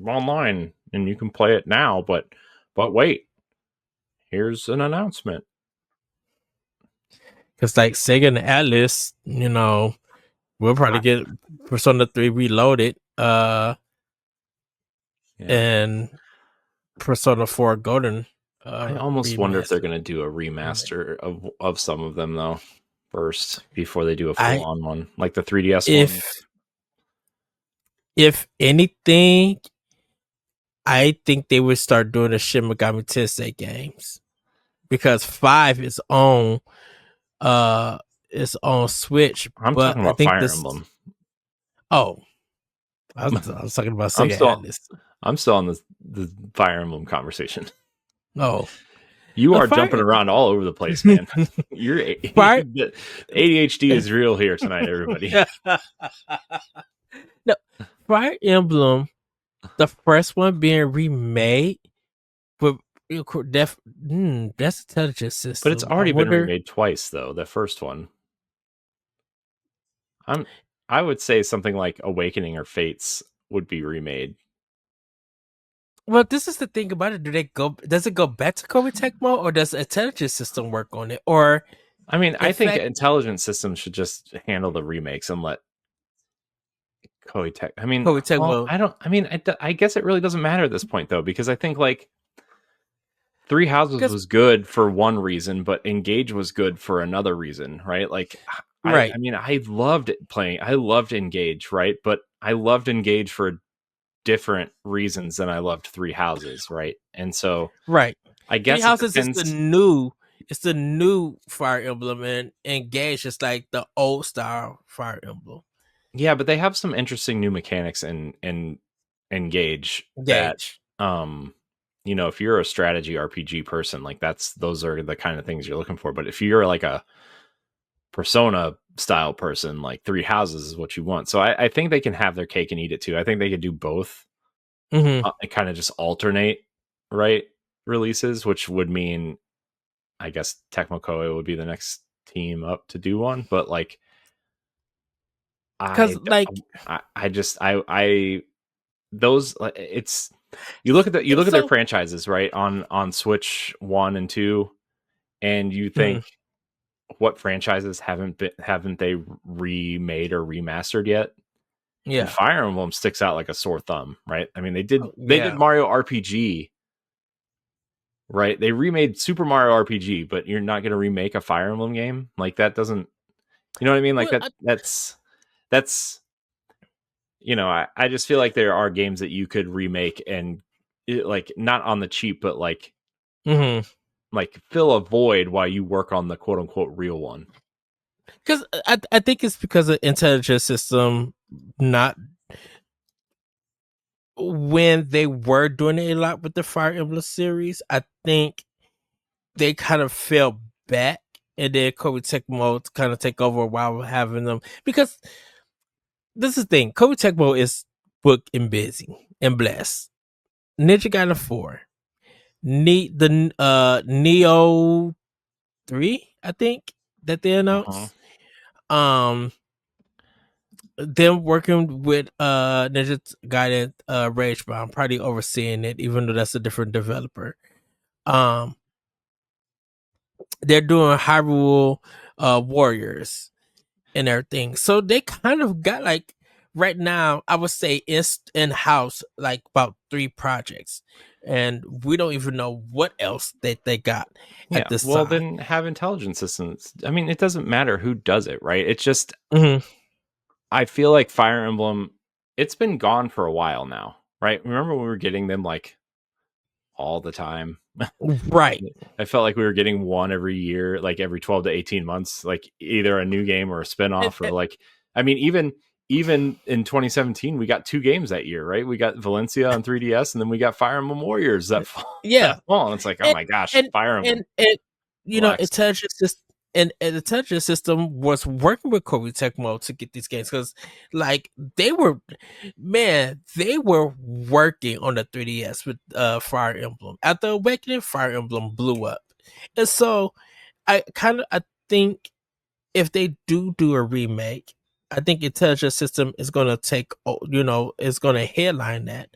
B: online and you can play it now, but wait, here's an announcement.
A: Because like Sega and Atlas, we'll probably get Persona 3 Reloaded, and Persona 4 Golden.
B: I almost wonder if they're going to do a remaster of some of them though first before they do a full-on one, like the 3DS one.
A: If anything, I think they would start doing the Shin Megami Tensei games, because 5 is on Switch.
B: I'm talking about Fire Emblem.
A: Oh, I was talking about Sega Atlas.
B: I'm still on the Fire Emblem conversation.
A: Oh,
B: you are jumping around all over the place, man. Your ADHD is real here tonight, everybody.
A: No, Fire Emblem, the first one being remade, but that's intelligent system.
B: But it's already been remade twice, though. The first one. I would say something like Awakening or Fates would be remade.
A: Well, this is the thing about it. Does it go back to Koei Tecmo, or does the intelligence system work on it? Or
B: I mean,
A: in
B: I think
A: fact,
B: intelligent systems should just handle the remakes and let Koei Tech. I mean,
A: Koei
B: well,
A: Tecmo,
B: I don't. I mean, I guess it really doesn't matter at this point though, because I think like Three Houses
A: because
B: was good for one reason, but Engage was good for another reason, right? Like, I
A: right,
B: mean, I loved it playing. I loved Engage, right? But I loved Engage for different reasons than I loved Three Houses, right? And so
A: right.
B: I
A: Three
B: guess it
A: Houses is the
B: depends.
A: new. It's the new Fire Emblem, and Engage is like the old style Fire Emblem.
B: Yeah, but they have some interesting new mechanics in Engage that
A: Engage.
B: you know, if you're a strategy RPG person, like those are the kind of things you're looking for. But if you're like a Persona style person, like Three Houses is what you want. So I think they can have their cake and eat it too. I think they could do both
A: Mm-hmm.
B: and kind of just alternate, right? Releases, which would mean, I guess, Tecmo Koei would be the next team up to do one. But like,
A: Because
B: I,
A: like
B: I just, I, those, it's, you look
A: it's
B: at their
A: so.
B: franchises, right? On Switch 1 and 2, and you
A: Mhm,
B: think, what franchises haven't they remade or remastered yet? And
A: yeah.
B: Fire Emblem sticks out like a sore thumb, right? I mean,
A: Oh,
B: they did
A: yeah.
B: Mario RPG, right? They remade Super Mario RPG, but you're not going to remake a Fire Emblem game? Like that doesn't, you know what I mean? Like
A: Well,
B: that's you know, I just feel like there are games that you could remake and like not on the cheap, but
A: mhm.
B: like fill a void while you work on the quote unquote real one.
A: 'Cause I think it's because of intelligence system not when they were doing it a lot with the Fire Emblem series, I think they kind of fell back, and then Koei Tecmo kind of take over while having them, because this is the thing. Koei Tecmo is booked and busy and blessed. Ninja Gaiden 4. The Neo 3, I think, that they
B: Uh-huh.
A: announced. Um them working with Ninja Gaiden Rage, but I'm probably overseeing it, even though that's a different developer. Um they're doing Hyrule Warriors and everything. So they kind of got like right now, I would say in house like about 3 projects. And we don't even know what else that they got
B: Yeah.
A: at this
B: Well,
A: time.
B: then have intelligence systems. I mean, it doesn't matter who does it, right? It's just
A: Hmm.
B: I feel like Fire Emblem, it's been gone for a while now, right? Remember when we were getting them like all the time?
A: Right.
B: I felt like we were getting one every year, like every 12 to 18 months, like either a new game or a
A: And,
B: spinoff or like, I mean, even in 2017, we got 2 games that year, right? We got Valencia on 3DS, and then we got Fire Emblem Warriors that fall.
A: yeah.
B: That fall, and it's like, oh
A: and
B: my gosh,
A: and
B: Fire Emblem,
A: and
B: relax.
A: intelligence system, and the intelligence system was working with Koei Tecmo to get these games, because like they were working on the 3DS with Fire Emblem. After Awakening, Fire Emblem blew up. And so I think if they do a remake, I think intelligence system is gonna is gonna headline that,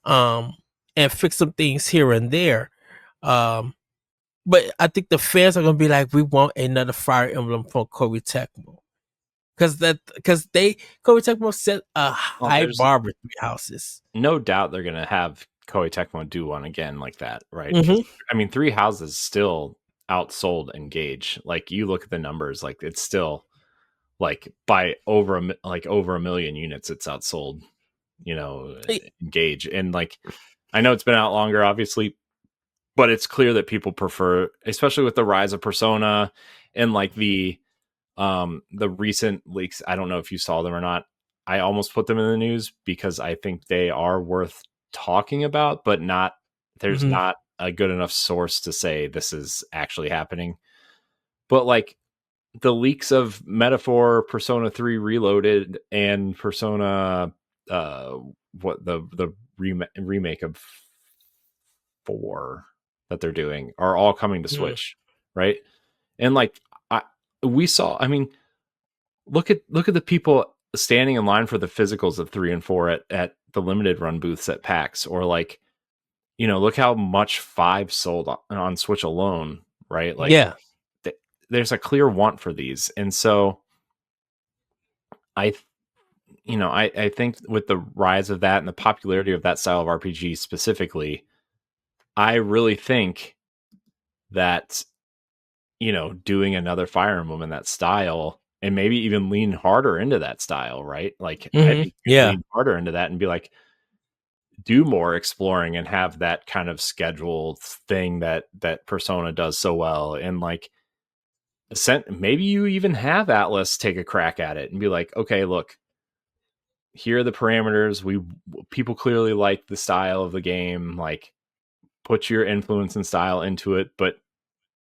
A: um and fix some things here and there. um but I think the fans are gonna be like, we want another Fire Emblem from Koei Tecmo, because Koei Tecmo set a
B: Well,
A: high
B: there's
A: bar with Three Houses.
B: no doubt they're gonna have Koei Tecmo do one again like that, right? Because
A: Mm-hmm.
B: I mean, Three Houses still outsold Engage. Like you look at the numbers, like it's still like by over a million units, it's outsold. You know, Engage, and like I know it's been out longer, obviously, but it's clear that people prefer, especially with the rise of Persona and like the recent leaks. I don't know if you saw them or not. I almost put them in the news because I think they are worth talking about, but not there's
A: Mm-hmm.
B: not a good enough source to say this is actually happening. But like the leaks of Metaphor, Persona 3 Reloaded, and Persona uh what the remake of 4 that they're doing are all coming to
A: Mm-hmm.
B: Switch, right? And like I we saw, I mean, look at the people standing in line for the physicals of 3 and 4 at the limited run booths at PAX, or like, look how much 5 sold on Switch alone, right? Like,
A: Yeah.
B: there's a clear want for these. And so I think with the rise of that and the popularity of that style of RPG specifically, I really think that, doing another Fire Emblem in that style, and maybe even lean harder into that style, right? Like, I think you
A: Yeah.
B: lean harder into that and be like, do more exploring and have that kind of scheduled thing that Persona does so well. And like, maybe you even have Atlas take a crack at it and be like, okay, look, here are the parameters. People clearly like the style of the game. Like, put your influence and style into it, but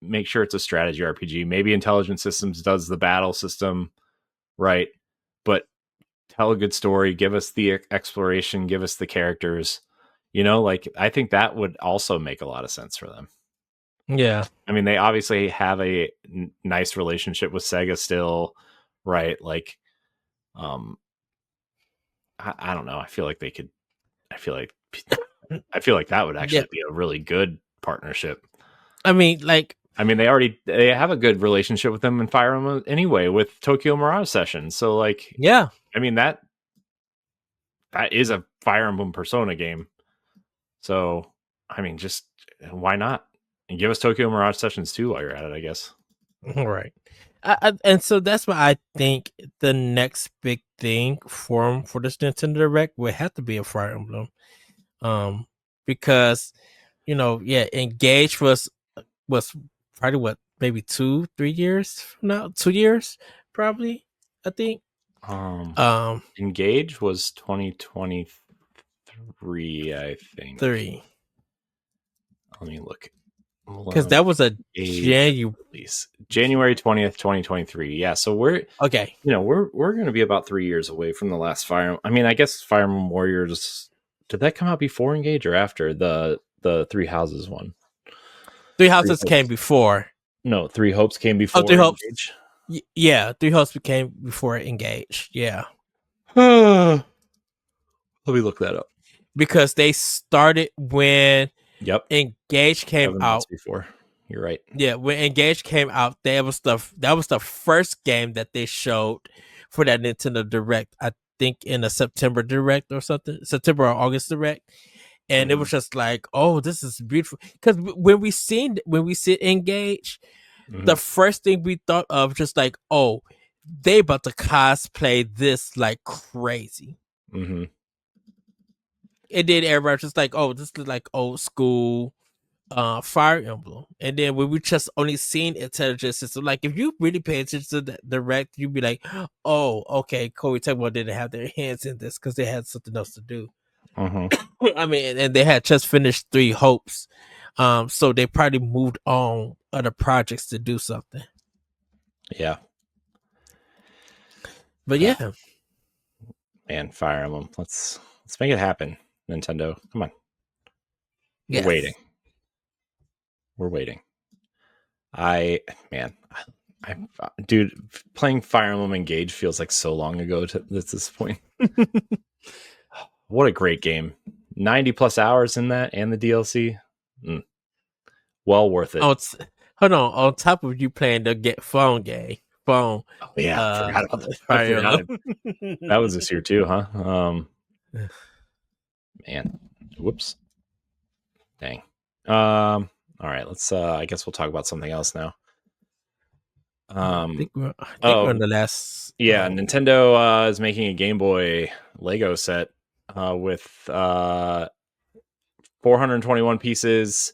B: make sure it's a strategy RPG. Maybe Intelligent Systems does the battle system, right? But tell a good story. Give us the exploration. Give us the characters. Like, I think that would also make a lot of sense for them.
A: Yeah.
B: I mean, they obviously have a nice relationship with Sega still, right? Like, I don't know. I feel like they could. I feel like that would actually be a really good partnership.
A: I mean,
B: they have a good relationship with them in Fire Emblem anyway, with Tokyo Mirage Sessions. So, like,
A: yeah.
B: I mean, that is a Fire Emblem Persona game. So, I mean, just why not? And give us Tokyo Mirage Sessions too while you're at it, I guess.
A: All right. And so that's why I think the next big thing for this Nintendo Direct would have to be a Fire Emblem. Because, Engage was probably maybe 2-3 years from now? 2 years, probably, I think.
B: Engage was 2023, I think.
A: 3.
B: Let me look.
A: Because that was a January
B: release. January 20th, 2023. Yeah, so we're
A: okay.
B: We're going to be about 3 years away from the last Fire. I mean, I guess Fire Emblem Warriors, did that come out before Engage or after the Three Houses one?
A: Three Houses came before.
B: No, Three Hopes came before
A: Three Hopes.
B: Engage.
A: Yeah, Three Hopes came before Engage. Yeah.
B: Let me look that up.
A: Because they started when
B: Engage
A: came out
B: before. You're right.
A: Yeah, when Engage came out, that was the first game that they showed for that Nintendo Direct. I think in a September Direct or something, September or August Direct, and it was just like, oh, this is beautiful. Because when we see Engage, the first thing we thought of just like, oh, they about to cosplay this like crazy.
B: Mm-hmm.
A: And then everybody was just like, oh, this is like old school Fire Emblem. And then when we just only seen Intelligent System, like if you really pay attention to the Direct, you'd be like, oh, okay, Koei Tecmo didn't have their hands in this because they had something else to do. I mean, and they had just finished Three Hopes, so they probably moved on other projects to do something.
B: Yeah,
A: but yeah,
B: man, Fire Emblem. Let's make it happen, Nintendo. Come on,
A: yes.
B: We're waiting. Dude, playing Fire Emblem Engage feels like so long ago at this point. What a great game. 90 plus hours in that and the DLC. Well worth it.
A: Hold on. On top of you playing the phone game.
B: Oh, yeah. Forgot about the Fire Emblem. That was this year too, huh? Man. Whoops. Dang. All right, let's I guess we'll talk about something else now.
A: I think we're on the last.
B: Yeah, Nintendo is making a Game Boy Lego set with 421 pieces.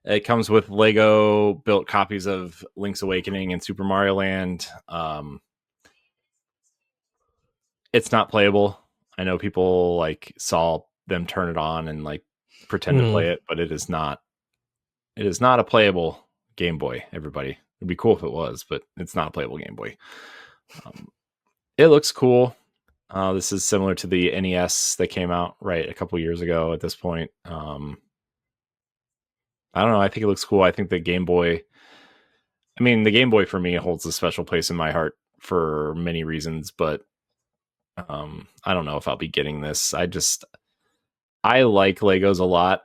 B: It comes with Lego built copies of Link's Awakening and Super Mario Land. It's not playable. I know people like saw them turn it on and like pretend to play it, but it is not. It is not a playable Game Boy, everybody. It'd be cool if it was, but it's not a playable Game Boy. It looks cool. This is similar to the NES that came out a couple years ago at this point. I don't know. I think it looks cool. I think the Game Boy for me holds a special place in my heart for many reasons, but I don't know if I'll be getting this. I like Legos a lot.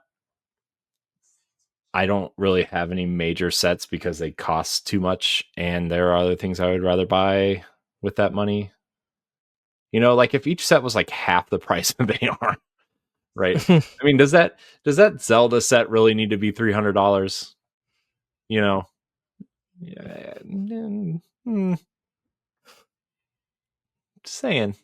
B: I don't really have any major sets because they cost too much, and there are other things I would rather buy with that money. You know, like if each set was like half the price that they are, right? I mean, does that Zelda set really need to be $300? You know, yeah, just saying.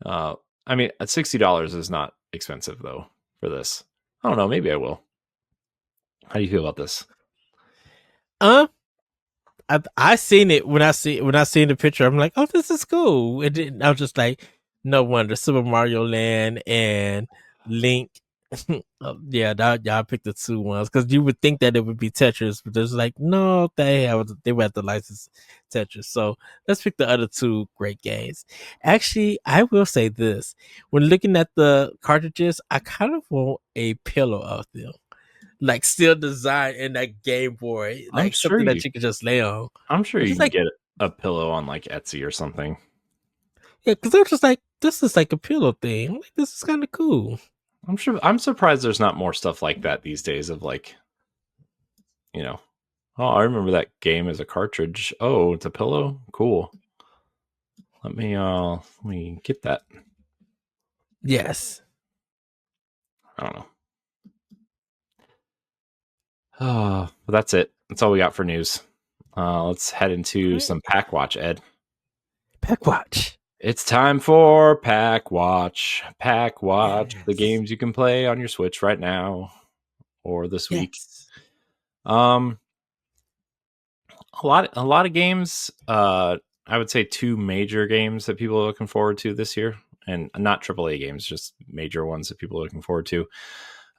B: I mean, $60 is not expensive though for this. I don't know. Maybe I will. How do you feel about this?
A: I seen it when I seen the picture. I'm like, oh, this is cool. And then I was just like, no wonder Super Mario Land and Link. Yeah, y'all picked the two ones because you would think that it would be Tetris, but there's like, no, they would have to license Tetris. So let's pick the other two great games. Actually, I will say this: when looking at the cartridges, I kind of want a pillow of them, like still designed in that Game Boy,
B: I'm
A: like
B: sure
A: something
B: you
A: that you could just lay on.
B: I'm sure
A: I'm
B: you
A: just
B: can
A: like,
B: get a pillow on like Etsy or something.
A: yeah, because they're just like, this is like a pillow thing. I'm like, this is kind of cool.
B: I'm surprised there's not more stuff like that these days of like, you know, oh, I remember that game as a cartridge. Oh, it's a pillow? Cool. Let me get that.
A: Yes.
B: I don't know. But that's it. That's all we got for news. Let's head into
A: Right.
B: some Pack Watch, Ed.
A: Pack Watch.
B: It's time for Pack Watch. Pack Watch, the
A: Yes.
B: games you can play on your Switch right now or this week.
A: Yes.
B: Um, a lot of games. I would say two major games that people are looking forward to this year, and not AAA games, just major ones that people are looking forward to.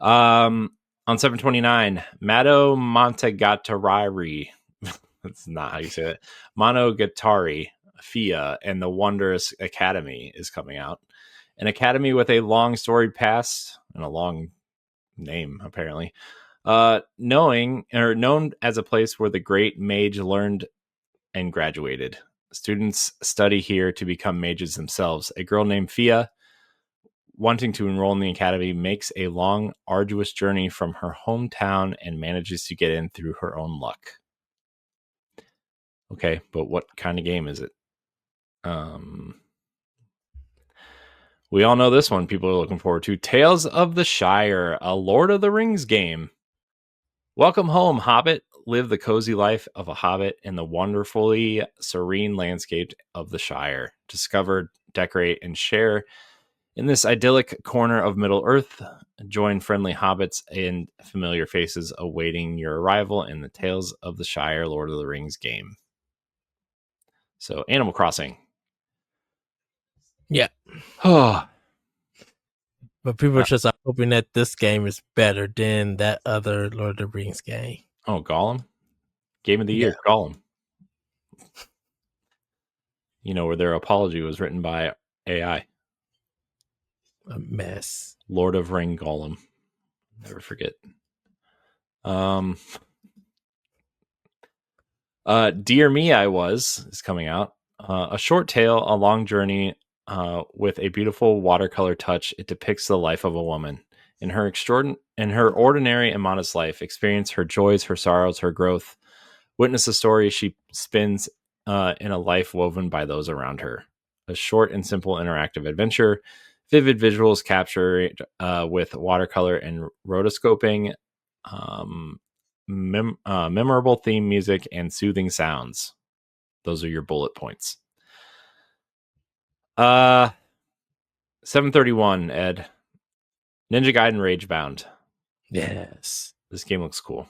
B: On 7/29, Mato Monogatari. That's not how you say it. Monogatari, Fia, and the Wondrous Academy is coming out. An academy with a long storied past and a long name, apparently. Known as a place where the great mage learned and graduated. Students study here to become mages themselves. A girl named Fia, wanting to enroll in the academy, makes a long, arduous journey from her hometown and manages to get in through her own luck. Okay, but what kind of game is it? We all know this one people are looking forward to. Tales of the Shire, a Lord of the Rings game. Welcome home, Hobbit. Live the cozy life of a hobbit in the wonderfully serene landscape of the Shire. Discover, decorate, and share in this idyllic corner of Middle Earth. Join friendly hobbits and familiar faces awaiting your arrival in the Tales of the Shire Lord of the Rings game. So, Animal Crossing.
A: Yeah.
B: Oh,
A: But people just are hoping that this game is better than that other Lord of the Rings game.
B: Gollum. Game of the Year,
A: Yeah.
B: Gollum. You know, where their apology was written by AI.
A: A mess.
B: Lord of Ring Gollum. Never forget. Dear Me, I Was is coming out. A short tale, a long journey with a beautiful watercolor touch. It depicts the life of a woman in her ordinary and modest life. Experience her joys, her sorrows, her growth. Witness the story she spins in a life woven by those around her. A short and simple interactive adventure. Vivid visuals captured with watercolor and rotoscoping. Memorable theme music and soothing sounds. Those are your bullet points. 7/31, Ed. Ninja Gaiden Ragebound.
A: Yes.
B: This game looks cool.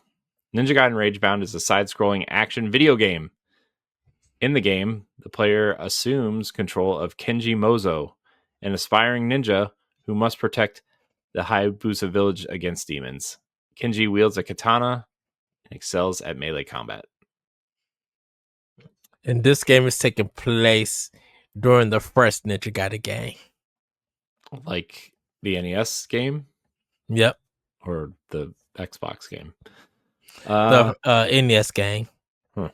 B: Ninja Gaiden Ragebound is a side-scrolling action video game. In the game, the player assumes control of Kenji Mozo, an aspiring ninja who must protect the Hayabusa village against demons. Kenji wields a katana and excels at melee combat.
A: And this game is taking place during the first Ninja Gaiden game.
B: Like the NES game?
A: Yep.
B: Or the Xbox game?
A: The NES game.
B: Huh.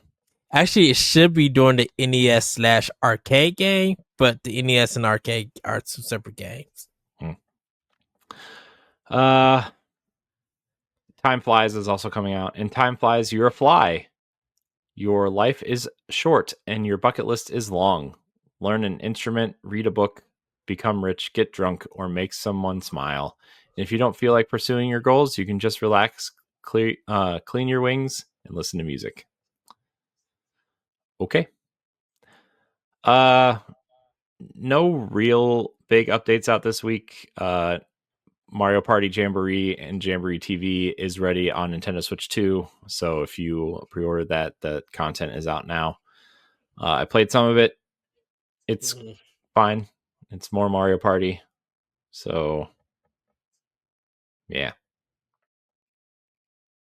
A: Actually, it should be during the NES/arcade game, but the NES and arcade are two separate games.
B: Time Flies is also coming out. In Time Flies, you're a fly. Your life is short and your bucket list is long. Learn an instrument, read a book, become rich, get drunk, or make someone smile. And if you don't feel like pursuing your goals, you can just relax, clean your wings, and listen to music. Okay. No real big updates out this week. Mario Party Jamboree and Jamboree TV is ready on Nintendo Switch 2. So if you pre-order that, the content is out now. I played some of it. It's fine. It's more Mario Party. So, yeah.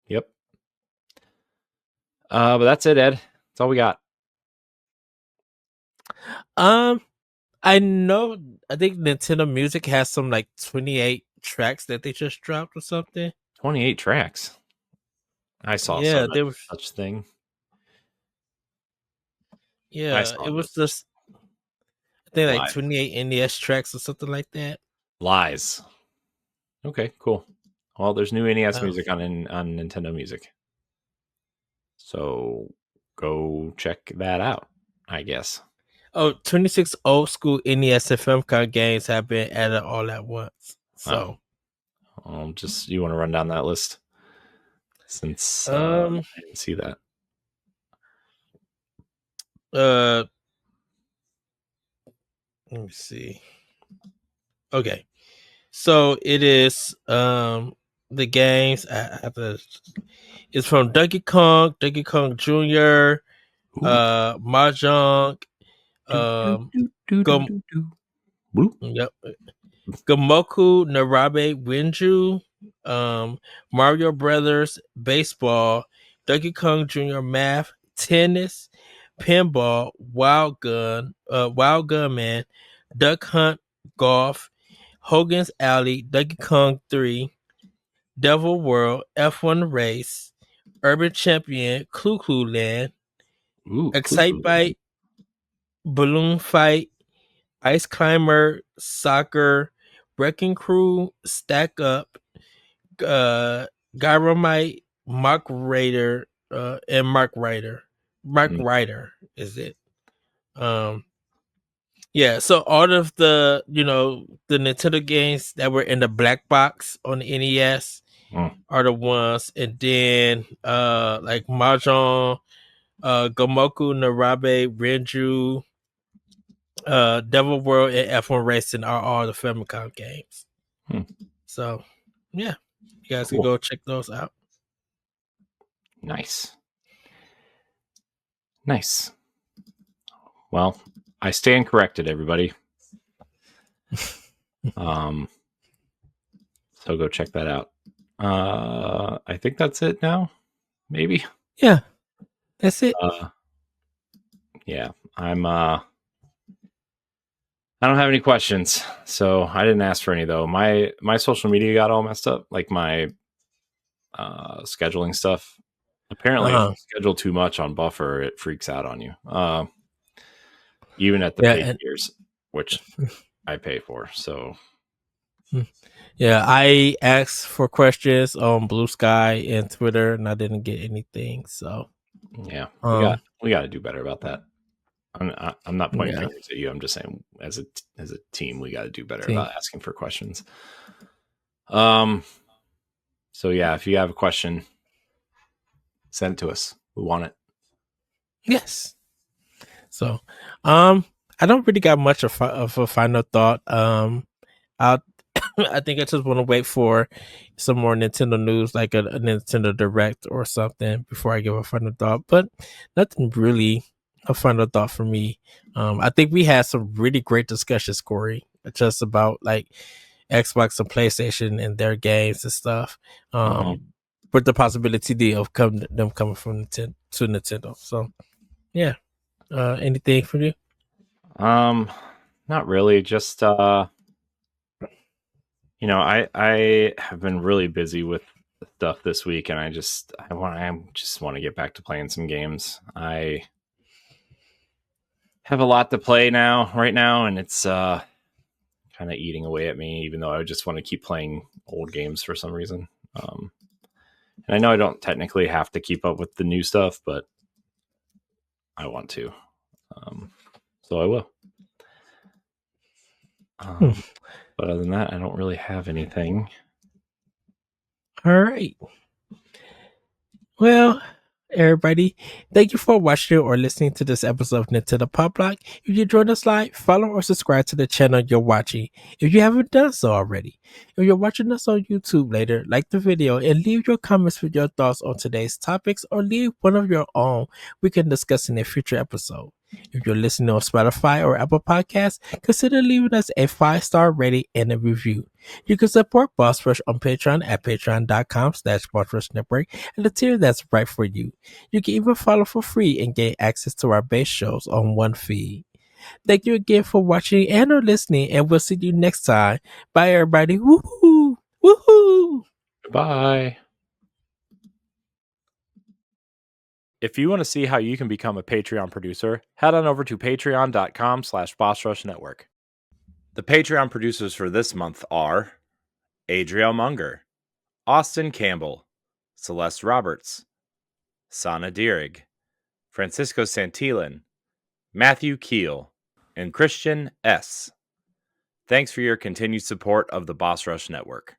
B: Yep. But that's it, Ed. That's all we got.
A: I know. I think Nintendo Music has some like 28 tracks that they just dropped or something.
B: 28 tracks. I saw such thing.
A: Yeah, it was just I think like 28 NES tracks or something like that.
B: Lies. Okay, cool. Well, there's new NES music on Nintendo Music. So go check that out, I guess.
A: 26 old school NES and Famicom games have been added all at once. So,
B: you want to run down that list since I didn't see that.
A: Let me see. Okay, so it is the games. I have to. It's from Donkey Kong Jr., Mahjong, yep. Gamoku Narabe Winju, Mario Brothers Baseball, Donkey Kong Jr. Math, Tennis, Pinball, Wild Gunman, Duck Hunt Golf, Hogan's Alley, Donkey Kong 3, Devil World, F1 Race, Urban Champion, Clue Clue Land, Excitebike, Balloon Fight, Ice Climber, Soccer, Wrecking Crew, Stack Up, Gyromite, Mark Raider, and Mark Ryder. Mark Ryder is it? Yeah. So all of the the Nintendo games that were in the black box on the NES are the ones, and then like Mahjong, Gomoku Narabe, Renju, Devil World, and F1 Racing are all the Famicom games. So, yeah, you guys can go check those out.
B: Nice. Well, I stand corrected, everybody. So go check that out. I think that's it now. Maybe.
A: Yeah, that's it.
B: Yeah, I don't have any questions, so I didn't ask for any though. My social media got all messed up, like my scheduling stuff. Apparently, if you schedule too much on Buffer, it freaks out on you. Even at the paid tiers, which I pay for. So,
A: yeah, I asked for questions on Blue Sky and Twitter, and I didn't get anything. So,
B: yeah, we got to do better about that. I'm not pointing fingers at you. I'm just saying, as a team, we got to do better about asking for questions. So yeah, if you have a question, send it to us. We want it.
A: Yes. So, I don't really got much of a final thought. I think I just want to wait for some more Nintendo news, like a Nintendo Direct or something, before I give a final thought. But nothing really a final thought for me. I think we had some really great discussions, Corey, just about like Xbox and PlayStation and their games and stuff. With the possibility of them coming from Nintendo. So, yeah. Anything for you?
B: Not really. Just I have been really busy with stuff this week, and I just want to get back to playing some games. I have a lot to play right now, and it's kind of eating away at me, even though I just want to keep playing old games for some reason. And I know I don't technically have to keep up with the new stuff, but I want to. So I will. But other than that, I don't really have anything.
A: All right. Well, everybody, thank you for watching or listening to this episode of Nintendo Pow Block. If you joined us live, follow or subscribe to the channel you're watching if you haven't done so already. If you're watching us on YouTube later, like the video and leave your comments with your thoughts on today's topics or leave one of your own we can discuss in a future episode. If you're listening on Spotify or Apple Podcasts, consider leaving us a 5-star rating and a review. You can support Boss Rush on Patreon at patreon.com/Boss Rush Network at the tier that's right for you. You can even follow for free and gain access to our base shows on one feed. Thank you again for watching and or listening, and we'll see you next time. Bye, everybody. Woohoo! Woohoo!
B: Bye. If you want to see how you can become a Patreon producer, head on over to patreon.com/BossRushNetwork. The Patreon producers for this month are Adriel Munger, Austin Campbell, Celeste Roberts, Sana Dirrig, Francisco Santillan, Matthew Keel, and Christian S. Thanks for your continued support of the Boss Rush Network.